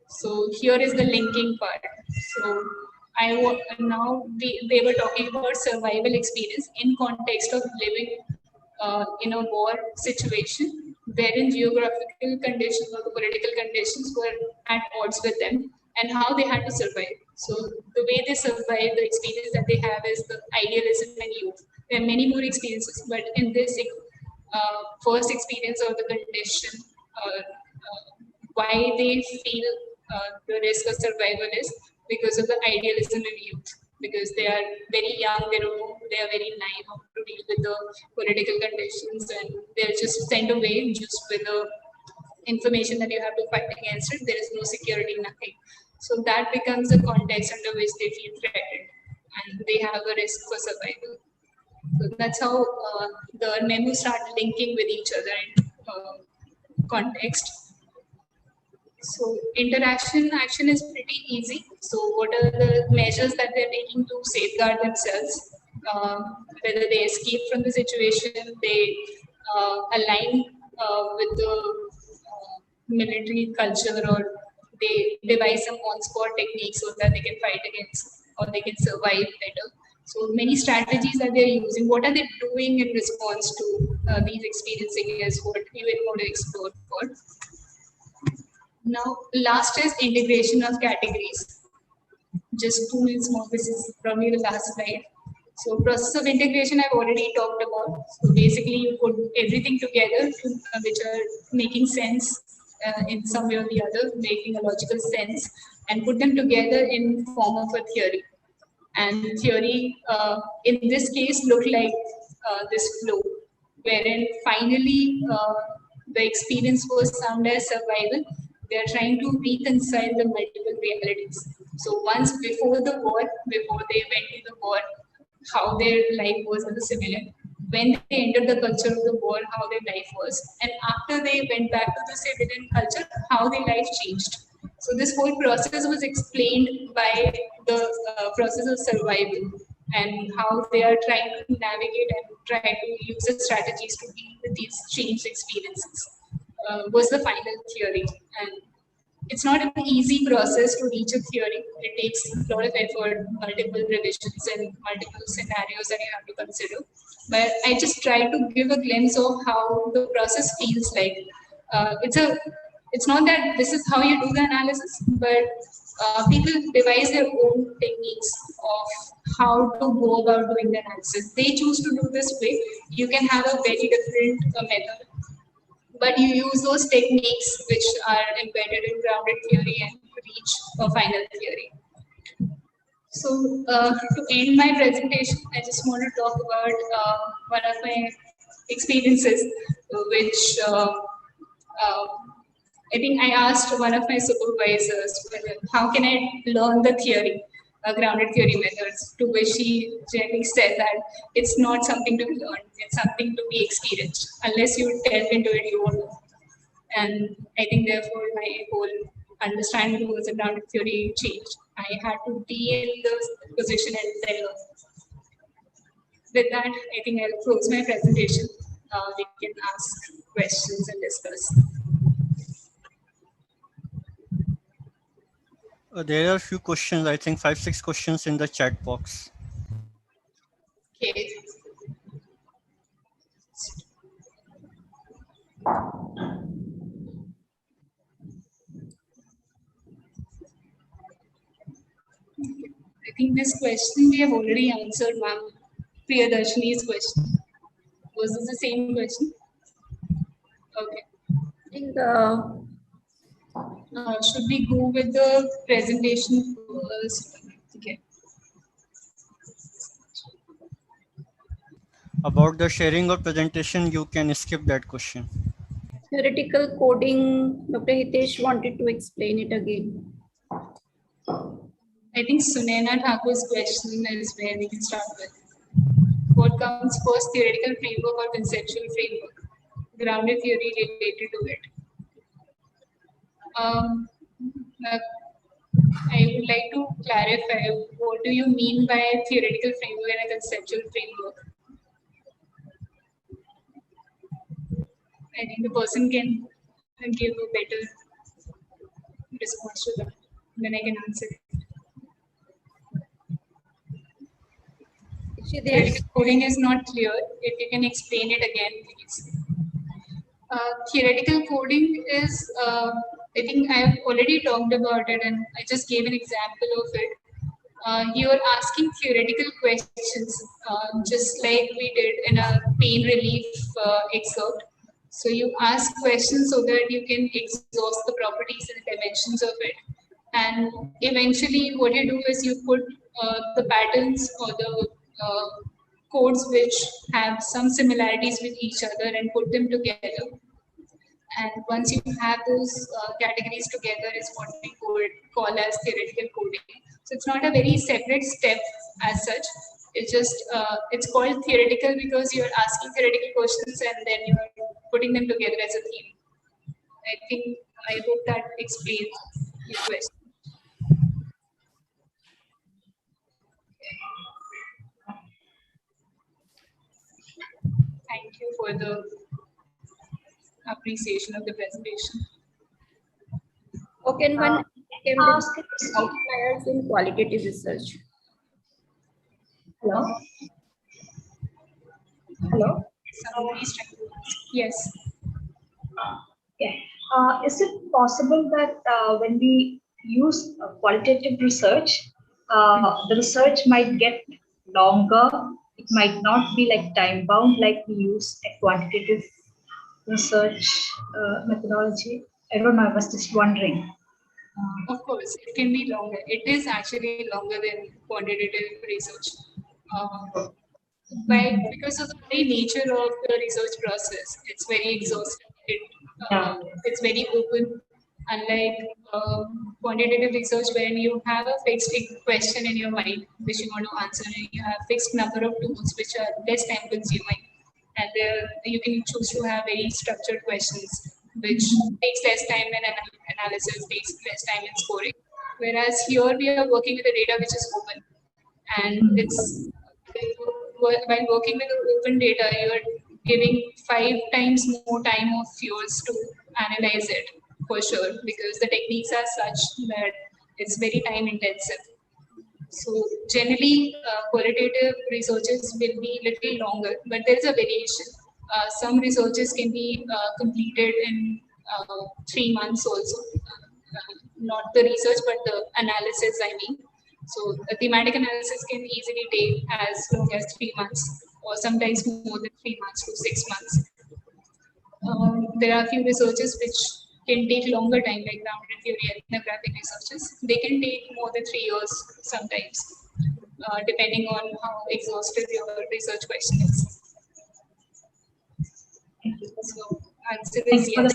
I: So here is the linking part. So now they were talking about survival experience in context of living in a war situation wherein geographical conditions or the political conditions were at odds with them and how they had to survive. So the way they survive, the experience that they have is the idealism and youth. There are many more experiences, but in this first experience of the condition, why they feel the risk of survival is because of the idealism in youth. Because they are very young, they don't know, they are very naive how to deal with the political conditions, and they're just sent away just with the information that you have to fight against it. There is no security, nothing. So that becomes a context under which they feel threatened and they have a risk for survival. So that's how the memos start linking with each other in context. So interaction action is pretty easy. So what are the measures that they're taking to safeguard themselves? Whether they escape from the situation, they align with the military culture, or they devise some on-spot techniques so that they can fight against or they can survive better. So many strategies that they're using. What are they doing in response to these experiencing is what we will want to explore for. Now, last is integration of categories. Just 2 minutes more, this is probably the last slide. So process of integration I've already talked about. So basically you put everything together which are making sense in some way or the other, making a logical sense, and put them together in form of a theory. And theory in this case looked like this flow, wherein finally the experience was sound as survival. They are trying to reconcile the multiple realities. So once before the war, before they went to the war, how their life was as a civilian. When they entered the culture of the war, how their life was. And after they went back to the civilian culture, how their life changed. So this whole process was explained by the process of survival and how they are trying to navigate and try to use the strategies to deal with these changed experiences. Was the final theory. And it's not an easy process to reach a theory. It takes a lot of effort, multiple revisions and multiple scenarios that you have to consider. But I just try to give a glimpse of how the process feels like. It's not that this is how you do the analysis, but people devise their own techniques of how to go about doing the analysis. They choose to do this way. You can have a very different method, but you use those techniques which are embedded in grounded theory and reach a final theory. So to end my presentation, I just want to talk about one of my experiences, which I think I asked one of my supervisors, how can I learn the theory, grounded theory methods, to which he generally said that it's not something to be learned, it's something to be experienced. Unless you delve into it, you won't know. And I think therefore my whole understanding towards the grounded theory changed. I had to be in the position and then learn. With that, I think I'll close my presentation. We can ask questions and discuss.
A: There are a few questions, I think 5-6 questions in the chat box.
I: Okay. I think this question we have already answered, ma'am. Priyadarshini's question. Was this the same question? Okay.
B: I think
I: should we go with the presentation first? Okay.
A: About the sharing or presentation, you can skip that question.
B: theoretical coding, Dr. Hitesh wanted to explain it again.
I: I think Sunena Thakur's question is where we can start with. What comes first, theoretical framework or conceptual framework? Grounded theory related to it. uh, I would like to clarify, what do you mean by theoretical framework and a conceptual framework? I think the person can give a better response to that, then I can answer it. Theoretical coding is not clear. If you can explain it again, please. Theoretical coding is, I think I've already talked about it and I just gave an example of it. You're asking theoretical questions, just like we did in a pain relief excerpt. So you ask questions so that you can exhaust the properties and the dimensions of it. And eventually what you do is you put the patterns or the codes which have some similarities with each other and put them together. And once you have those categories together is what we call as theoretical coding. So it's not a very separate step as such. It's just, it's called theoretical because you're asking theoretical questions and then you're putting them together as a theme. I hope that explains your question. Thank you for the appreciation of the presentation.
B: Okay, one outliers in qualitative research.
J: Hello? Hello?
I: Somebody's trying to ask. Yes.
J: Yeah. Is it possible that when we use qualitative research, the research might get longer? It might not be like time bound like we use a quantitative research methodology. I don't know, I was just wondering.
I: Of course, it can be longer. It is actually longer than quantitative research. Because of the very nature of the research process, it's very exhaustive. It's very open, unlike quantitative research when you have a fixed question in your mind which you want to answer, and you have fixed number of tools which are less time consuming, and there you can choose to have very structured questions which takes less time in analysis, takes less time in scoring. Whereas here we are working with a data which is open, and it's while working with open data, you are giving 5 times more time of yours to analyze it for sure, because the techniques are such that it's very time intensive. So generally, qualitative researches will be a little longer, but there is a variation. Some researches can be completed in 3 months also. Not the research, but the analysis, I mean. So the thematic analysis can easily take as long as 3 months, or sometimes more than 3 months to 6 months. There are a few researches which can take longer time, like grounded theory and ethnographic researches. They can take more than 3 years sometimes, depending on how exhaustive your research question is. So answer is yes.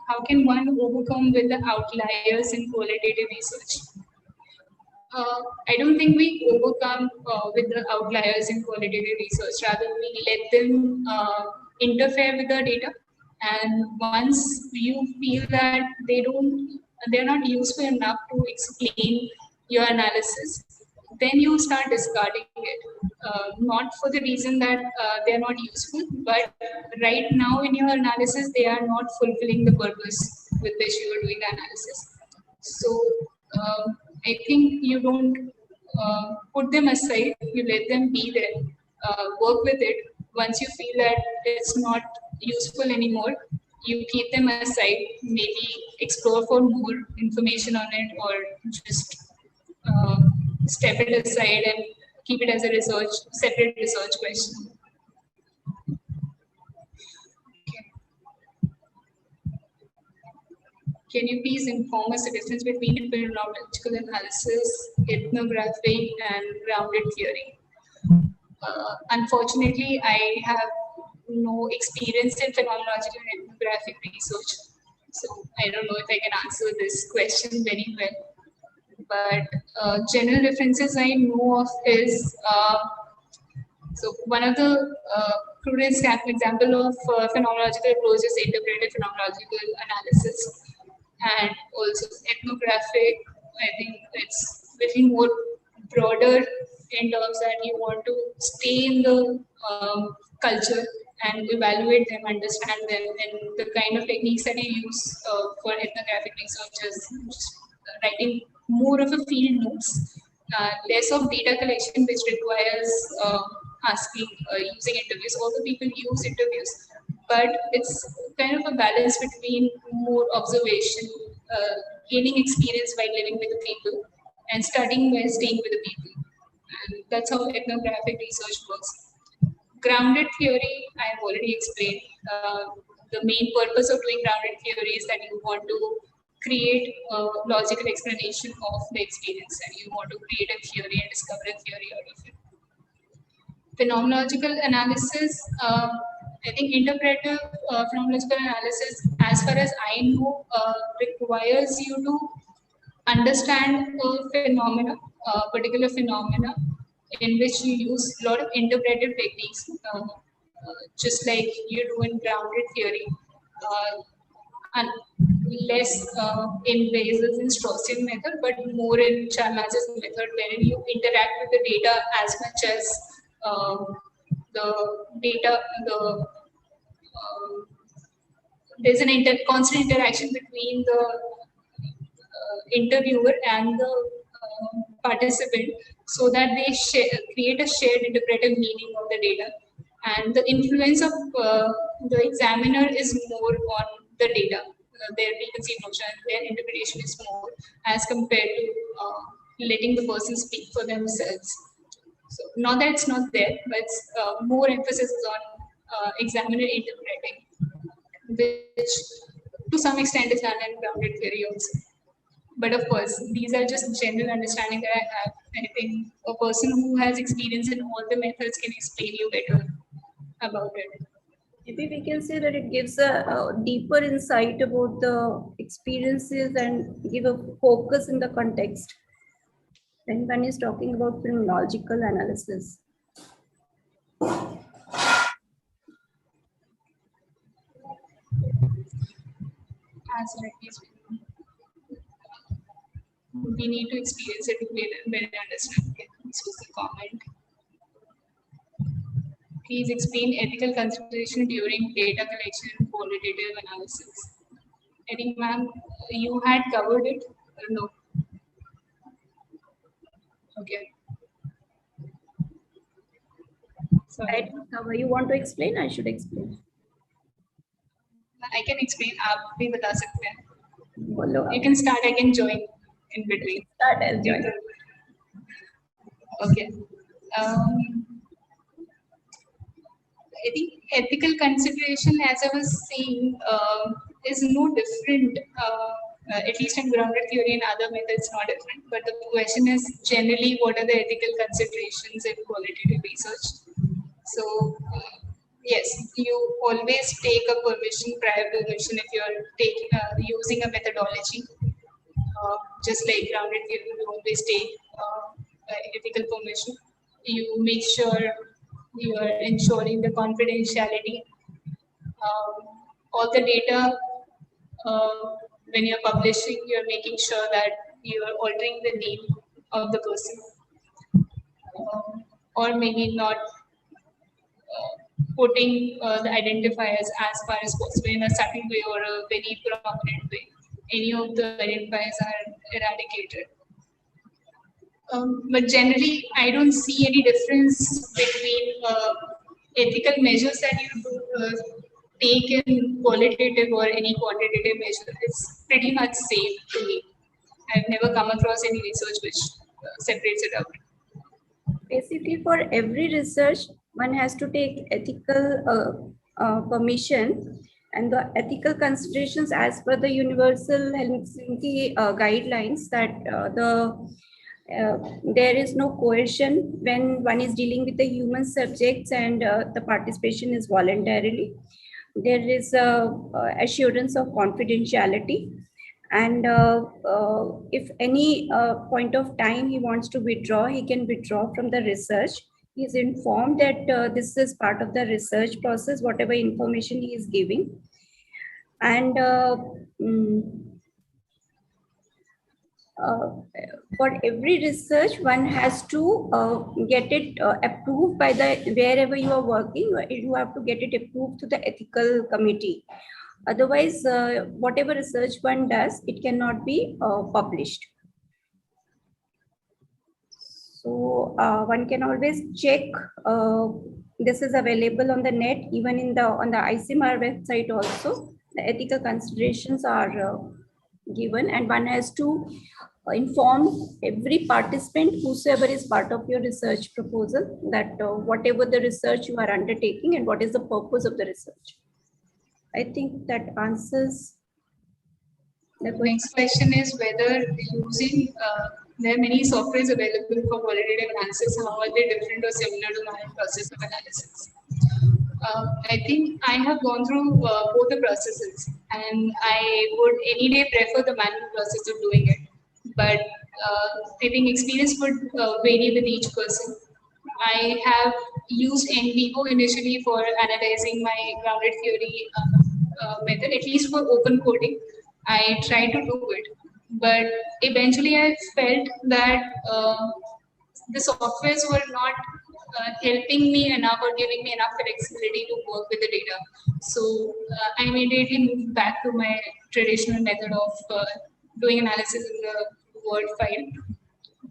I: How can one overcome with the outliers in qualitative research? I don't think we overcome with the outliers in qualitative research. Rather, we let them interfere with the data. And once you feel that they're not useful enough to explain your analysis, then you start discarding it. Not for the reason that they're not useful, but right now in your analysis, they are not fulfilling the purpose with which you are doing the analysis. So I think you don't put them aside, you let them be there, work with it. Once you feel that it's not useful anymore, you keep them aside, maybe explore for more information on it, or just step it aside and keep it as a separate research question. Can you please inform us the difference between phenomenological analysis, ethnographic, and grounded theory? Unfortunately, I have no experience in phenomenological and ethnographic research, so I don't know if I can answer this question very well. But general differences I know of is, so one of the crude example of phenomenological approach is interpretive phenomenological analysis, and also ethnographic. I think it's little more broader in terms that you want to stay in the culture and evaluate them, understand them, and the kind of techniques that you use for ethnographic research is writing more of a field notes, less of data collection, which requires using interviews. Although people use interviews, but it's kind of a balance between more observation, gaining experience by living with the people, and studying by staying with the people. And that's how ethnographic research works. Grounded theory, I've already explained. The main purpose of doing grounded theory is that you want to create a logical explanation of the experience, and you want to create a theory and discover a theory out of it. Phenomenological analysis, I think interpretive phenomenological analysis, as far as I know, requires you to understand a phenomena, particular phenomena, in which you use a lot of interpretive techniques, just like you do in grounded theory, and less invasive in Straussian method, but more in Chalmers's method, wherein you interact with the data as much as the data, there's an constant interaction between the interviewer and the participant, so that they create a shared interpretive meaning of the data. And the influence of the examiner is more on the data, their preconceived notion, their interpretation is more, as compared to letting the person speak for themselves. So not that it's not there, but more emphasis is on examiner interpreting, which to some extent is done in grounded theory also. But of course, these are just general understanding that I have. I think a person who has experience in all the methods can explain you better about it.
B: Maybe we can say that it gives a deeper insight about the experiences and give a focus in the context when one is talking about phenomenological analysis.
I: As we need to experience it to better understand. Okay, this was the comment. Please explain ethical consideration during data collection and qualitative analysis. I think, ma'am, you had covered it. No. Okay.
B: So I didn't cover. You want to explain? I should explain.
I: I can explain. आप भी बता सकते हैं. You can start. I can join in between.
B: Start. I'll join.
I: Okay. I think ethical consideration, as I was saying, is no different. At least in grounded theory and other methods, not different. But the question is generally, what are the ethical considerations in qualitative research? So, yes, you always take a permission, prior permission, if you're using a methodology. Just like grounded theory, you always take ethical permission. You make sure you are ensuring the confidentiality. All the data, when you're publishing, you're making sure that you are altering the name of the person, or maybe not putting the identifiers as far as possible in a subtle way or a very prominent way. Any of the identifiers are eradicated. But generally, I don't see any difference between ethical measures that you take in qualitative or any quantitative measure. It's pretty much same to me. I've never come across any research which separates it out.
B: Basically, for every research, one has to take ethical permission, and the ethical considerations as per the Universal Helsinki guidelines that there is no coercion when one is dealing with the human subjects, and the participation is voluntarily. There is assurance of confidentiality, and if any point of time he wants to withdraw, he can withdraw from the research he is informed that this is part of the research process, whatever information he is giving. And for every research, one has to get it approved by the, wherever you are working, you have to get it approved to the ethical committee. Otherwise, whatever research one does, it cannot be published. So one can always check. This is available on the net, even in the on the ICMR website also. The ethical considerations are given, and one has to inform every participant, whosoever is part of your research proposal, that whatever the research you are undertaking and what is the purpose of the research. I think that answers the question.
I: Next question is whether using, there are many softwares available for qualitative analysis. How are they different or similar to manual process of analysis? I think I have gone through both the processes, and I would any day prefer the manual process of doing it. But I think experience would vary with each person. I have used NVivo initially for analyzing my grounded theory method, at least for open coding. I tried to do it, but eventually I felt that the softwares were not helping me enough or giving me enough flexibility to work with the data. So I immediately moved back to my traditional method of doing analysis in the Word file.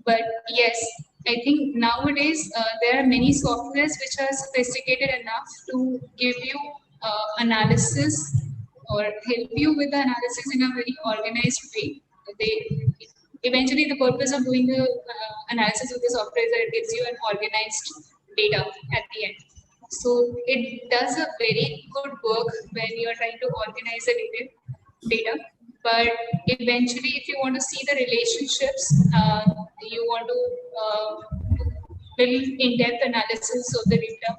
I: But yes, I think nowadays there are many softwares which are sophisticated enough to give you analysis or help you with the analysis in a very organized way. They eventually the purpose of doing the analysis of the software is that it gives you an organized data at the end. So it does a very good work when you are trying to organize the data. But eventually, if you want to see the relationships, you want to build in-depth analysis of the data.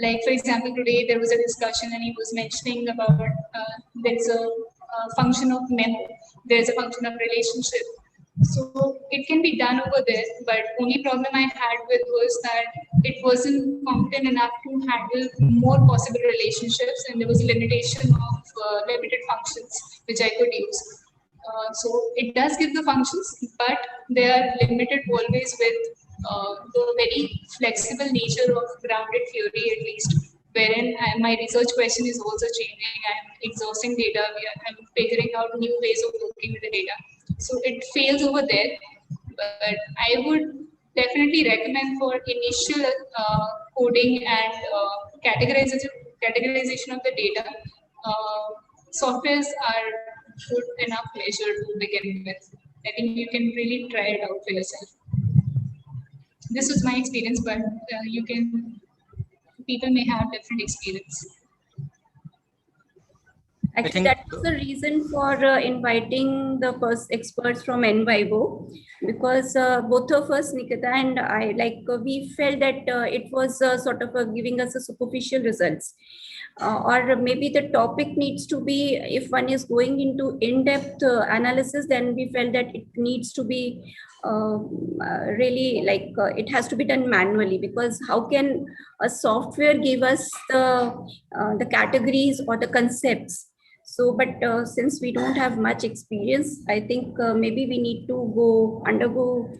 I: Like, for example, today there was a discussion and he was mentioning about there's a function of memo, there's a function of relationship. So it can be done over there, but only problem I had with was that it wasn't competent enough to handle more possible relationships, and there was a limitation of limited functions which I could use. So it does give the functions, but they are limited always with the very flexible nature of grounded theory, at least, wherein my research question is also changing. I'm exhausting data. I'm figuring out new ways of working with the data. So it fails over there, but I would definitely recommend for initial coding and categorization of the data. Softwares are good enough measure to begin with. I think you can really try it out for yourself. This was my experience, but people may have different experience.
B: Actually, that was the reason for inviting the first experts from NVivo, because both of us, Nikita and I, we felt that it was sort of giving us a superficial results. Or maybe the topic needs to be, if one is going into in-depth analysis, then we felt that it needs to be really it has to be done manually, because how can a software give us the categories or the concepts? So, but since we don't have much experience, I think maybe we need to undergo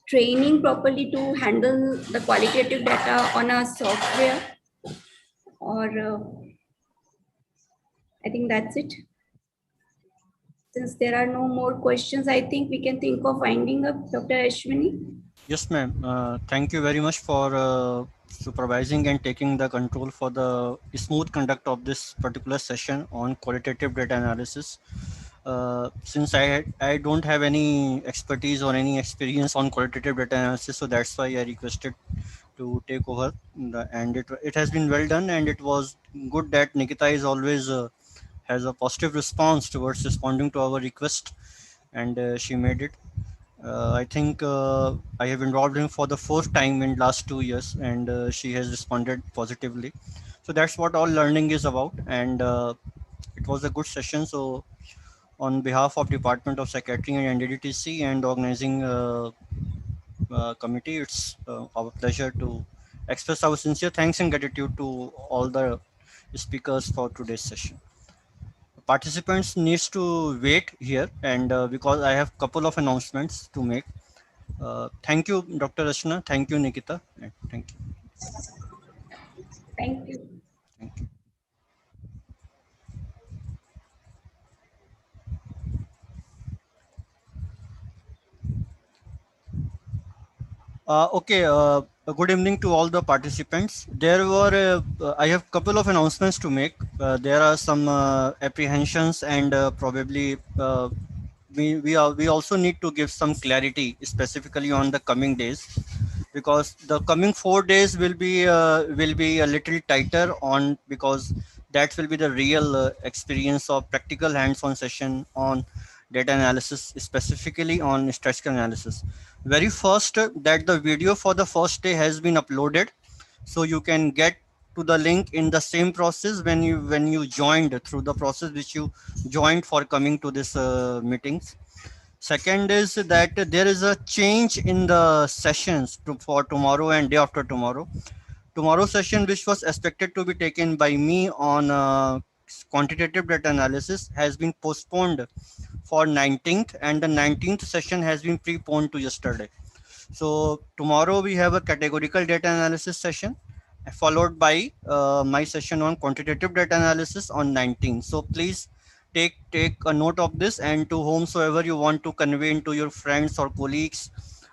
B: training properly to handle the qualitative data on a software, or I think that's it. Since there are no more questions, I think we can think of winding up, Dr. Ashwini.
A: Yes, ma'am. Thank you very much for supervising and taking the control for the smooth conduct of this particular session on qualitative data analysis. Since I don't have any expertise or any experience on qualitative data analysis, so that's why I requested to take over. And it has been well done, and it was good that Nikita is always has a positive response towards responding to our request, and she made it. I think I have enrolled him for the fourth time in last 2 years, and she has responded positively. So that's what all learning is about, and it was a good session. So on behalf of Department of Psychiatry and NDDTC and organizing committee. It's our pleasure to express our sincere thanks and gratitude to all the speakers for today's session. Participants needs to wait here, and because I have couple of announcements to make. Thank you, Dr. Rachna. Thank you, Nikita. And thank you.
B: Thank you.
A: Thank you. Okay. Good evening to all the participants. I have couple of announcements to make. There are some apprehensions and probably we also need to give some clarity specifically on the coming days, because the coming 4 days will be a little tighter on, because that will be the real experience of practical hands-on session on data analysis, specifically on statistical analysis. Very first, that the video for the first day has been uploaded, so you can get to the link in the same process when you joined through the process which you joined for coming to this meetings. Second is that there is a change in the sessions for tomorrow and day after tomorrow. Tomorrow's session, which was expected to be taken by me on quantitative data analysis, has been postponed for 19th, and the 19th session has been preponed to yesterday. So tomorrow we have a categorical data analysis session, followed by my session on quantitative data analysis on 19th. So please take a note of this, and to whomsoever you want to convey into your friends or colleagues,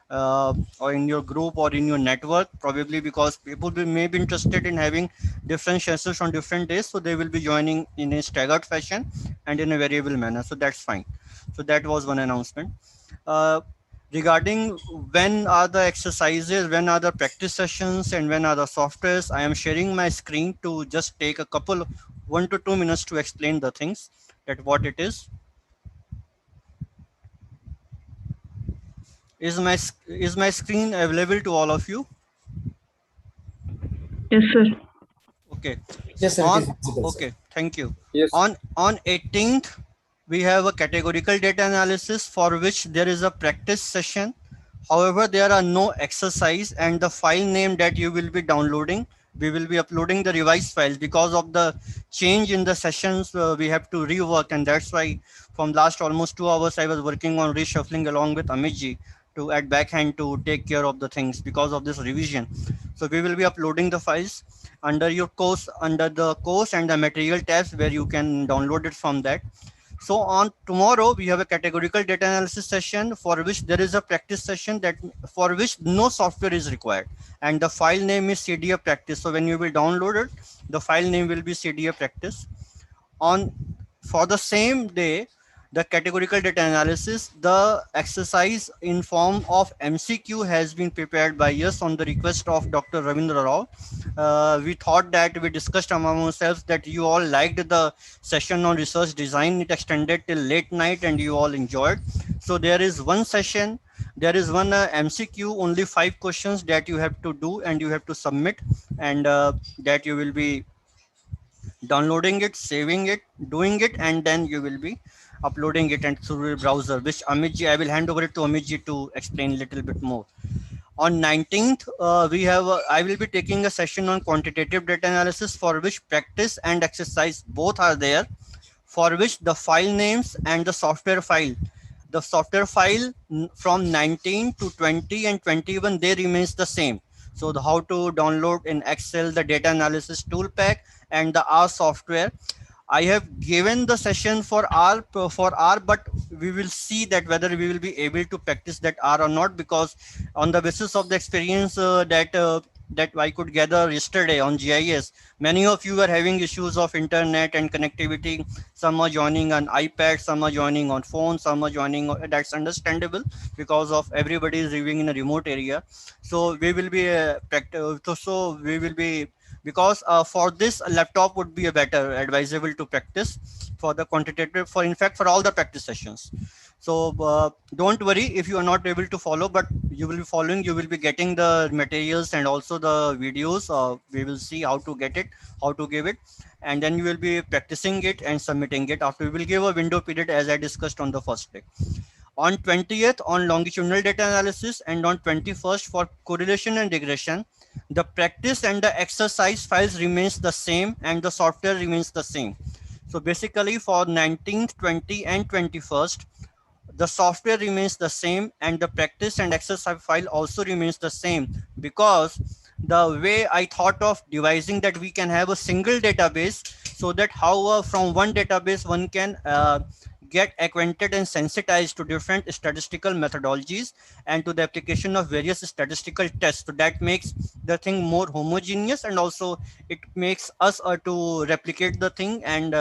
A: or in your group or in your network, probably because may be interested in having different sessions on different days, so they will be joining in a staggered fashion and in a variable manner. So that's fine. So that was one announcement. uh, Regarding when are the exercises, when are the practice sessions, and when are the softwares, I am sharing my screen to just take a couple 1 to 2 minutes to explain the things, that what it is. Is my screen available to all of you?
D: Yes, sir.
A: Okay.
K: Yes, sir. It
A: On
K: is visible, sir.
A: okay, thank you.
C: Yes.
A: On 18th, we have a categorical data analysis for which there is a practice session. However, there are no exercise, and the file name that you will be downloading, we will be uploading the revised files because of the change in the sessions. We have to rework, and that's why from last almost 2 hours I was working on reshuffling along with Amitji to at backhand to take care of the things because of this revision. So we will be uploading the files under your course, under the course and the material tabs, where you can download it from that. So on tomorrow, we have a categorical data analysis session for which there is a practice session, that for which no software is required. And the file name is CDA practice. So when you will download it, the file name will be CDA practice. On for the same day, the categorical data analysis, the exercise in form of MCQ has been prepared by us on the request of Dr. Ravindra Rao. We thought that we discussed among ourselves that you all liked the session on research design. It extended till late night and you all enjoyed. So there is one session, there is one MCQ, only 5 questions that you have to do and you have to submit, and that you will be downloading it, saving it, doing it, and then you will be uploading it and through your browser, which Amitji, I will hand over it to Amitji to explain a little bit more. On 19th, I will be taking a session on quantitative data analysis, for which practice and exercise both are there, for which the file names and the software file, from 19 to 20 and 21, they remains the same. So how to download in Excel the data analysis tool pack and the R software, I have given the session for R, but we will see that whether we will be able to practice that R or not, because on the basis of the experience that I could gather yesterday on GIS, many of you are having issues of internet and connectivity. Some are joining on iPad, some are joining on phone, some are joining. That's understandable because of everybody is living in a remote area. So we will be so we will be, because for this, a laptop would be a better advisable to practice for the quantitative, for in fact for all the practice sessions. So don't worry if you are not able to follow, but you will be following, you will be getting the materials and also the videos. We will see how to get it, how to give it, and then you will be practicing it and submitting it after. We will give a window period as I discussed on the first day. On 20th on longitudinal data analysis, and on 21st for correlation and regression. The practice and the exercise files remains the same and the software remains the same. So basically for 19th, 20 and 21st, the software remains the same and the practice and exercise file also remains the same, because the way I thought of devising that we can have a single database, so that how from one database one can get acquainted and sensitized to different statistical methodologies and to the application of various statistical tests. So that makes the thing more homogeneous, and also it makes us to replicate the thing, and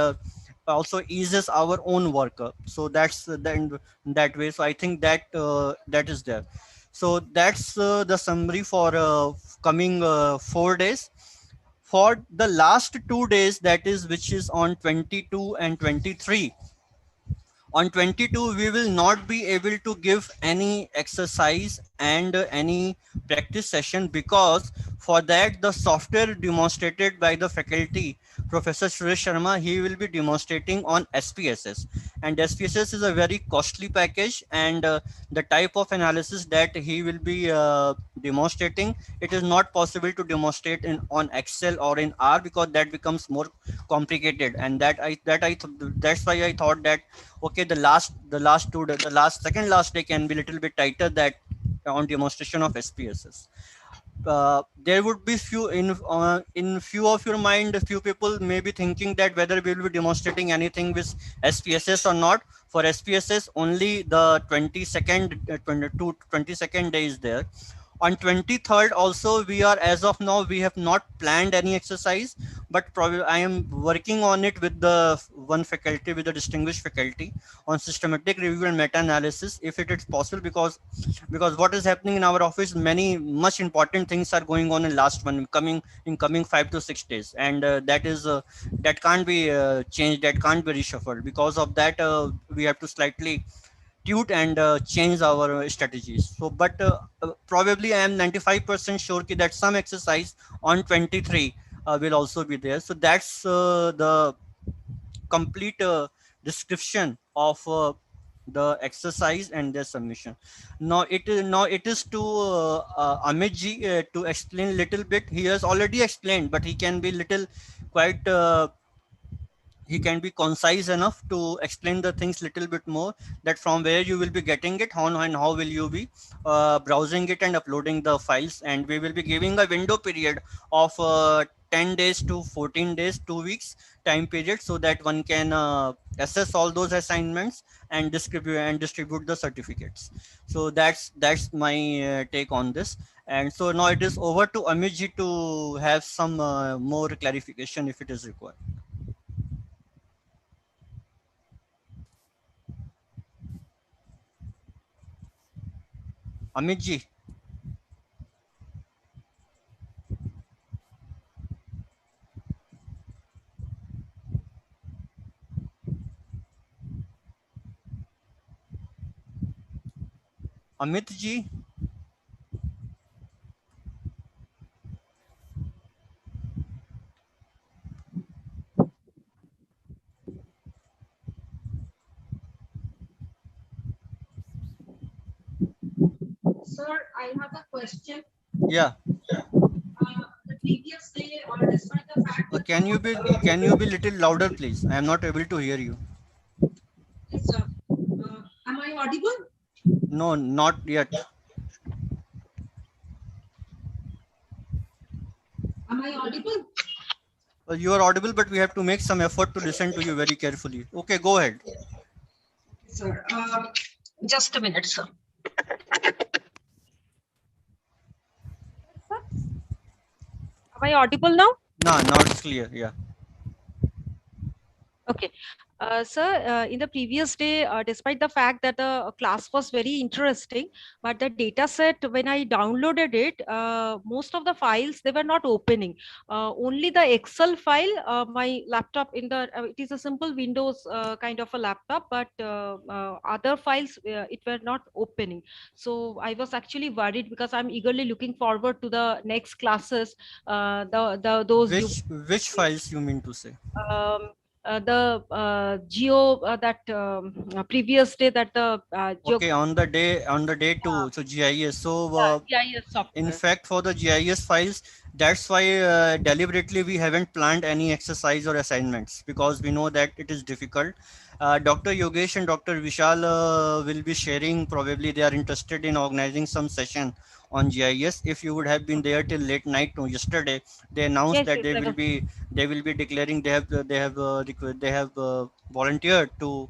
A: also eases our own work. So that's that way. So I think that that is there. So that's the summary for coming 4 days. For the last 2 days, that is which is on 22 and 23. On 22, we will not be able to give any exercise and any practice session, because for that the software demonstrated by the faculty, Professor Suresh Sharma, he will be demonstrating on SPSS, and SPSS is a very costly package, and the type of analysis that he will be demonstrating, it is not possible to demonstrate in on Excel or in R, because that becomes more complicated, and that's why I thought that okay, the last second last day can be a little bit tighter, that on demonstration of SPSS. There would be few in few of your mind, few people may be thinking that whether we will be demonstrating anything with SPSS or not. For SPSS, only the 22nd 22nd day is there. On 23rd also, we are, as of now, we have not planned any exercise, but probably I am working on it with the one faculty, with the distinguished faculty, on systematic review and meta-analysis, if it is possible, because what is happening in our office, many much important things are going on in last one coming 5 to 6 days, and that can't be changed, that can't be reshuffled. Because of that, we have to slightly tute and change our strategies. So but probably I am 95% sure that some exercise on 23 will also be there. So that's the complete description of the exercise and their submission. Now it is to Amit ji to explain little bit. He has already explained, but he can be little quite he can be concise enough to explain the things little bit more, that from where you will be getting it, how and how will you be browsing it and uploading the files. And we will be giving a window period of 10 days to 14 days, 2 weeks time period, so that one can assess all those assignments and distribute the certificates. So that's my take on this. And so now it is over to Amit ji to have some more clarification if it is required. Amit ji. Amit ji.
K: Sir, I have a question.
A: Yeah.
K: The previous day, or despite the fact that
A: Can you be little louder, please? I am not able to hear you.
K: yes, sir. Am I audible?
A: No, not yet.
K: Am I audible?
A: Well, you are audible, but we have to make some effort to listen to you very carefully. Okay, go ahead.
K: Sir, just a minute, sir. Am I audible now?
A: No, now it's clear. Yeah.
K: Okay. Sir, in the previous day, despite the fact that the class was very interesting, but the data set, when I downloaded it, most of the files, they were not opening. Only the Excel file, my laptop it is a simple Windows kind of a laptop, but other files, it were not opening. So I was actually worried, because I'm eagerly looking forward to the next classes.
A: Which files you mean to say?
K: the geo that previous day that the
A: Okay, on the day two, so GIS. So
K: GIS
A: in
K: software.
A: fact, for the GIS files, that's why deliberately we haven't planned any exercise or assignments because we know that it is difficult. Dr. Yogesh and Dr. Vishal will be sharing. Probably they are interested in organizing some session on GIS. If you would have been there till late night yesterday, they announced
K: Yes,
A: that
K: yes, I was.
A: they will be declaring they have volunteered to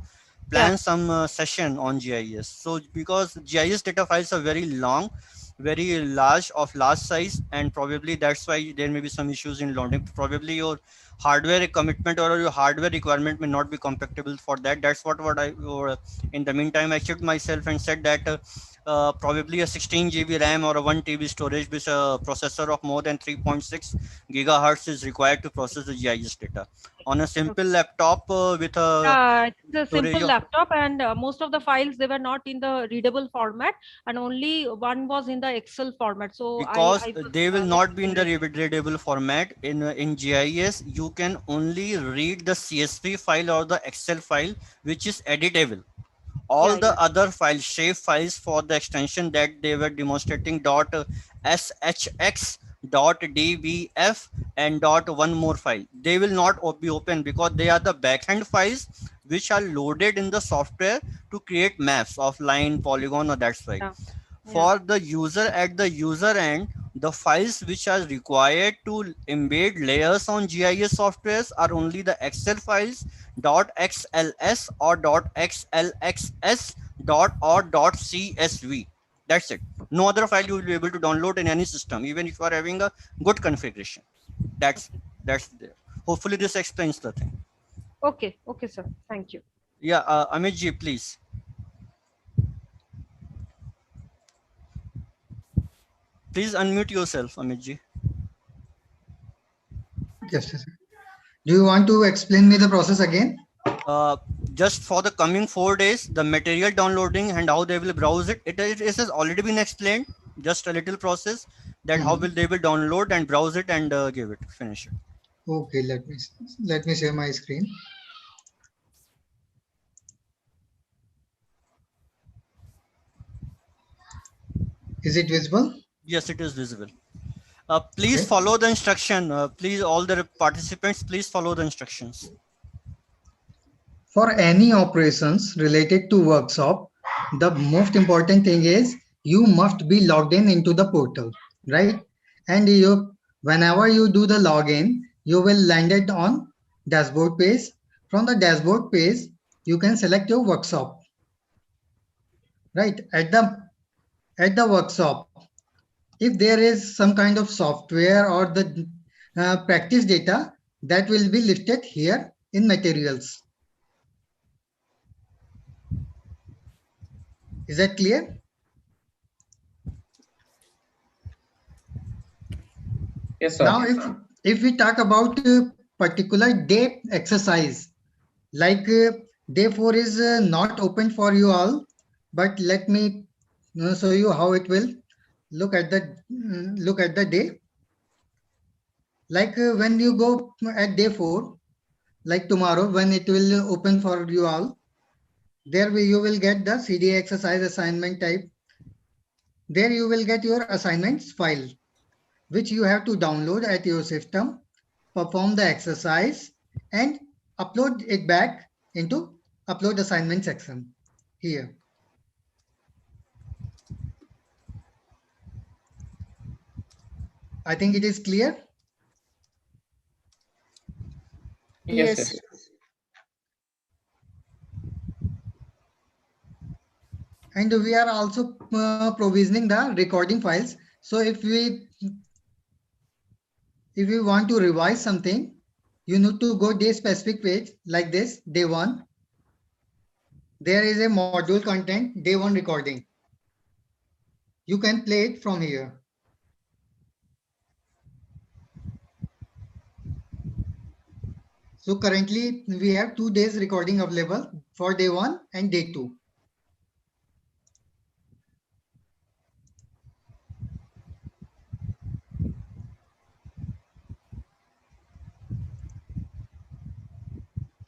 K: Yeah,
A: plan some session on GIS. So because GIS data files are very long, very large, of large size, and probably that's why there may be some issues in loading. Probably your hardware commitment or your hardware requirement may not be compatible for that. That's what I or in the meantime I checked myself and said that probably a 16 GB RAM or a 1 TB storage with a processor of more than 3.6 gigahertz is required to process the GIS data on a simple
K: okay.
A: laptop with a
K: It's a simple
A: storage of,
K: laptop, and most of the files they were not in the readable format, and only one was in the Excel format. So
A: because
K: I was
A: they will
K: not
A: not be in the
K: able to.
A: readable format. In GIS you can only read the CSV file or the Excel file which is editable. All
K: Yeah,
A: the
K: yeah,
A: other files, shape files for the extension that they were demonstrating dot shx dot dbf and dot one more file, they will not be open because they are the backend files which are loaded in the software to create maps of line, polygon, or that's why
K: yeah, yeah.
A: for the user at the user end, the files which are required to embed layers on GIS softwares are only the Excel files .xls or .xlxs .csv. That's it. No other file you will be able to download in any system, even if you are having a good configuration. That's
K: Okay,
A: that's there. Hopefully this explains the thing.
K: okay, okay, sir. Thank you.
A: Yeah, Amit ji, please. Please unmute yourself, Amit ji.
L: Just a second. Do you want to explain me the process again?
A: uh, just for the coming 4 days, the material downloading and how they will browse it, it has already been explained. Just a little process that how will they will download and browse it and give it, finish it.
L: Okay, let me share my screen. Is it visible?
A: Yes, it is visible. Please
L: Okay.
A: follow the instruction. Please, all the participants, please follow the instructions.
L: For any operations related to workshop, the most important thing is you must be logged in into the portal, right? And whenever you do the login, you will land it on dashboard page. From the dashboard page, you can select your workshop, right? At the workshop, if there is some kind of software or the practice data, that will be listed here in materials. Is that clear?
E: Yes, sir.
L: Now, if we talk about a particular day exercise, like day 4 is not open for you all, but let me show you how it will look at the day. Like when you go at day 4, like tomorrow when it will open for you all, you will get the CDA exercise assignment type. There you will get your assignments file, which you have to download at your system, perform the exercise, and upload it back into upload assignment section here. I think it is clear.
E: Yes,
B: Yes.
E: yes.
L: And we are also provisioning the recording files. So if we want to revise something, you need to go day specific page like this, day 1. There is a module content, day 1 recording. You can play it from here. So currently we have 2 days recording available for day 1 and day 2.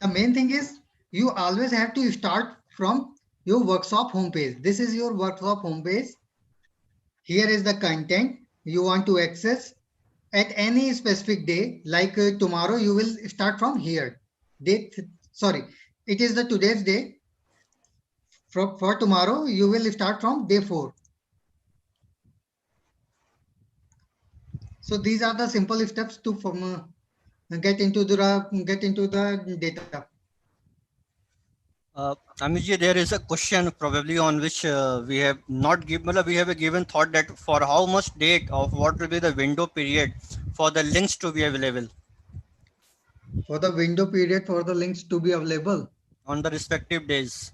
L: The main thing is you always have to start from your workshop homepage. This is your workshop homepage. Here is the content you want to access at any specific day. Like tomorrow, you will start from here. Sorry, it is the today's day. For tomorrow, you will start from day 4. So these are the simple steps to get into the data.
A: Amiji, there is a question probably on which we have not given, we have a given thought that for how much date of what will be the window period for the links to be available.
L: For the window period for the links to be available.
A: On the respective days.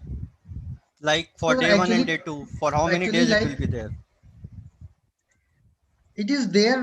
A: Like for
L: So
A: day 1 and day 2, for how many days it will be there?
L: It is there,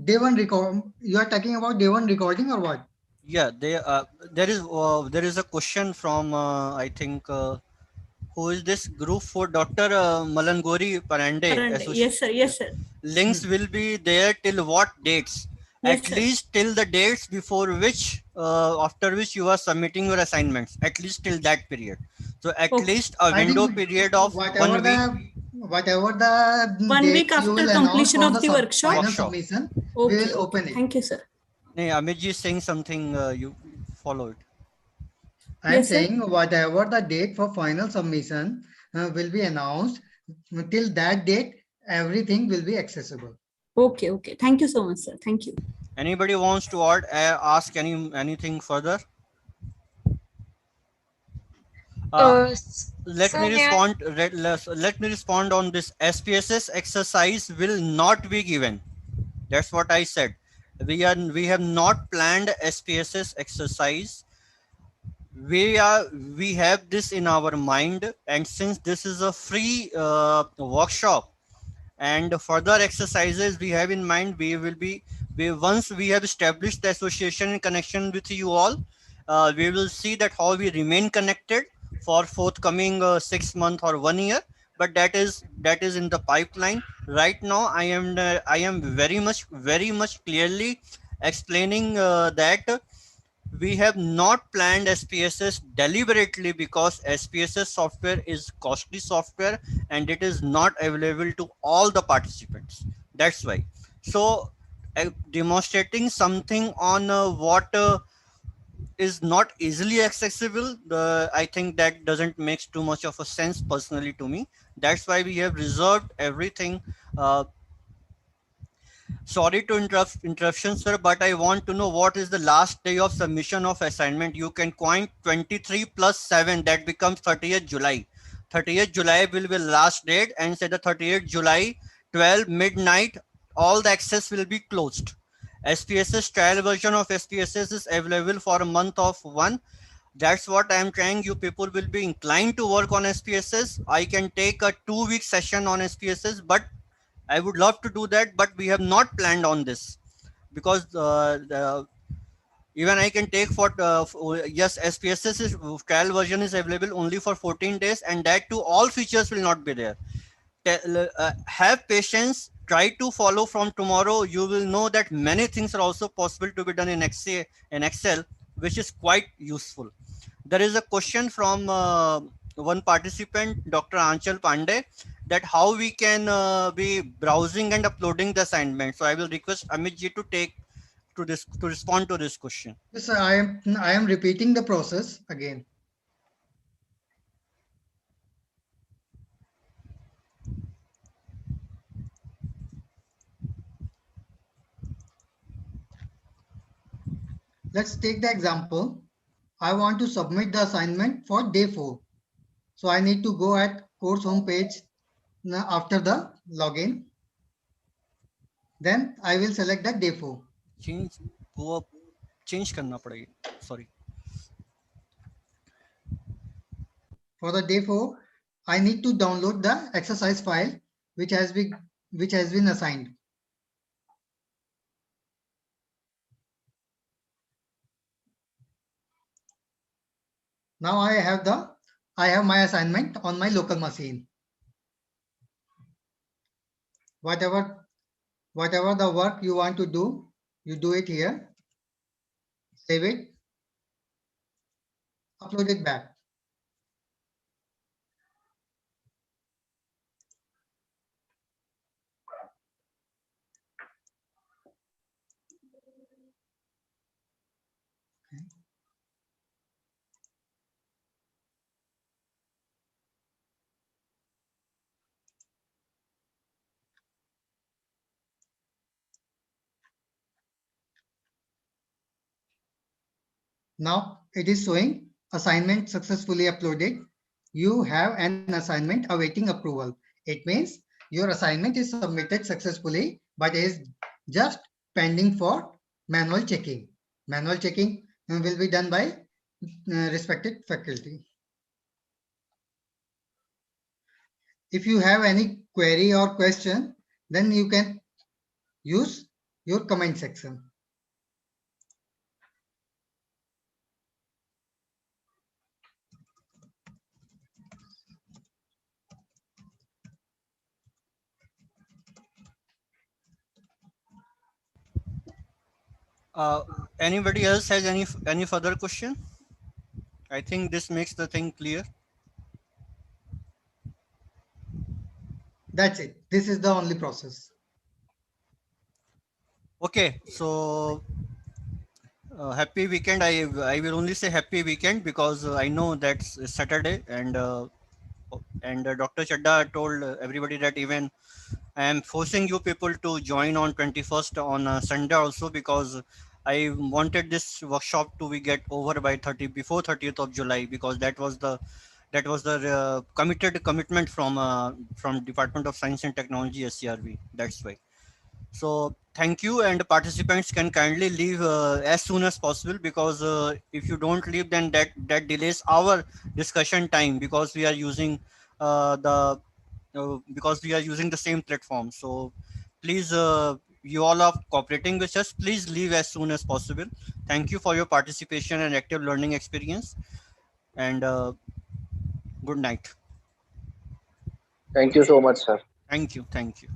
L: day 1 record. You are talking about day 1 recording or what?
A: Yeah, there is a question from I think who is this group for Dr. Malangori Parande.
M: Yes, sir. Yes, sir.
A: Links will be there till what dates?
M: Yes,
A: At
M: sir.
A: least till the dates before which, after which you are submitting your assignments. At least till that period. So at least a window period of 1 week.
L: Whatever the
M: 1
L: dates
M: week
L: you
M: after
L: will announce
M: completion
L: for
M: of
L: the
M: the workshop.
L: final submission, we
M: Okay,
L: will open it.
M: Thank you, sir.
A: Nee, Amit is saying something. You follow it.
L: I am saying whatever the date for final submission will be announced, till that date, everything will be accessible.
M: Okay. Thank you so much, sir. Thank you.
A: Anybody wants to ask anything further? Let me respond. Let me respond on this. SPSS exercise will not be given. That's what I said. We have not planned SPSS exercise. We have this in our mind, and since this is a free workshop, and further exercises we have in mind, once we have established the association in connection with you all, we will see that how we remain connected for forthcoming 6 months or 1 year. But that is in the pipeline right now. I am very much clearly explaining that we have not planned SPSS deliberately because SPSS software is costly software and it is not available to all the participants. That's why. So demonstrating something on what is not easily accessible, I think that doesn't make too much of a sense personally to me. That's why we have reserved everything. Sorry to interruption, sir, but I want to know what is the last day of submission of assignment. You can coin 23 plus 7, that becomes 30th July. 30th July will be last date, and say the 30th July, 12 midnight, all the access will be closed. SPSS trial version of SPSS is available for a month of 1. That's what I'm trying. You people will be inclined to work on SPSS. I can take a 2-week session on SPSS, but I would love to do that, but we have not planned on this because even I can take yes, SPSS is trial version is available only for 14 days, and that too all features will not be there. Have patience. Try to follow from tomorrow. You will know that many things are also possible to be done in Excel, which is quite useful. There is a question from one participant, Dr. Anchal Pandey, that how we can be browsing and uploading the assignment. So I will request Amit ji to respond to this question.
L: Yes, sir, I am repeating the process again. Let's take the example. I want to submit the assignment for day 4. So I need to go at course homepage after the login. Then I will select the day 4.
A: Change करना पड़ेगा. Sorry.
L: For the day 4, I need to download the exercise file which has been assigned. Now I have my assignment on my local machine. Whatever the work you want to do, you do it here. Save it. upload it back. Now it is showing assignment successfully uploaded. You have an assignment awaiting approval. It means your assignment is submitted successfully, but is just pending for manual checking. Manual checking will be done by respected faculty. If you have any query or question, then you can use your comment section.
A: Anybody else has any further question? I think this makes the thing clear.
L: That's it. This is the only process.
A: Okay, so happy weekend. I will only say happy weekend because I know that's Saturday, and Dr. Chadda told everybody that even I am forcing you people to join on 21st on Sunday also, because I wanted this workshop to be get over by 30th of July, because that was the commitment from Department of Science and Technology, SCRB. That's why. So thank you, and participants can kindly leave as soon as possible, because if you don't leave, then that delays our discussion time, because we are using the because we are using the same platform. So please, you all are cooperating with us. Please leave as soon as possible. Thank you for your participation and active learning experience. And good night.
N: Thank you so much, sir.
A: Thank you. Thank you.